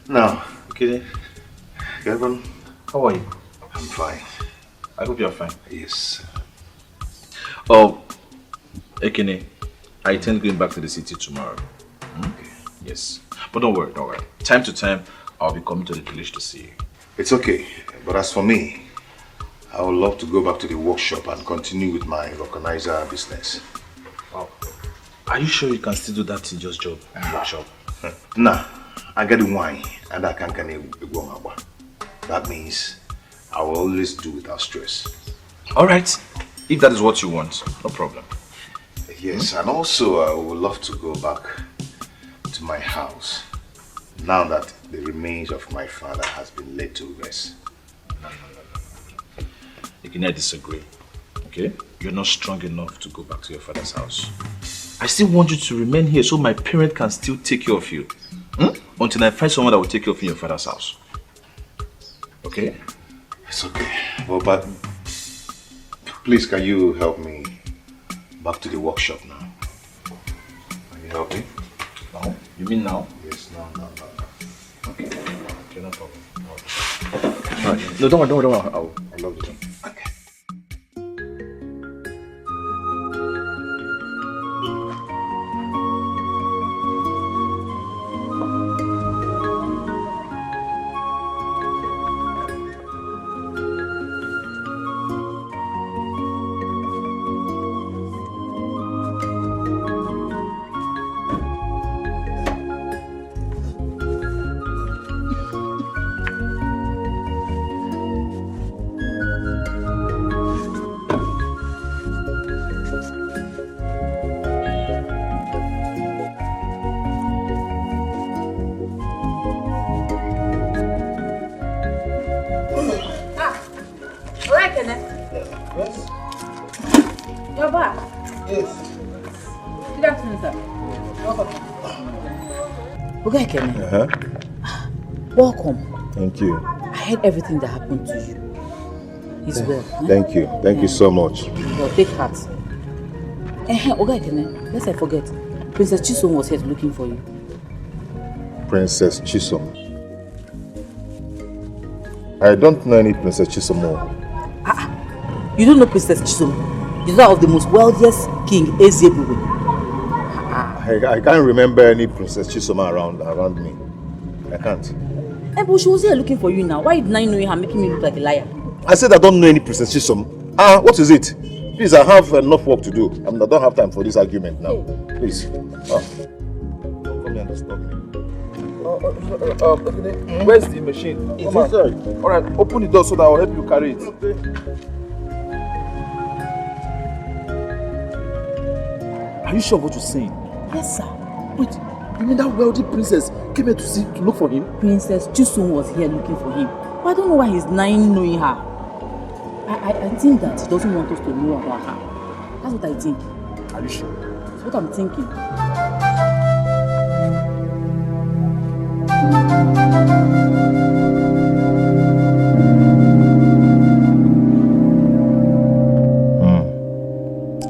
Now, okay, Kevin. How are you? I'm fine. I hope you're fine. Yes. Oh, Ekene, I intend going back to the city tomorrow. Okay. Yes. But don't worry. Time to time, I'll be coming to the village to see you. It's okay. But as for me, I would love to go back to the workshop and continue with my vulcanizer business. Wow. Are you sure you can still do that tedious job in the workshop? Nah, I get the wine and I can't go. That means I will always do without stress. Alright. If that is what you want, no problem. Yes, and also I would love to go back to my house now that the remains of my father has been laid to rest. No. You can disagree. Okay? You're not strong enough to go back to your father's house. I still want you to remain here so my parent can still take care of you. Until I find someone that will take care of you in your father's house. Okay? It's okay. Well, but please, can you help me back to the workshop now? Can you help me? Now? You mean now? Yes, no. Okay, no problem. Right. No, don't worry. I'll love you. Okay. Okay, Kenny. Welcome. Thank you. I heard everything that happened to you. He's well. Thank you. Thank you so much. Well, take heart. Okay, Kenny. Lest I forget. Princess Chisom was here looking for you. Princess Chisom. I don't know any Princess Chisom more. You don't know Princess Chisom? She's one of the most wealthiest king Ezebube. I can't remember any Princess Chisom around me. I can't. But she was here looking for you now. Why did I know her making me look like a liar? I said I don't know any Princess Chisom. What is it? Please, I have enough work to do. I don't have time for this argument now. Please. Come here and stop me. Where's the machine? Come on. Alright, open the door so that I'll help you carry it. Okay. Are you sure of what you're saying? Yes, sir. Wait, you mean that wealthy princess came here to look for him? Princess Chisom was here looking for him. But I don't know why he's denying knowing her. I think that he doesn't want us to know about her. That's what I think. Are you sure? That's what I'm thinking.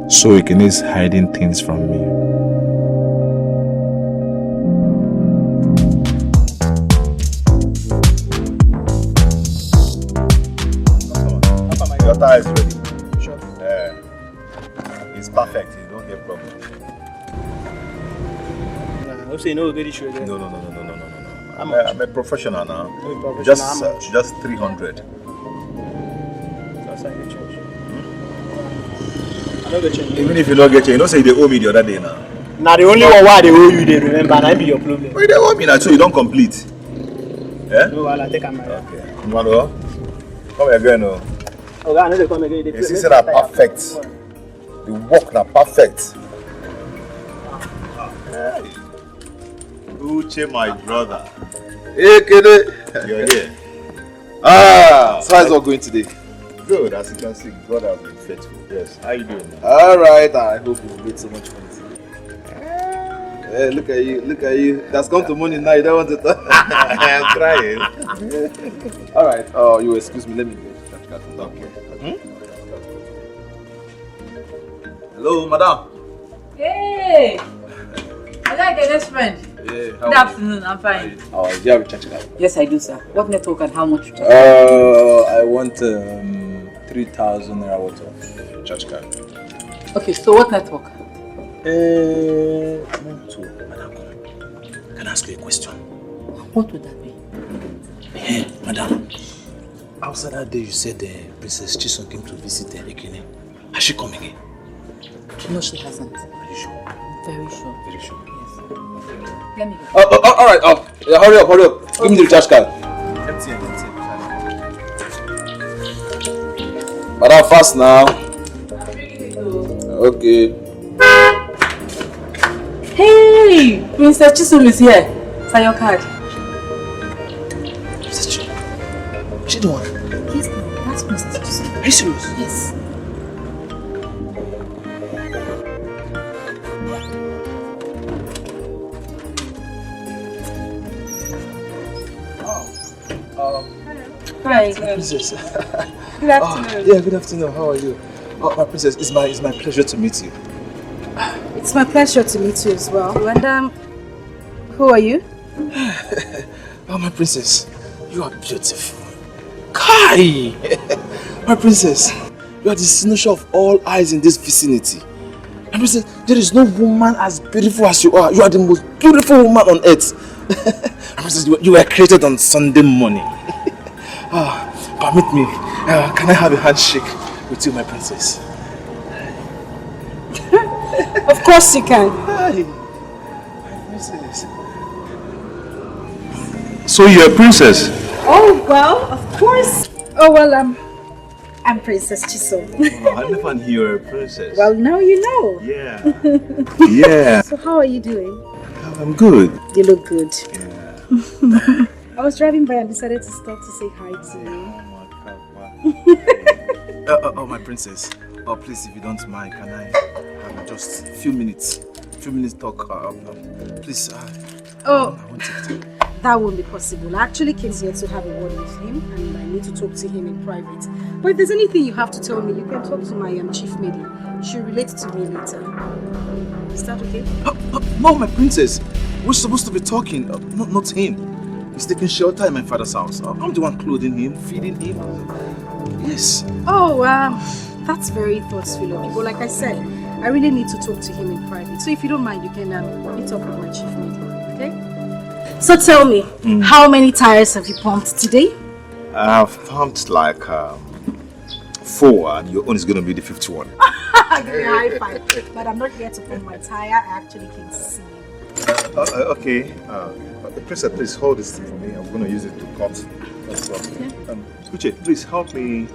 So Iyke is hiding things from me. Your tire is ready. Sure. It's perfect. You don't get problems. No. I'm a professional now. Just 300. Even if you don't get change, you don't say they owe me the other day now. Now the only one why they owe you, they remember, and that be your problem. Why they owe me now, so you don't complete? Yeah? No, I'll take a man. Okay. You want to come again, no? Okay, I know they come again. The system are perfect. The work are perfect. Uche, my brother. Hey, Kede. You're here. So how's it all going today? Good, as you can see, God has been faithful. Yes. How you doing now? Alright, I hope you made so much money today. Hey, look at you. That's come to money now, you don't want to talk. I'm crying. Alright, you excuse me, let me get that card. Okay. Hello, madam. Hey! I like your best friend. Yeah, good afternoon, I'm fine. Do you have a recharge card? Yes, I do, sir. What network and how much? I want 3,000 naira worth of recharge card. Okay, so what network? Madam, can I ask you a question? What would that be? Hey, madam, outside that day you said Princess Chisom came to visit Iyke. Has she come again? No, she hasn't. Are you sure? Very sure. Very sure. Yes. Let me go. Alright, hurry up. Give me the recharge card. Madam, fast now. Okay. Hey! Princess Chisom is here. Sign your card. Princess Chisom? Is she the one? Yes, no, that's Princess Chisom. Are you serious? Yes. Hi. Princess. Good afternoon. Yeah, good afternoon. How are you? My princess, it's my pleasure to meet you. It's my pleasure to meet you as well. And who are you? My princess, you are beautiful. Kai! My princess, you are the signature of all eyes in this vicinity. My princess, there is no woman as beautiful as you are. You are the most beautiful woman on earth. My princess, you were created on Sunday morning. Permit me. Can I have a handshake with you, my princess? Of course you can. Hi, my princess. So you're a princess? Oh, well, of course. Oh, well, I'm Princess Chisom. Oh, I never knew you were a princess. Well, now you know. Yeah. Yeah. So how are you doing? I'm good. You look good. Yeah. I was driving by and decided to stop to say hi to you. My princess. Please, if you don't mind, can I have just a few minutes few minutes talk. Please. Oh, that won't be possible. I actually came here to have a word with him, and I need to talk to him in private. But if there's anything you have to tell me, you can talk to my chief lady. She'll relate to me later. Is that okay? No, my princess. We're supposed to be talking, not him. He's taking shelter in my father's house. I'm the one clothing him, feeding him. Yes. Oh, that's very thoughtful of you. But like I said, I really need to talk to him in private. So if you don't mind, you can meet up with my chief lady. Okay? So tell me, how many tires have you pumped today? I've pumped like 4, and your own is going to be the 5th one. Give me a high five. But I'm not here to pump my tire. I actually came to see you. Okay. Princess, please hold this thing for me. I'm going to use it to cut. Uche, please help me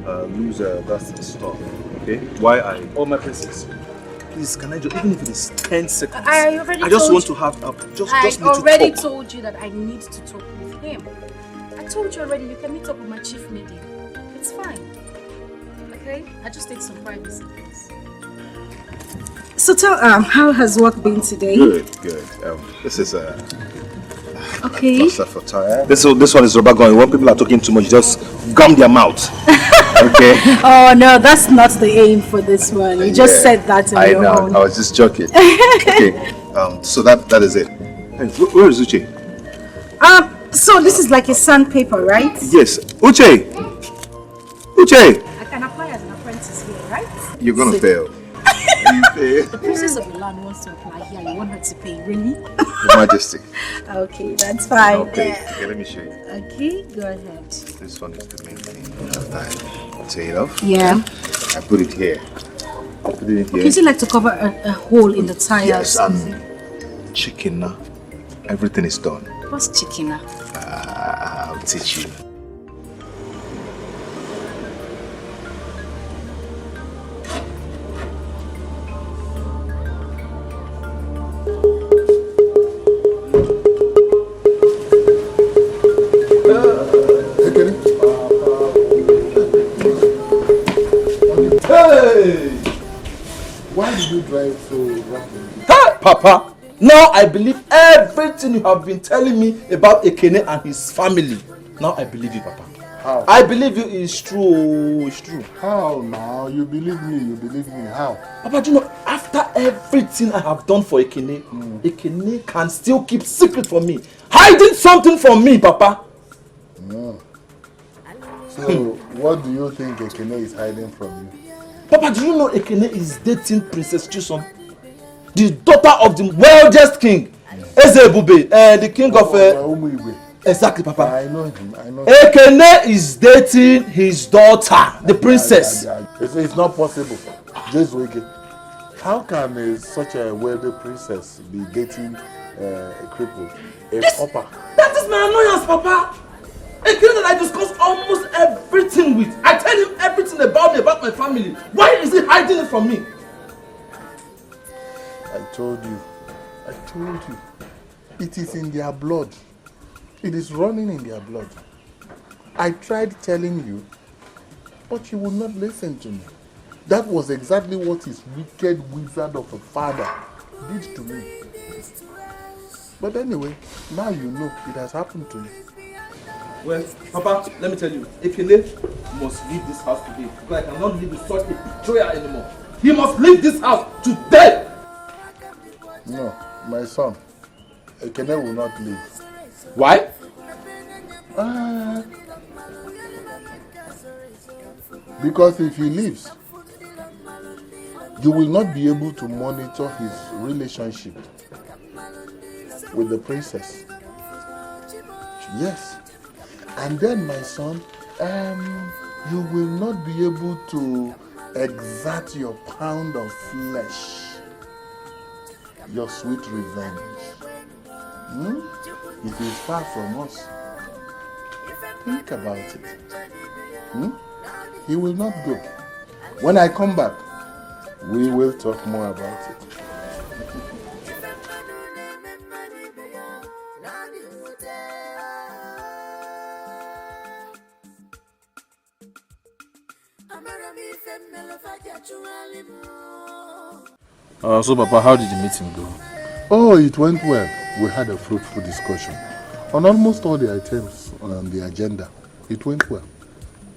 lose that stuff. Okay? Why I... Oh, my princess. Please, can I just, even if it is 10 seconds, I just want to have just I need to already talk. told you that I need to talk with him. I told you already, you can meet up with my chief lady. It's fine. Okay? I just need some privacy, please. So tell how has work been today? Good. This is okay. For tire. This one is rubber going. When people are talking too much, just gum their mouth. Okay. Oh no, that's not the aim for this one. You just said that on your own. I was just joking. Okay. So that is it. Hey, where is Uche? So this is like a sandpaper, right? Yes. Uche! I can apply as an apprentice here, right? You're gonna fail. The princess of the land wants to apply here. You want her to pay, really? Your Majesty. Okay, that's fine. Okay, let me show you. Okay, go ahead. This one is the main thing. Take it off. Yeah. I put it here. Put it in here. Would you like to cover a hole in the tires? Yes, chicken now. Everything is done. What's chicken now? I'll teach you. Hey! Why did you drive so rapidly? Hey, Papa! Now I believe everything you have been telling me about Ekene and his family. Now I believe you, Papa. How? I believe you is true. It's true. How now? You believe me? You believe me? How? Papa, do you know, after everything I have done for Ekene, Ekene can still keep secret from me. Hiding something from me, Papa. No. So, what do you think Ekene is hiding from you? Papa, do you know Ekene is dating Princess Chisom? The daughter of the wealthiest king, Ezebube, the king of... Exactly, Papa. I know him. Ekene is dating his daughter, the princess. It's not possible. Just wait. How can such a wealthy princess be dating a cripple, a pauper? That is my annoyance, Papa. Ekene that I discuss almost everything with. I tell him everything about me, about my family. Why is he hiding it from me? I told you. It is in their blood. It is running in their blood. I tried telling you, but you would not listen to me. That was exactly what his wicked wizard of a father did to me. But anyway, now you know it has happened to you. Well, Papa, let me tell you, Ekene must leave this house today. Because I cannot live with such a betrayer anymore. He must leave this house today! No, my son, Ekene will not leave. Why? Because if he leaves, you will not be able to monitor his relationship with the princess. Yes. And then, my son, you will not be able to exert your pound of flesh, your sweet revenge. It is far from us. Think about it. He will not go. When I come back, we will talk more about it. So Papa, how did the meeting go? Oh, it went well. We had a fruitful discussion on almost all the items on the agenda. It went well.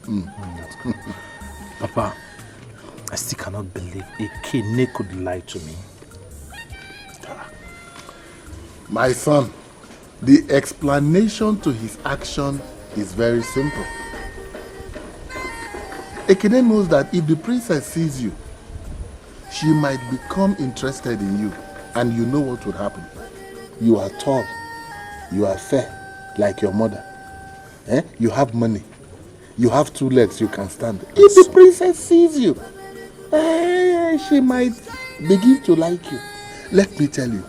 That's good. Papa, I still cannot believe Iyke could lie to me. My son, the explanation to his action is very simple. Iyke knows that if the princess sees you, she might become interested in you, and you know what would happen. You are tall, you are fair, like your mother. You have money, you have 2 legs you can stand. If the princess sees you, she might begin to like you. Let me tell you,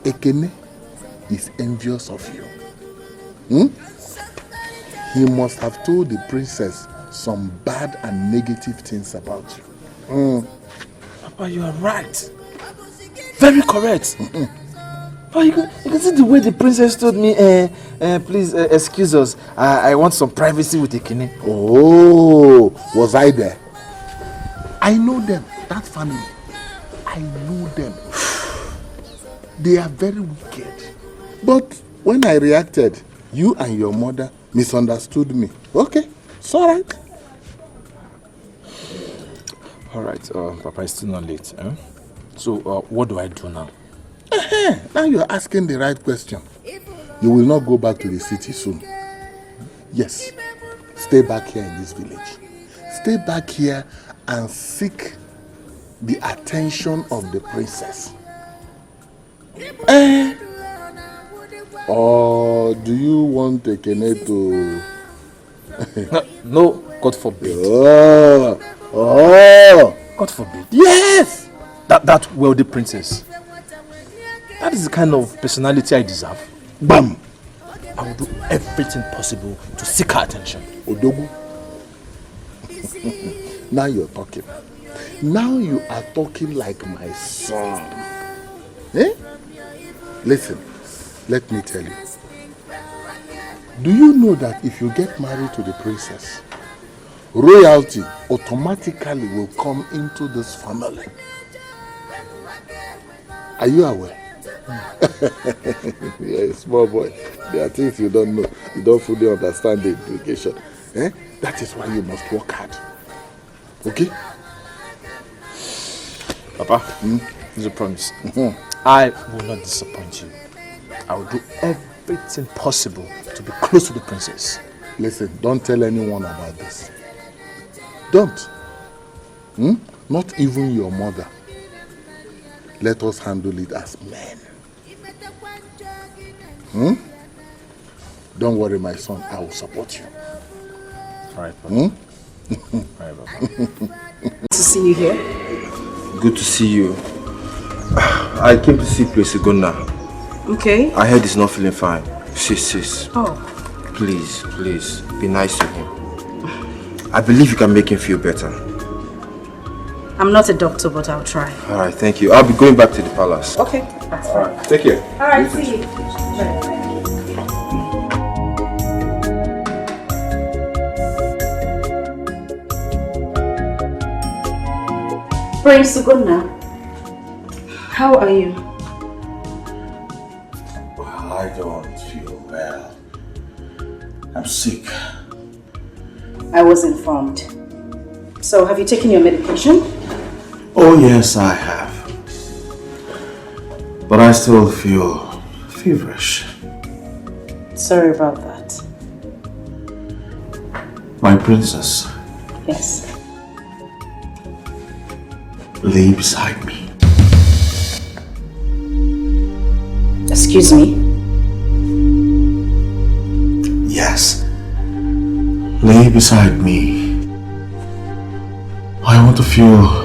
Iyke is envious of you. He must have told the princess some bad and negative things about you. Papa, you are right. Very correct. But you can see the way the princess told me, please excuse us. I want some privacy with Iyke. Oh, was I there? I know them, that family. I know them. They are very wicked. But when I reacted, you and your mother misunderstood me. Okay, it's all right. All right, Papa, it's still not late. So, what do I do now? Now you're asking the right question. You will not go back to the city soon. Yes, stay back here in this village. Stay back here and seek the attention of the princess. Or do you want Iyke to... No, God forbid. God forbid. Yes! That wealthy princess. That is the kind of personality I deserve. Bam! I will do everything possible to seek her attention. Odogu. Now you're talking. Now you are talking like my son. Listen, let me tell you. Do you know that if you get married to the princess, royalty automatically will come into this family? Are you aware? Yeah, small boy. There are things you don't know. You don't fully understand the implication. That is why you must work hard. Okay? Papa, this is a promise. I will not disappoint you. I will do everything possible to be close to the princess. Listen, don't tell anyone about this. Don't. Not even your mother. Let us handle it as men. Don't worry, my son. I will support you. All right, Papa. All right, Papa. Good to see you here. Good to see you. I came to see Presigona. Okay. I heard he's not feeling fine. Sis. Oh. Please, be nice to him. I believe you can make him feel better. I'm not a doctor, but I'll try. All right, thank you. I'll be going back to the palace. Okay. That's all right. Take care. All right, see you. Bye. Praise to God now. How are you? I don't feel well. I'm sick. I was informed. So, have you taken your medication? Oh yes, I have. But I still feel feverish. Sorry about that. My princess. Yes. Lay beside me. Excuse me? Yes. Lay beside me. I want to feel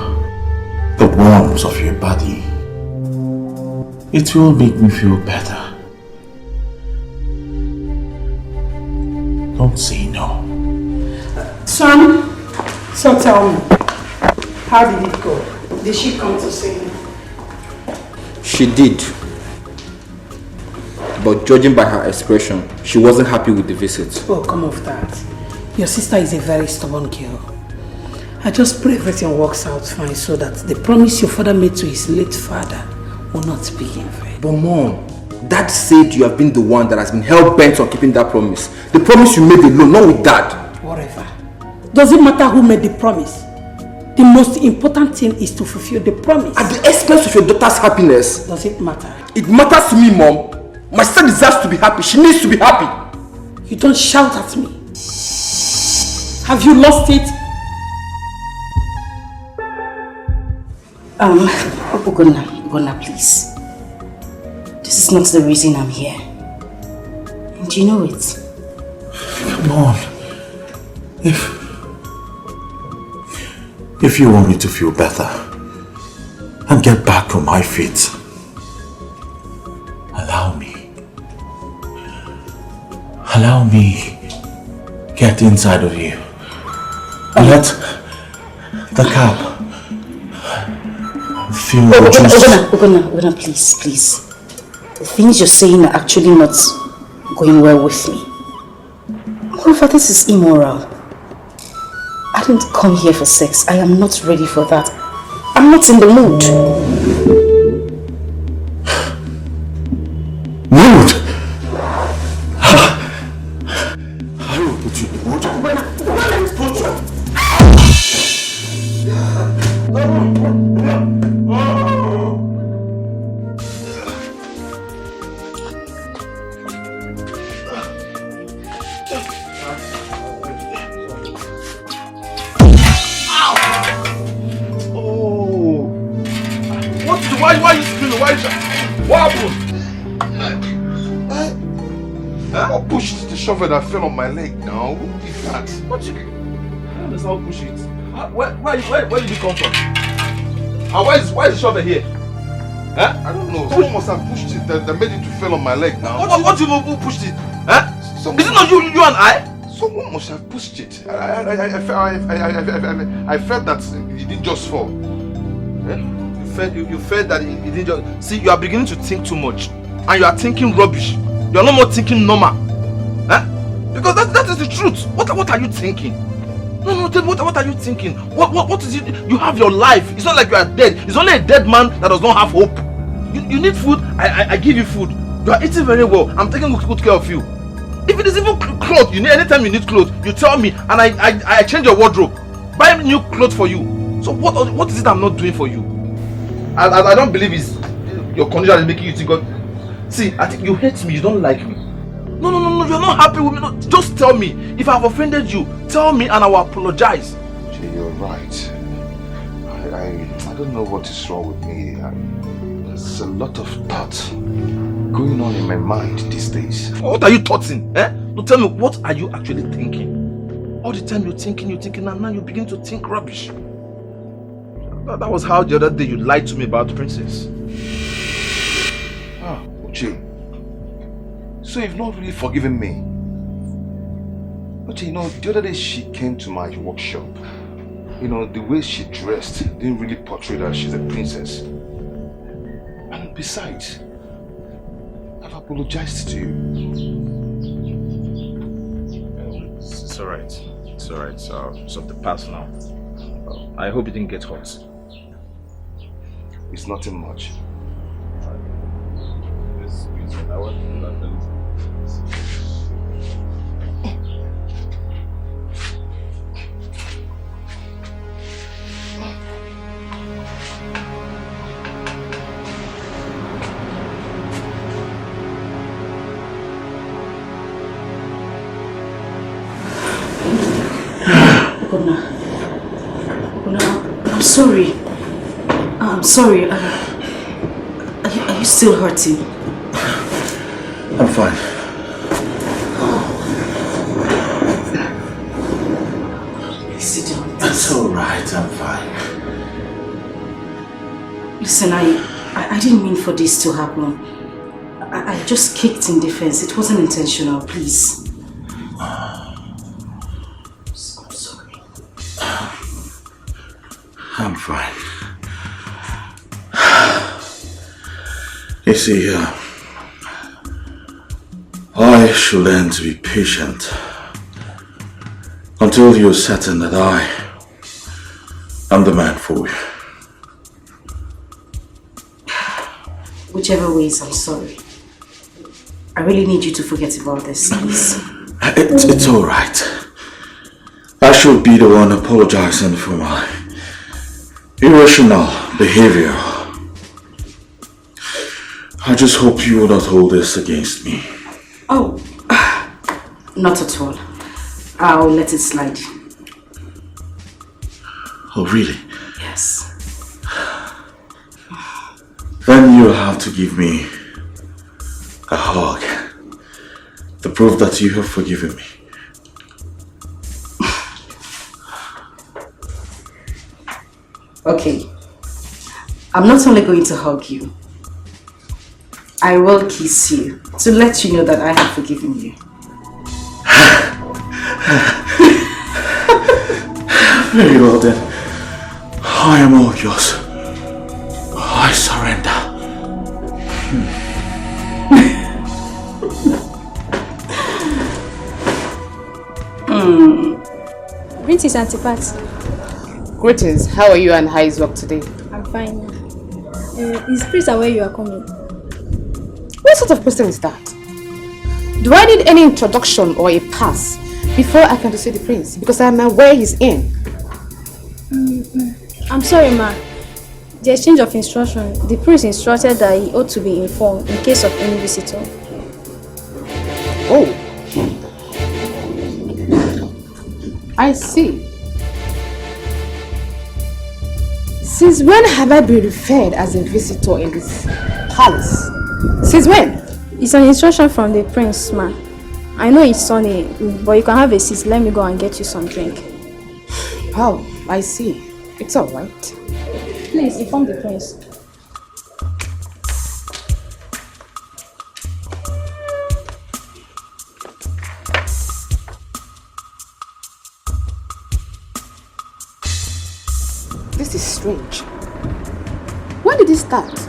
the warmth of your body. It will make me feel better. Don't say no. Son, so tell me, how did it go? Did she come to see me? She did. But judging by her expression, she wasn't happy with the visit. Oh, come off that. Your sister is a very stubborn girl. I just pray everything works out fine so that the promise your father made to his late father will not be in vain. But Mom, Dad said you have been the one that has been hell-bent on keeping that promise. The promise you made alone, not with Dad. Whatever. Does it matter who made the promise? The most important thing is to fulfill the promise. At the expense of your daughter's happiness. Does it matter? It matters to me, Mom. My sister deserves to be happy. She needs to be happy. You don't shout at me. Have you lost it? Ogonna, please. This is not the reason I'm here. And you know it. Come on. If you want me to feel better and get back on my feet, allow me get inside of you and let the cap feel the juice. Ogonna, please. The things you're saying are actually not going well with me. Moreover, this is immoral. I didn't come here for sex. I am not ready for that. I'm not in the mood. Mood? Why are you screaming? What happened? I pushed the shovel that fell on my leg now. Who did that? What you... I don't understand how push it. Where did you come from? Why is the shovel here? Huh? I don't know. Someone must have pushed it that made it to fall on my leg now. What do you know who pushed it? Huh? Is it not you and I? Someone must have pushed it. I felt that it didn't just fall. Eh? You felt that it didn't just... See, you are beginning to think too much. And you are thinking rubbish. You are no more thinking normal. Huh? Because that is the truth. What are you thinking? No, tell me, what are you thinking? What is it? You have your life. It's not like you are dead. It's only a dead man that does not have hope. You need food, I give you food. You are eating very well. I'm taking good care of you. If it is even clothes, you need, anytime you need clothes, you tell me and I change your wardrobe. Buy new clothes for you. So what is it I'm not doing for you? I don't believe it's your condition is making you think God. See, I think you hate me, you don't like me. No, you're not happy with me. No, just tell me. If I've offended you, tell me and I will apologize. Jay, you're right. I don't know what is wrong with me. There's a lot of thought going on in my mind these days. What are you thoughting? No, tell me, what are you actually thinking? All the time you're thinking, and now you begin to think rubbish. That was how the other day you lied to me about the princess. Uche. So you've not really forgiven me. Uche, the other day she came to my workshop. The way she dressed didn't really portray that she's a princess. And besides, I've apologized to you. It's alright. It's alright. It's of the past now. I hope you didn't get hurt. It's nothing much. I'm sorry. Are you still hurting? I'm fine. Please sit down. That's alright, I'm fine. Listen, I didn't mean for this to happen. I just kicked in defense. It wasn't intentional, please. I'm sorry. I'm fine. You see, I should learn to be patient until you're certain that I I'm the man for you. Whichever ways, I'm sorry. I really need you to forget about this, please. It's all right. I should be the one apologizing for my irrational behavior. I just hope you will not hold this against me. Oh, not at all. I'll let it slide. Oh, really? Yes. Then you'll have to give me a hug. The proof that you have forgiven me. Okay. I'm not only going to hug you. I will kiss you to let you know that I have forgiven you. Very well then. I am all yours. I surrender. Greetings, Auntie Pat. Greetings. How are you and how is work today? I'm fine. Is Prince aware you are coming? What sort of person is that? Do I need any introduction or a pass before I can see the prince? Because I'm aware he's in. I'm sorry, ma. The exchange of instruction, the prince instructed that he ought to be informed in case of any visitor. Oh. I see. Since when have I been referred as a visitor in this palace? Since when? It's an instruction from the prince, ma. I know it's sunny, but you can have a seat. Let me go and get you some drink. Oh, I see. It's all right. Please inform the prince. This is strange. When did it start?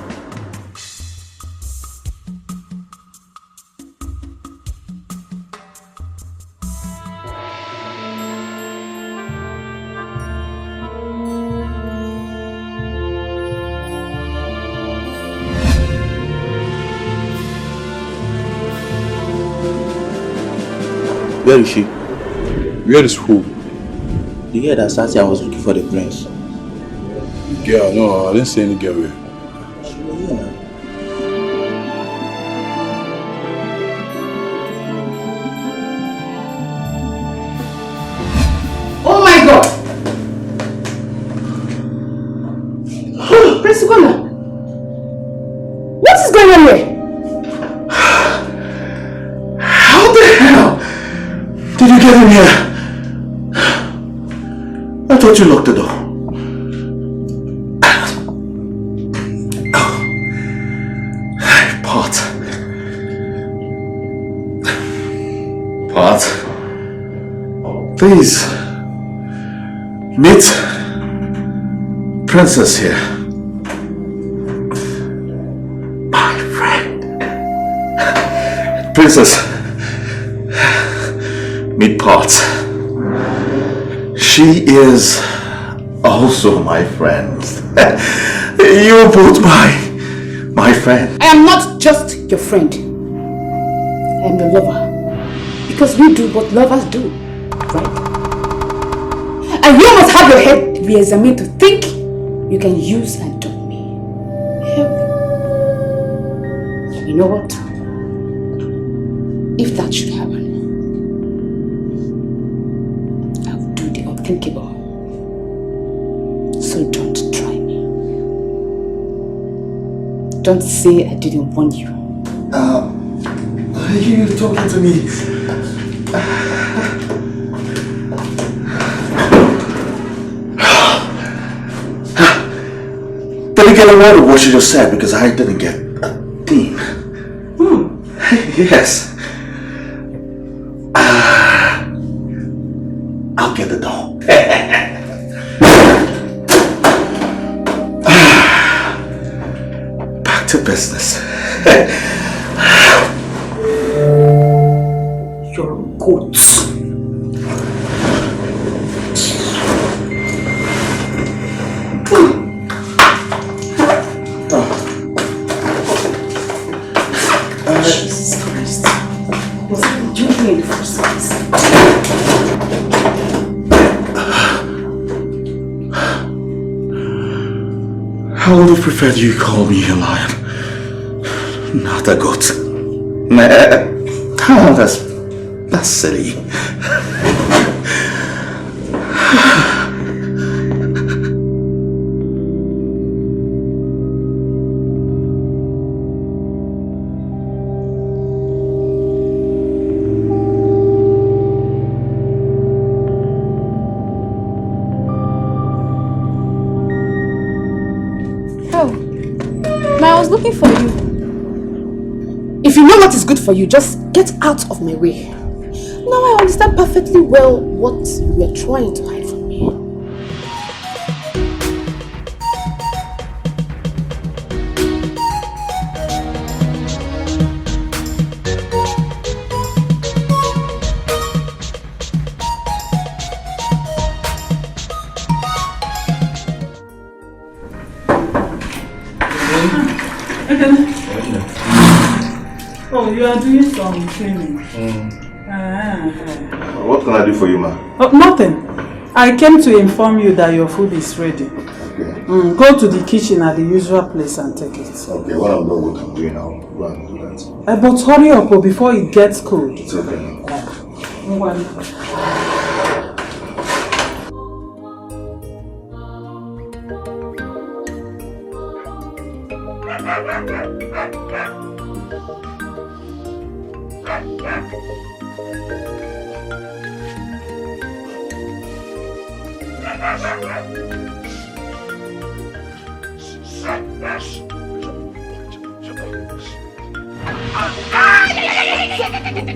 Where is she? Where is who? The girl that started I was looking for the prince. Girl, no, I didn't see any girl here. She was here now. Oh my God! Prince Ugonna! What is going on here? How the hell did you get in here? I thought you locked the door. Pot. Please. Meet Princess here. My friend. Princess. Meet Pot. She is also my friend. You're both my friend. I am not just your friend. I am your lover. Because we do what lovers do, right? And you must have your head re-examined to think you can use and do me. You know what? If that should happen, I will do the unthinkable. So don't try me. Don't say I didn't warn you. You're talking to me. Did you get a word of what she just said? Because I didn't get a thing. Yes. I'll get the doll. Back to business. Your goats. Jesus Christ. What did you do in the first place? I would have preferred you call me a lion, not a goat. Nah, oh, that's silly. Looking for you. If you know what is good for you, just get out of my way. Now I understand perfectly well what you are trying to hide from me. Oh, you are doing some training. What can I do for you, ma? Oh, nothing. I came to inform you that your food is ready. Okay. Go to the kitchen at the usual place and take it. Okay, when I'm done what I'm doing, I'll go and do that. But hurry up before it gets cold. It's okay.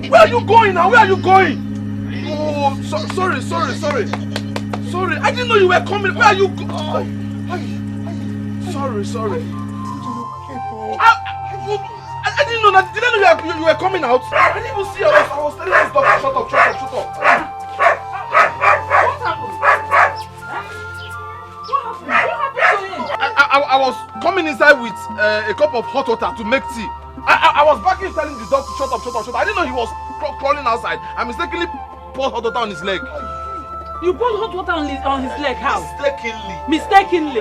Where are you going now? Where are you going? Oh, sorry. Sorry, I didn't know you were coming. Where are you going? Sorry. I didn't know that. Didn't know you were coming out. I didn't even see. I was telling you to shut up. What happened? I was coming inside with a cup of hot water to make tea. I was back in telling the dog to shut up. I didn't know he was crawling outside. I mistakenly poured hot water on his leg. You poured hot water on his leg? How? Mistakenly.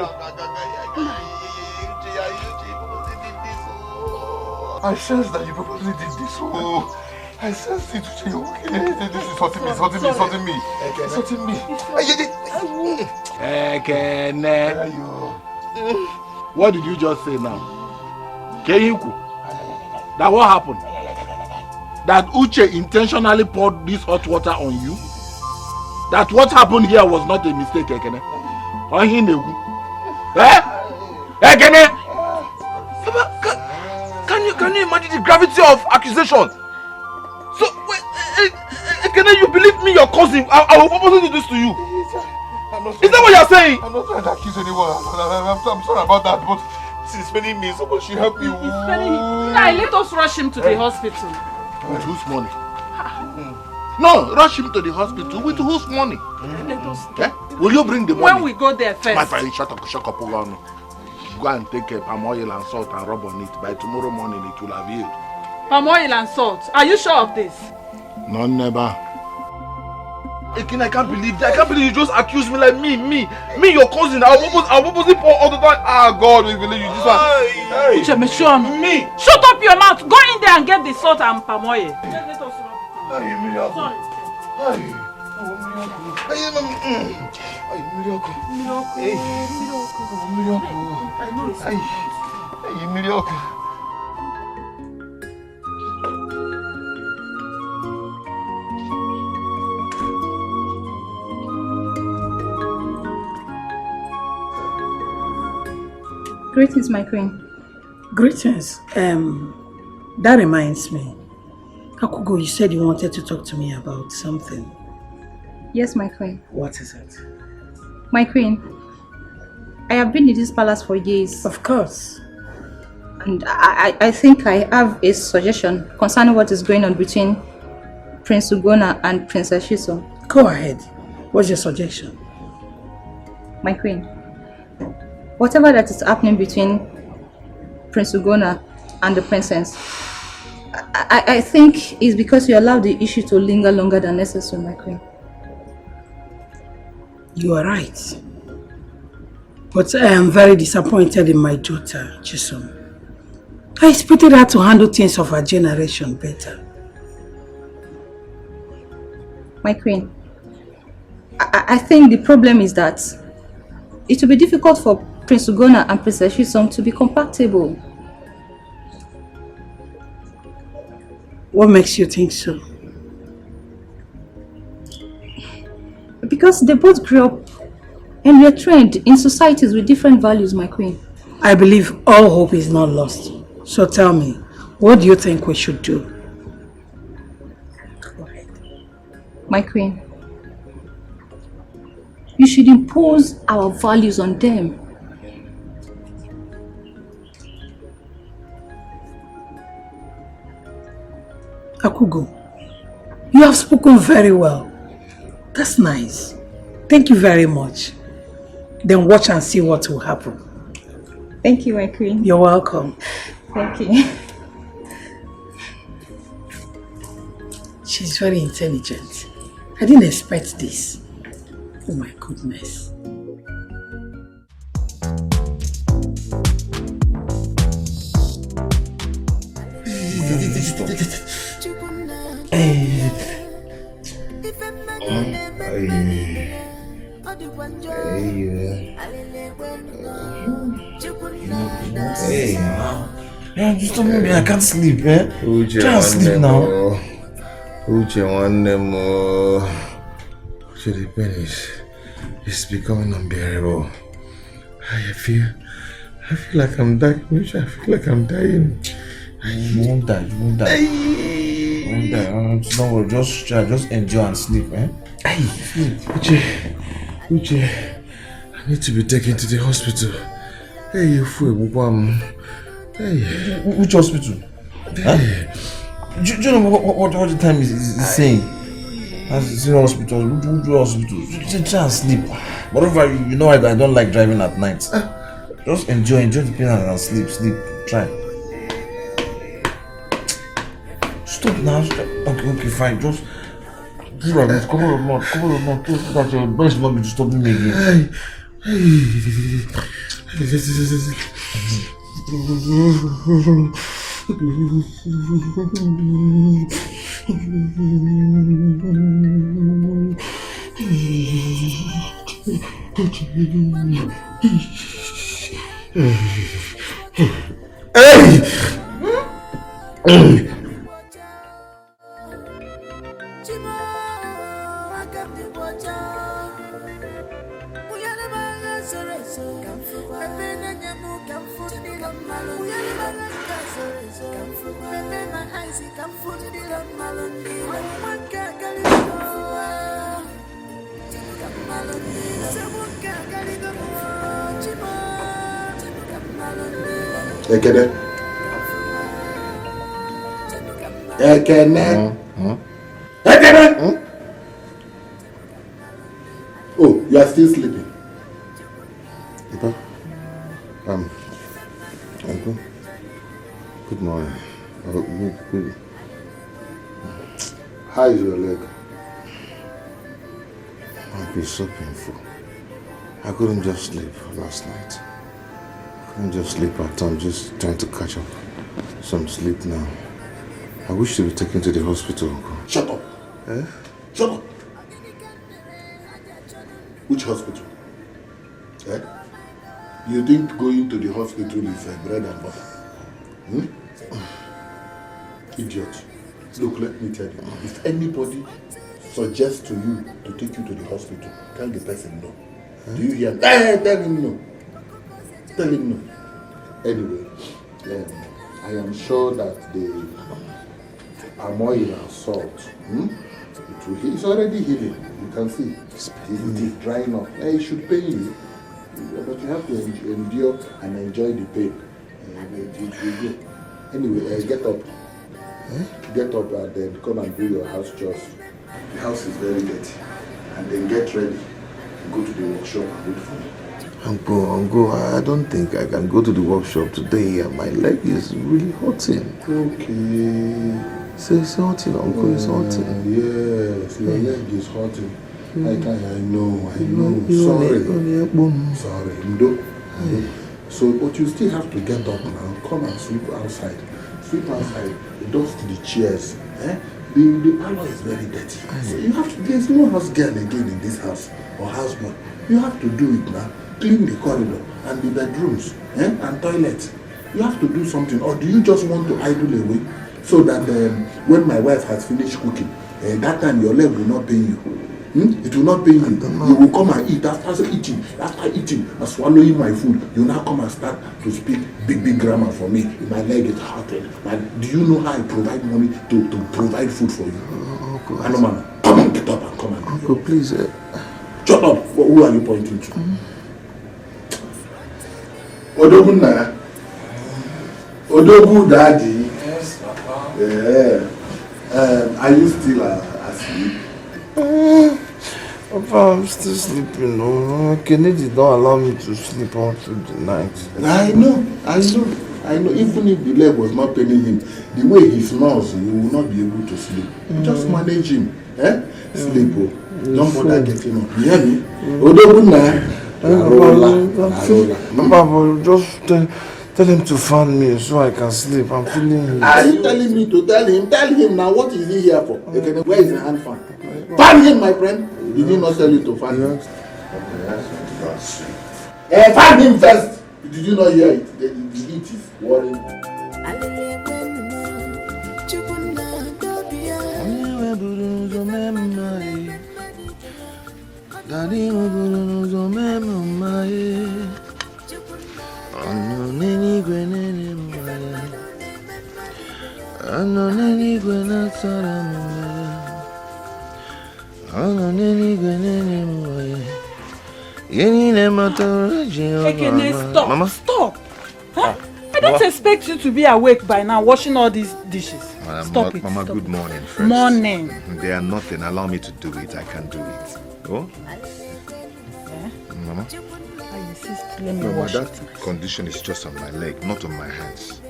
I sense that you probably did this. Oh, I sense it. This is hurting me. What did you just say now? Keyiku? That what happened? That Uche intentionally poured this hot water on you? That what happened here was not a mistake, Ekene? Ekene? Can you imagine the gravity of accusation? So, Ekene, you believe me, your cousin? I will purposely do this to you. Is that what you're saying? I'm not trying to accuse anyone. I'm sorry about that, but she's spending me. Someone should help me. Let us rush him to the hospital. With whose money? No, rush him to the hospital. With whose money? Let us. Will you bring the money? When we go there first. My friend, shut up. Go and take palm oil and salt and rub on it. By tomorrow morning, it will have healed. Palm oil and salt. Are you sure of this? No, never. Iyke, I can't believe that. I can't believe you just accused me like me, your cousin. I'll purposely pour all the time. Ah, God, we believe you. This one. Hey. Me. Shut up your mouth. Go in there and get the salt and palm oil. Let us rub Greetings, my queen. Greetings. That reminds me. Akugo, you said you wanted to talk to me about something. Yes, my queen. What is it? My queen, I have been in this palace for years. Of course. And I think I have a suggestion concerning what is going on between Prince Ugonna and Princess Shiso. Go ahead. What's your suggestion? My queen, whatever that is happening between Prince Ugonna and the princess, I think it's because you allowed the issue to linger longer than necessary, my queen. You are right. But I am very disappointed in my daughter, Chisom. I expected her to handle things of her generation better. My queen, I think the problem is that it will be difficult for Prince Ugonna and Princess Chisom to be compatible. What makes you think so? Because they both grew up and were trained in societies with different values, my queen. I believe all hope is not lost. So tell me, what do you think we should do? My queen, you should impose our values on them. Akugo, you have spoken very well. That's nice. Thank you very much. Then watch and see what will happen. Thank you, my queen. You're welcome. Thank you. She's very intelligent. I didn't expect this. Oh my goodness. Hey, man, just don't me. I can't sleep, eh? Try and sleep now. Uche, one more. Uche, the pain is becoming unbearable. I feel like I'm dying. Uche, I feel like I'm dying. You won't die. You won't die. You won't die. Don't worry. Just enjoy and sleep, eh? Uche, I need to be taken to the hospital. Hey, you fool, Hey. Which hospital? Huh? Do you know what the time is saying? It's in hospital. Which hospital? Try and sleep. Moreover, you know I don't like driving at night. Just enjoy the pain and sleep. Try. Stop now. Okay, fine. Just cover your mouth. That your best not be disturbing me again. Ekene! Oh, you are still sleeping. Uncle. Good morning. Good. How is your leg? Uncle, it's so painful. I couldn't just sleep last night. I couldn't just sleep at all. I'm just trying to catch up some sleep now. I wish to be taken to the hospital, Uncle. Shut up. Shut up. Which hospital? You think going to the hospital is bread and butter? Idiot. Look, let me tell you. If anybody suggests to you to take you to the hospital, tell the person no. Do you hear me? Tell him no. Tell him no. Anyway, I am sure that the palm oil and salt, it's already healing. You can see. It is drying up. It should pain you. But you have to endure and enjoy the pain. Anyway, get up. Get up and then come and do your house chores. The house is very dirty. And then get ready. Go to the workshop and wait for me. Uncle, I don't think I can go to the workshop today. My leg is really hurting. Okay. So it's hurting, Uncle, it's hurting. Yes, your leg is hurting. I know. Sorry, Ndo. So, but you still have to get up now. Come and sweep outside. Sweep outside. Dust the chairs. The parlor is very dirty. So you have to, there's no house girl again in this house or houseboy. You have to do it now. Clean the corridor and the bedrooms and toilets. You have to do something. Or do you just want to idle away so that when my wife has finished cooking, that time your leg will not pain you? It will not pain you. You will come and eat. After eating and swallowing my food, you now come and start to speak big grammar for me. My leg is hurting. Do you know how I provide money to provide food for you? Come on, get up and come and Uncle, please. Shut up. Who are you pointing to? Odogu na. Odogu daddy. Yes, Papa. Yeah. Are you still asleep? Papa, I'm still sleeping. No, Kennedy did not allow me to sleep all through the night. I know. Even if the leg was not paining him, the way he snores, he will not be able to sleep. Just manage him. Sleep. Don't bother getting up. You hear me? Papa, just tell him to fan me so I can sleep. I'm feeling. Are you telling me to tell him? Tell him now, what is he here for? Where is the hand fan? Fan him, my friend. Did he not tell you to fan him? Fan him first. Did you not hear it? The heat is worrying. Stop. Mama? Stop. Huh? I don't expect you to be awake by now washing all these dishes. Stop it. Mama, Stop good it. morning first. Morning. They are nothing. Allow me to do it. I can do it. Oh? Mama? I insist. Let me Mama, wash that it. condition is just on my leg, not on my hands.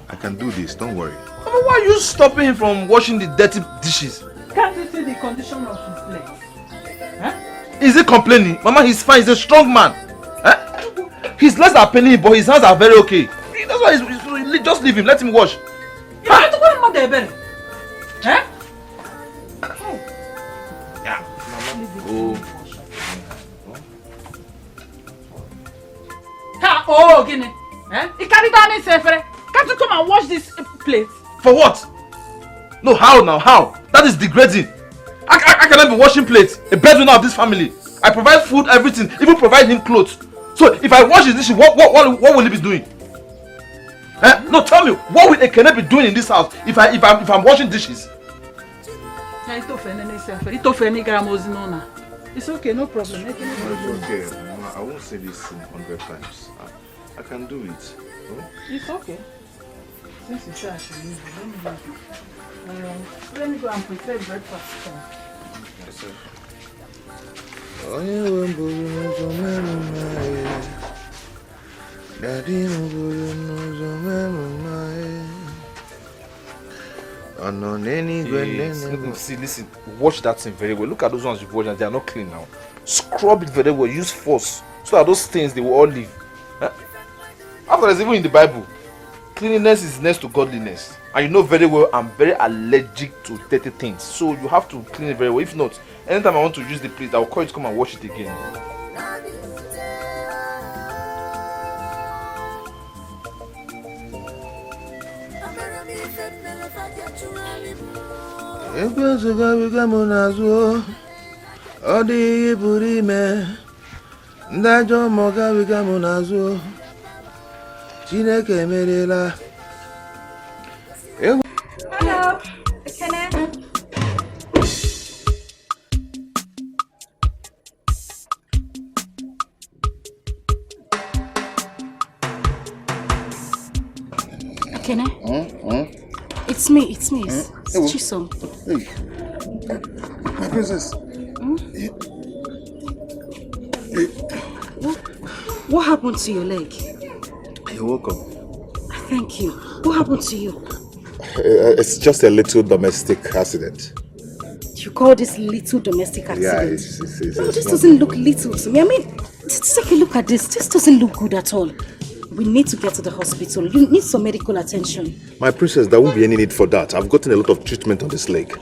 I can do this. Don't worry. Mama, why are you stopping him from washing the dirty dishes? Can't you see the condition of his legs? Huh? Is he complaining? Mama, he's fine. He's a strong man. His legs are paining, but his hands are very okay. That's why he's just leave him. Let him wash. You have to go and mother better. Huh? Yeah. Oh. Oh, Guinea. He carried down his sefer. Can't you come and wash this plate? For what? No, how now? How? That is degrading. I cannot be washing plates. A breadwinner of this family. I provide food, everything, even provide him clothes. So if I wash his dishes, what will he be doing? No, tell me, what will Ekene be doing in this house if I'm washing dishes? It's okay, no problem. It's okay. Mama, I won't say this 100 times. I can do it. It's okay. Since you say I should leave you, let me go and prepare breakfast. Yes, sir. Listen, wash that thing very well. Look at those ones you've washed and they are not clean now. Scrub it very well, use force so that those stains they will all leave. After all, even in the Bible, cleanliness is next to godliness. And you know very well I'm very allergic to dirty things. So you have to clean it very well. If not, anytime I want to use the plate, I will call you to come and wash it again. Hello, Ekene. Ekene? It's me. It's Chisom. Hey, my princess. What happened to your leg? You're welcome. Thank you. What happened to you? It's just a little domestic accident. You call this little domestic accident? Yeah, it's no, this doesn't look little to me. I mean, just take a look at this. This doesn't look good at all. We need to get to the hospital. You need some medical attention. My princess, there won't be any need for that. I've gotten a lot of treatment on this leg.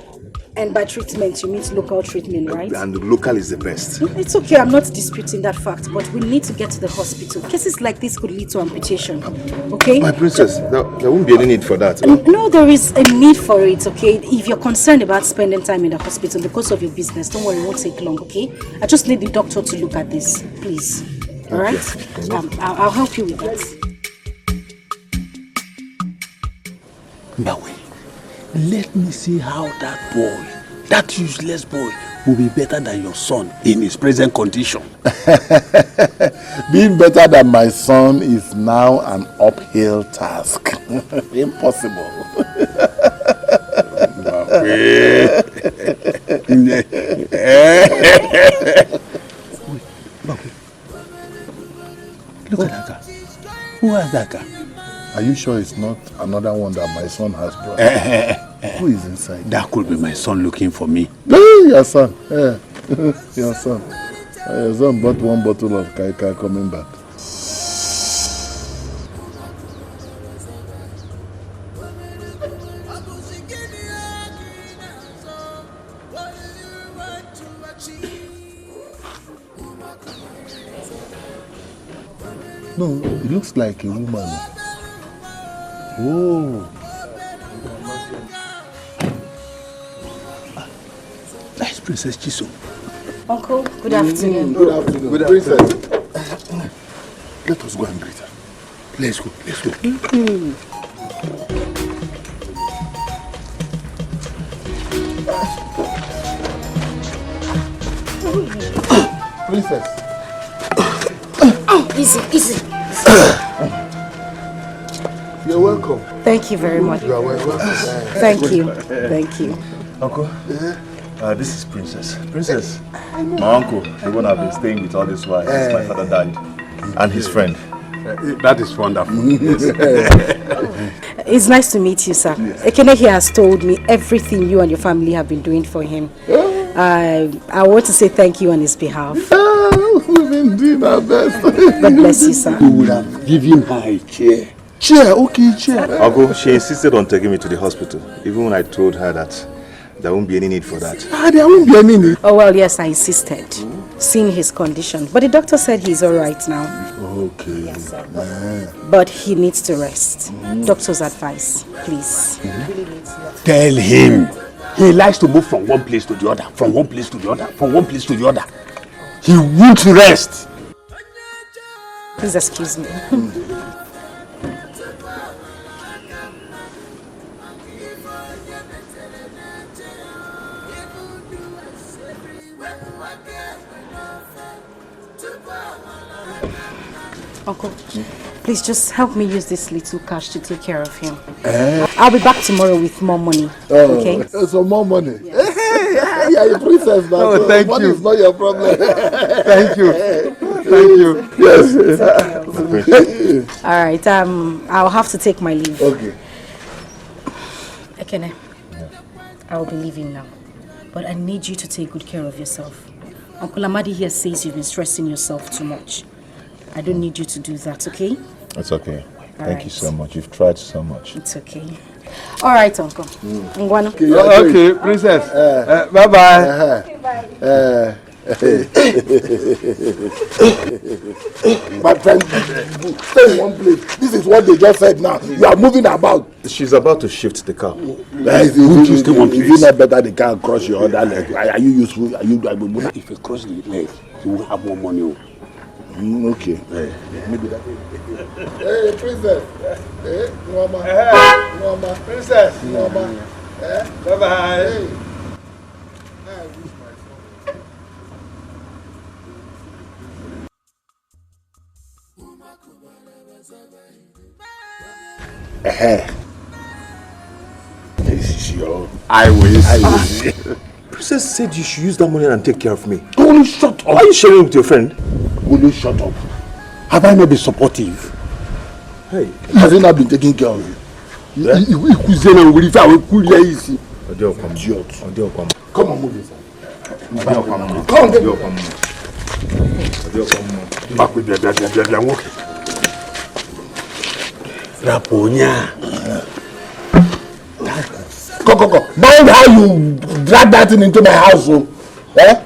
And by treatment, you mean local treatment, right? And the local is the best. It's okay, I'm not disputing that fact, but we need to get to the hospital. Cases like this could lead to amputation, okay? My princess, there won't be any need for that. No, there is a need for it, okay? If you're concerned about spending time in the hospital because of your business, don't worry, it won't take long, okay? I just need the doctor to look at this, please. Alright? I'll help you with that. Mbawe, let me see how that boy, that useless boy, will be better than your son in his present condition. Being better than my son is now an uphill task. Impossible. Look at that guy. Who has that guy? Are you sure it's not another one that my son has brought? Who is inside? That could be my son looking for me. Your son. Your son. Your son bought one bottle of Iyke coming back. No, it looks like a woman. Oh. That's Princess Chiso. Uncle, good afternoon. Good afternoon. Good afternoon. Princess. Let us go and greet her. Let's go. Let's go. Princess. Easy, easy. You're welcome. Thank you very much. You are welcome. Thank you. Thank you. Uncle, this is Princess. Princess, my uncle, the one I've been staying with all this while since my father died, and his friend. That is wonderful. It's nice to meet you, sir. Ekene here has told me everything you and your family have been doing for him. I want to say thank you on his behalf. We've been doing our best. God bless you, sir. We would have given her a chair. Chair, okay, chair. Uncle, she insisted on taking me to the hospital, even when I told her that there won't be any need for that. There won't be any need. Oh, well, yes, I insisted, seeing his condition. But the doctor said he's all right now. Okay. Yes, sir. But he needs to rest. Doctor's advice, please. Tell him. He likes to move from one place to the other, from one place to the other, from one place to the other. He won't rest. Please excuse me. Uncle, please just help me use this little cash to take care of him. I'll be back tomorrow with more money. Okay? So more money. Yeah, your princess now. Oh, thank money you. is not your problem. Thank you. Thank you. Yes. All right. I'll have to take my leave. Okay. Ekene, I'll be leaving now. But I need you to take good care of yourself. Uncle Amadi here says you've been stressing yourself too much. I don't need you to do that, okay? It's okay. Thank you so much. You've tried so much. It's okay. All right, Uncle. Ngwano. Okay, princess. Bye-bye. My friend, stay in one place. This is what they just said now. You are moving about. She's about to shift the car. Is it not better they can't cross your other leg? Are you useful? Are you? If you cross the leg, you will have more money. Okay. Maybe that. Hey, princess. Hey, Mama. Mama. Princess. Mama. Bye-bye. Hey. This is your I wish. Princess said you should use that money and take care of me. Only shut up. Why are you sharing with your friend? Will you shut up? Have I not been supportive? Hey, has he not been taking care of you? Come on, move inside. Come on, get back with the walk. Raponya. Go. Mind how you drag that thing into my house. So,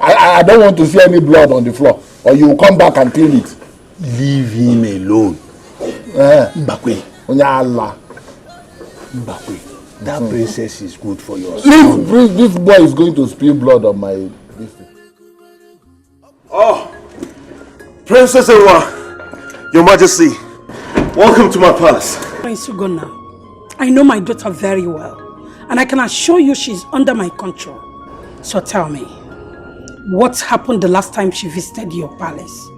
I don't want to see any blood on the floor. Or you will come back and clean it. Leave him alone. Mbakwe. Onyala. Mbakwe. That princess is good for your son. This boy is going to spill blood on my list. Oh, Princess Ewa, Your Majesty, welcome to my palace. Prince Ugonna, I know my daughter very well, and I can assure you she's under my control. So tell me, what happened the last time she visited your palace?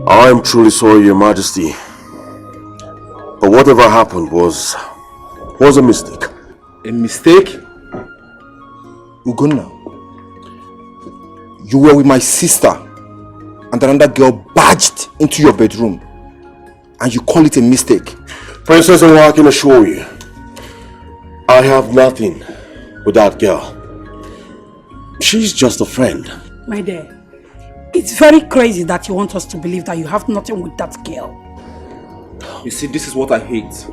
I am truly sorry, Your Majesty, but whatever happened was a mistake. A mistake? Ugonna, you were with my sister and another girl barged into your bedroom and you call it a mistake? Princess Ewa, I can assure you, I have nothing with that girl. She's just a friend. My dear, it's very crazy that you want us to believe that you have nothing with that girl. You see, this is what I hate.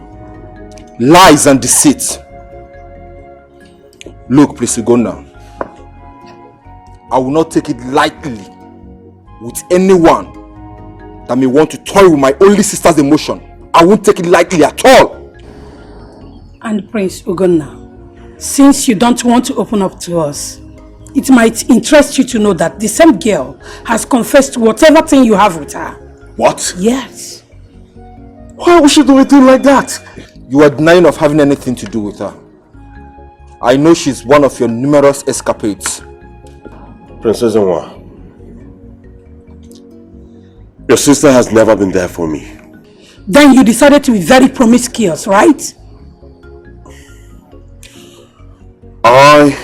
Lies and deceit. Look, please, Ugonna, I will not take it lightly with anyone that may want to toy with my only sister's emotion. I won't take it lightly at all. And Prince Ugonna, since you don't want to open up to us, it might interest you to know that the same girl has confessed whatever thing you have with her. What? Yes. Why would she do a thing like that? You are denying of having anything to do with her. I know she's one of your numerous escapades. Princess Ewa, your sister has never been there for me. Then you decided to be very promiscuous, right? I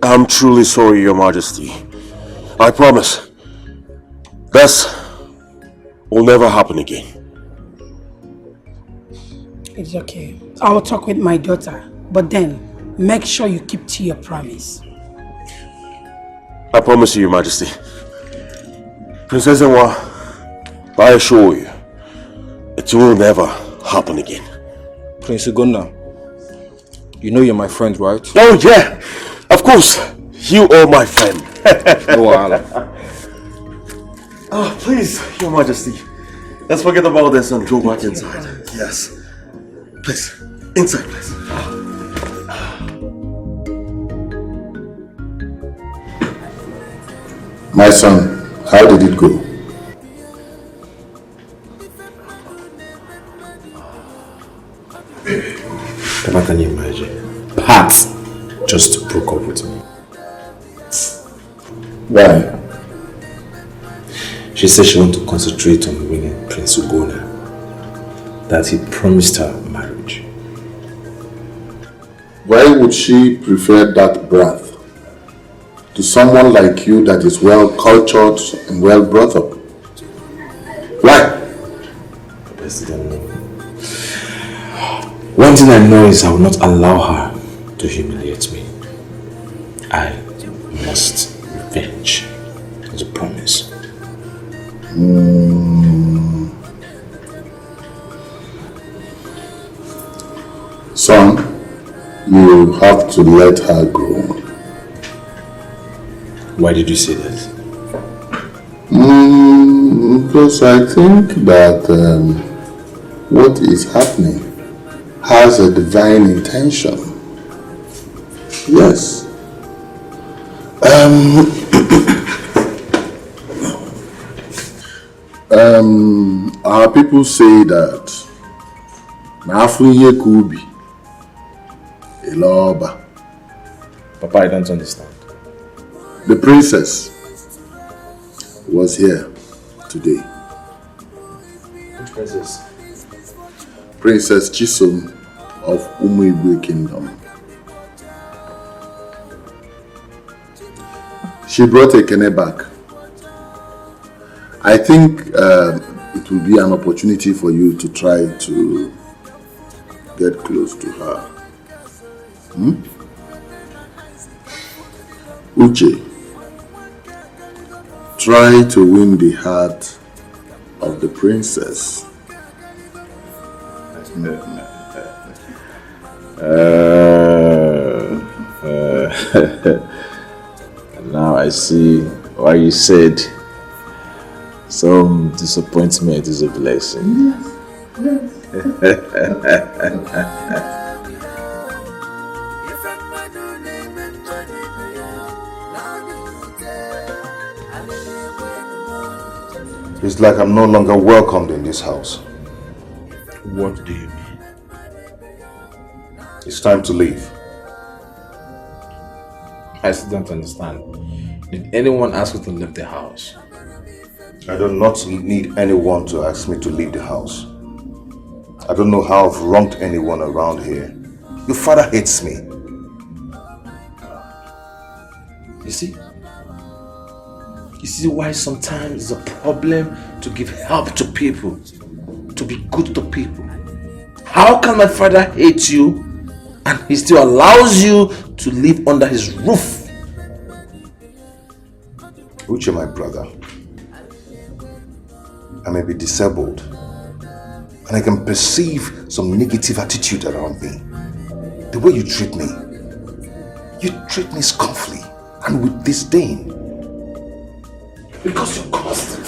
am truly sorry, Your Majesty. I promise. This will never happen again. It's okay. I will talk with my daughter, but then make sure you keep to your promise. I promise you, Your Majesty. Princess Ewa, I assure you, it will never happen again. Prince Ugonna, you know you're my friend, right? Oh yeah, of course. You are my friend. Oh, please, Your Majesty. Let's forget about this and go back inside. Yes. Please, inside, please. My son, how did it go? Papa, can you imagine? Pat just broke up with me. Why? She said she wants to concentrate on winning Prince Ugonna. That he promised her marriage. Why would she prefer that breath to someone like you that is well cultured and well brought up? Why? I still don't know. One thing I know is I will not allow her to humiliate me. I must revenge. It's a promise. Son, you have to let her go. Why did you say that? Because I think that what is happening has a divine intention. Yes. Our people say that Nafuye Kubi Eloba. Papa, I don't understand. The princess was here today. Which princess? Princess Chisom of MrIbu Kingdom. She brought Ekene back. I think it will be an opportunity for you to try to get close to her. Uche, try to win the heart of the princess. Now I see why you said some disappointment is a blessing. It's like I'm no longer welcomed in this house. What do you mean? It's time to leave. I still don't understand. Did anyone ask you to leave the house? I do not need anyone to ask me to leave the house. I don't know how I've wronged anyone around here. Your father hates me. You see why sometimes it's a problem to give help to people, to be good to people. How can my father hate you and he still allows you to live under his roof? Uche, my brother, I may be disabled and I can perceive some negative attitude around me. The way you treat me scornfully and with disdain. Because you're constant.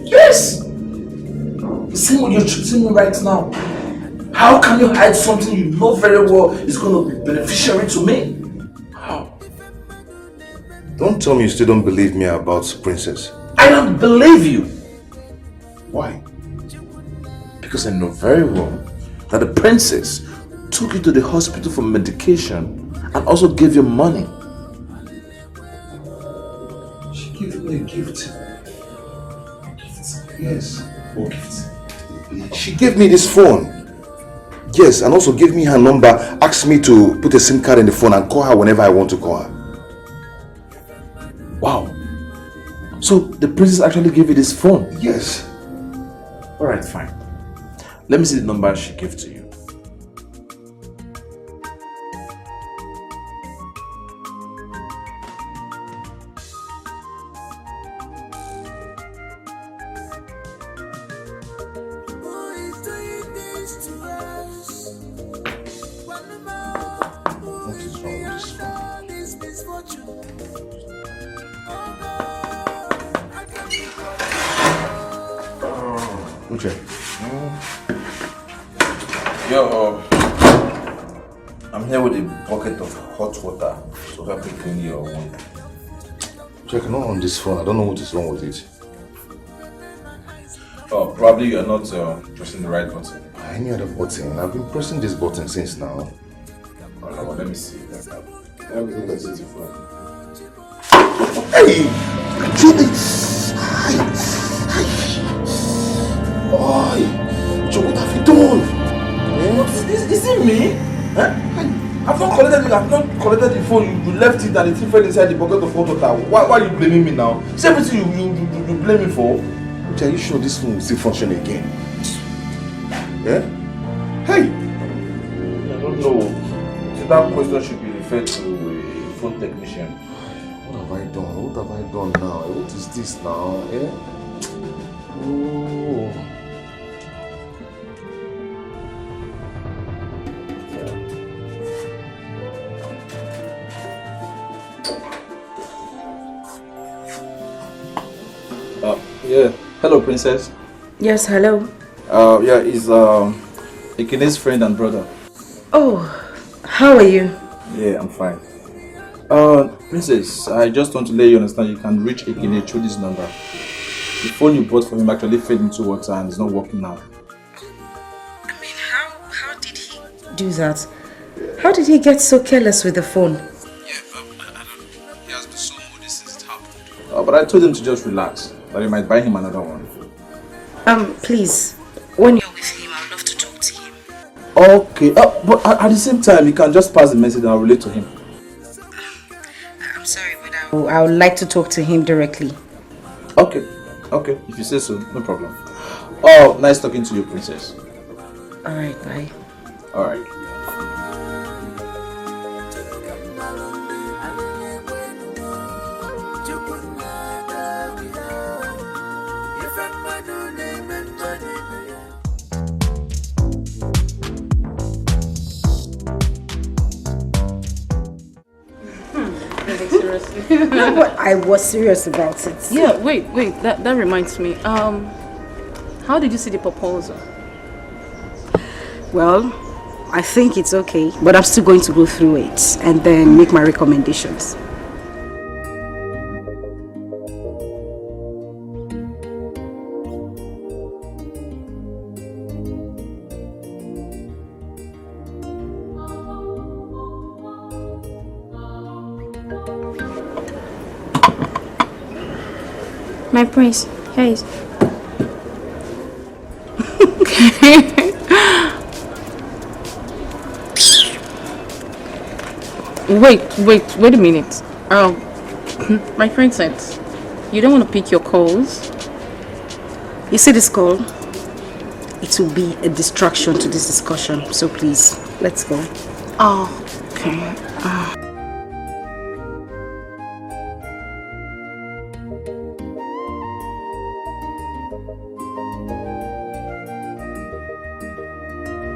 Yes! The same way you're treating me right now. How can you hide something you know very well is going to be beneficiary to me? How? Don't tell me you still don't believe me about Princess. I don't believe you. Why? Because I know very well that the princess took you to the hospital for medication and also gave you money. She gave me a gift. Yes. What gift? She gave me this phone. Yes, and also gave me her number, asked me to put a SIM card in the phone and call her whenever I want to call her. Wow. So the princess actually gave you this phone? Yes. Alright, fine. Let me see the number she gave to you. I'm here with a bucket of hot water to help you clean your wound. Check, not on this phone. I don't know what is wrong with it. Oh, probably you are not pressing the right button. Any other button? I've been pressing this button since now. Oh, no, let me see. Let me look at it. Hey! Julius! Boy! What have you done? What is this? Is it me? Huh? I've not collected the phone. You left it and it fell inside the bucket of hot water. Why are you blaming me now? Is everything you blame me for? Are you sure this phone will still function again? Yeah? Hey! I don't know. So that question should be referred to a phone technician. What have I done? What have I done now? What is this now? Yeah? Oh. Yeah. Hello, Princess. Yes, hello. Yeah, he's Ikene's friend and brother. Oh, how are you? Yeah, I'm fine. Princess, I just want to let you understand you can reach Ikene through this number. The phone you bought for him actually fell into water and it's not working now. I mean, how did he do that? How did he get so careless with the phone? Yeah, he has been so moody since it happened. But I told him to just relax, that he might buy him another one. Please, when you're with him, I'd love to talk to him. Okay, but at the same time, you can just pass the message and I'll relate to him. I'm sorry, but I would like to talk to him directly. Okay, if you say so, no problem. Oh, nice talking to you, princess. Alright, bye. Alright. No, but I was serious about it. Yeah, wait, that reminds me. How did you see the proposal? Well, I think it's okay, but I'm still going to go through it and then make my recommendations. My prince, here is. Wait a minute. My princess, you don't want to pick your calls? You see this call? It will be a distraction to this discussion, so please, let's go. Oh, okay.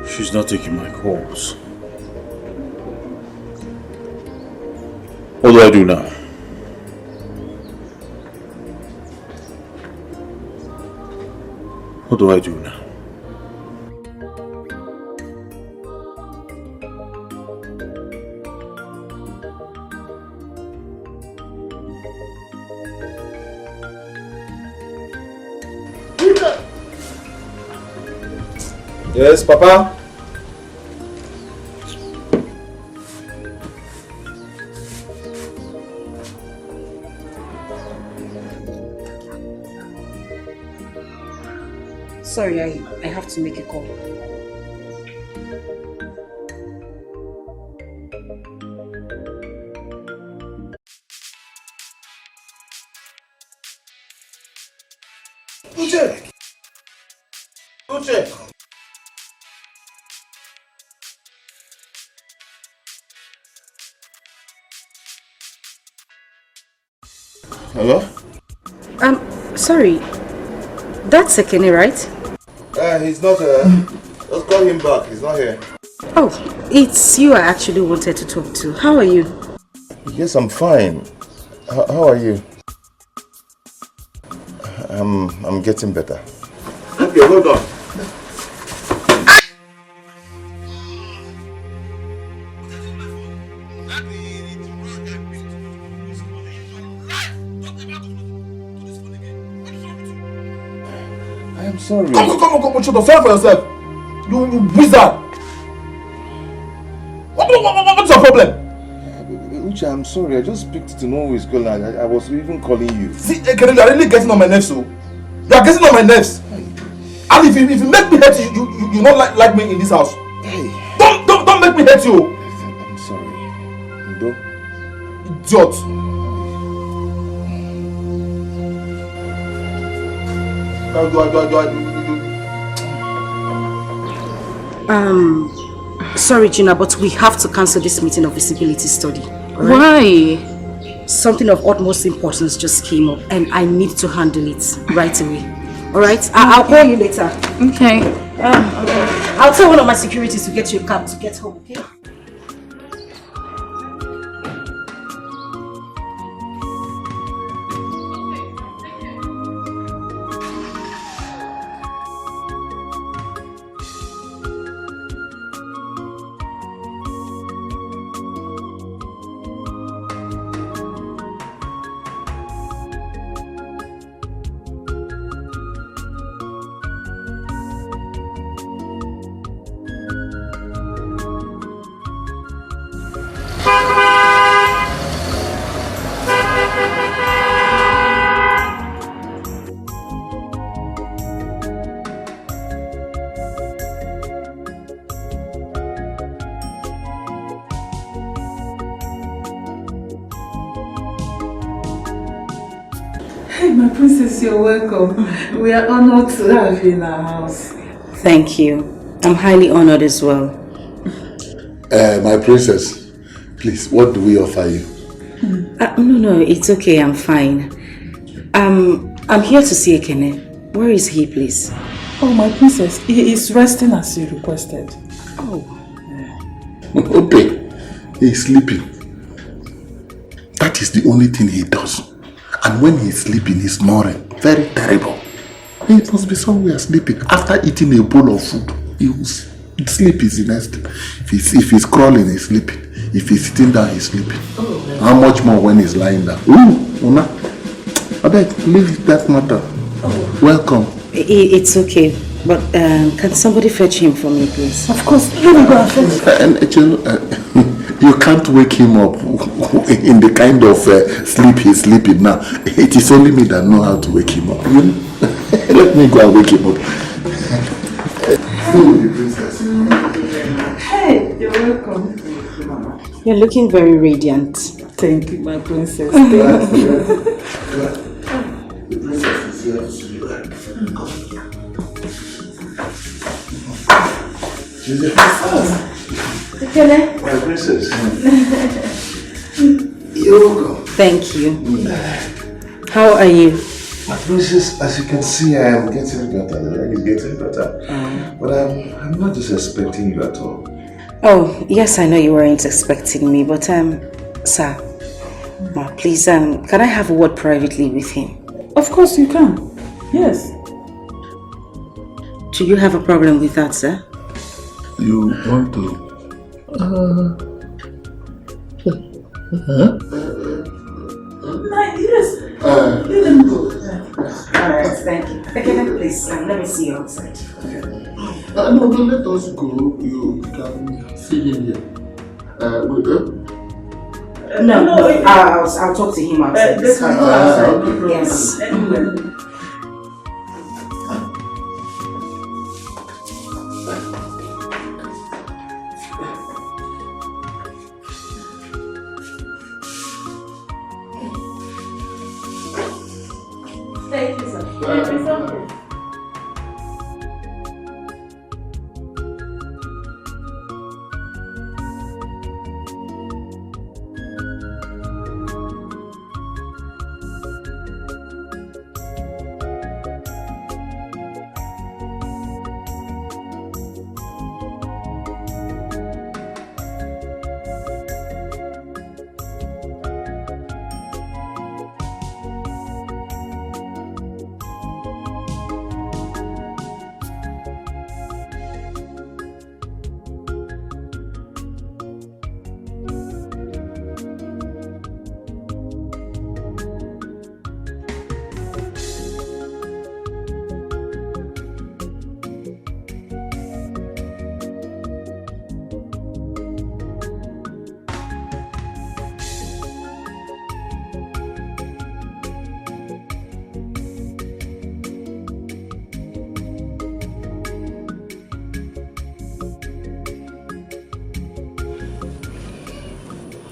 She's not taking my calls. What do I do now? What do I do now? Yes, Papa? Sorry, I have to make a call. Uche! Hello? Sorry. That's Ekene, right? He's not let's call him back. He's not here. Oh, it's you I actually wanted to talk to. How are you? Yes, I'm fine. How are you? I'm getting better. Okay, hold on. I am sorry. Come, shut up, stand for yourself. You wizard. What's your problem? Uche, I'm sorry. I just picked to know who is calling. I was even calling you. See, Ekene, you are really getting on my nerves, so. You are getting on my nerves. And if you make me hate you, you not like me in this house. Hey. Don't make me hate you. I'm sorry. Ndo. Idiot. Sorry, Gina, but we have to cancel this meeting of visibility study. Right? Why? Something of utmost importance just came up and I need to handle it right away. Alright? I'll call you later. Okay. I'll tell one of my securities to get you a cab to get home, okay? Hey, my princess, you're welcome. We are honored to have you in our house. Thank you. I'm highly honored as well. My princess, please, what do we offer you? No, it's okay. I'm fine. I'm here to see Ekene. Where is he, please? Oh, my princess, he is resting as you requested. Oh. Okay, he's sleeping. That is the only thing he does. And when he's sleeping, he's snoring. Very terrible. He must be somewhere sleeping. After eating a bowl of food, sleep is the next thing. If he's crawling, he's sleeping. If he's sitting down, he's sleeping. Oh, how much more when he's lying down? Ooh, Una. I beg, leave that matter. Oh. Welcome. It's okay. But can somebody fetch him for me, please? Of course. Let me go and fetch him. You can't wake him up in the kind of sleep he's sleeping now. It is only me that know how to wake him up. Let me go and wake him up. Hey, you're welcome. You're looking very radiant. Thank you, my princess. Thank you. The princess is here to see you. She's a princess. My princess. You're welcome. Thank you. How are you? My princess, as you can see, I am getting better. The leg is getting better. But I'm not just expecting you at all. Oh, yes, I know you weren't expecting me, but sir, please, can I have a word privately with him? Of course you can. Yes. Do you have a problem with that, sir? You want to? Yes. Let him go. Alright, thank you. Okay, please, let me see you outside. No, let us go. You can see him here. No, I'll talk to him outside. Yes. Thank you, sir.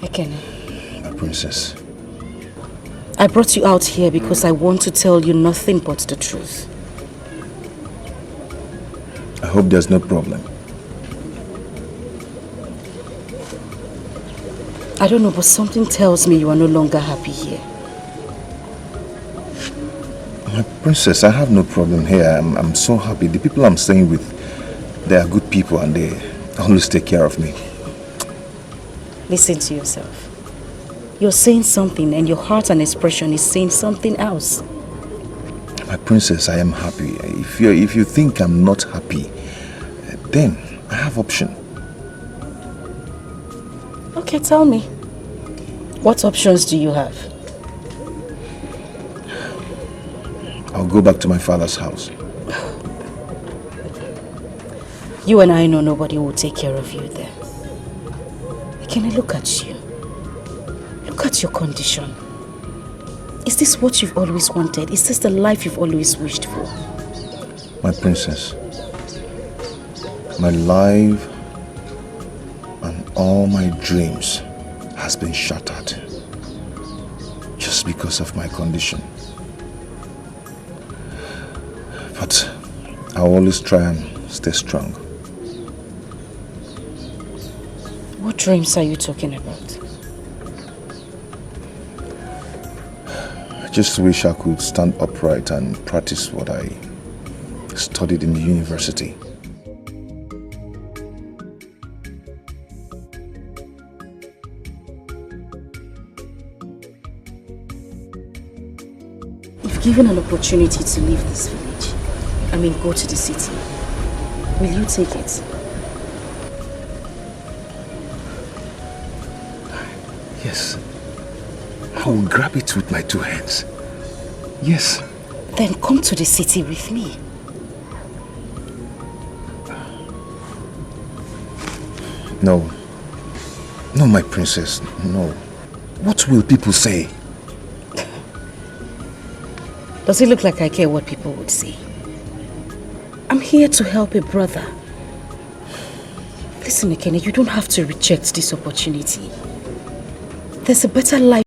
It's okay. My princess. I brought you out here because I want to tell you nothing but the truth. I hope there's no problem. I don't know, but something tells me you are no longer happy here. My princess, I have no problem here. I'm so happy. The people I'm staying with, they are good people and they always take care of me. Listen to yourself. You're saying something and your heart and expression is saying something else. My princess, I am happy. If you think I'm not happy, then I have option. Okay, tell me. What options do you have? I'll go back to my father's house. You and I know nobody will take care of you there. Can I look at you? Look at your condition. Is this what you've always wanted? Is this the life you've always wished for? My princess, my life and all my dreams has been shattered just because of my condition. But I'll always try and stay strong. What dreams are you talking about? I just wish I could stand upright and practice what I studied in the university. If given an opportunity to leave this village, go to the city, will you take it? Yes. I will grab it with my 2 hands. Yes. Then come to the city with me. No. No, my princess. No. What will people say? Does it look like I care what people would say? I'm here to help a brother. Listen, Ekene, you don't have to reject this opportunity. There's a better life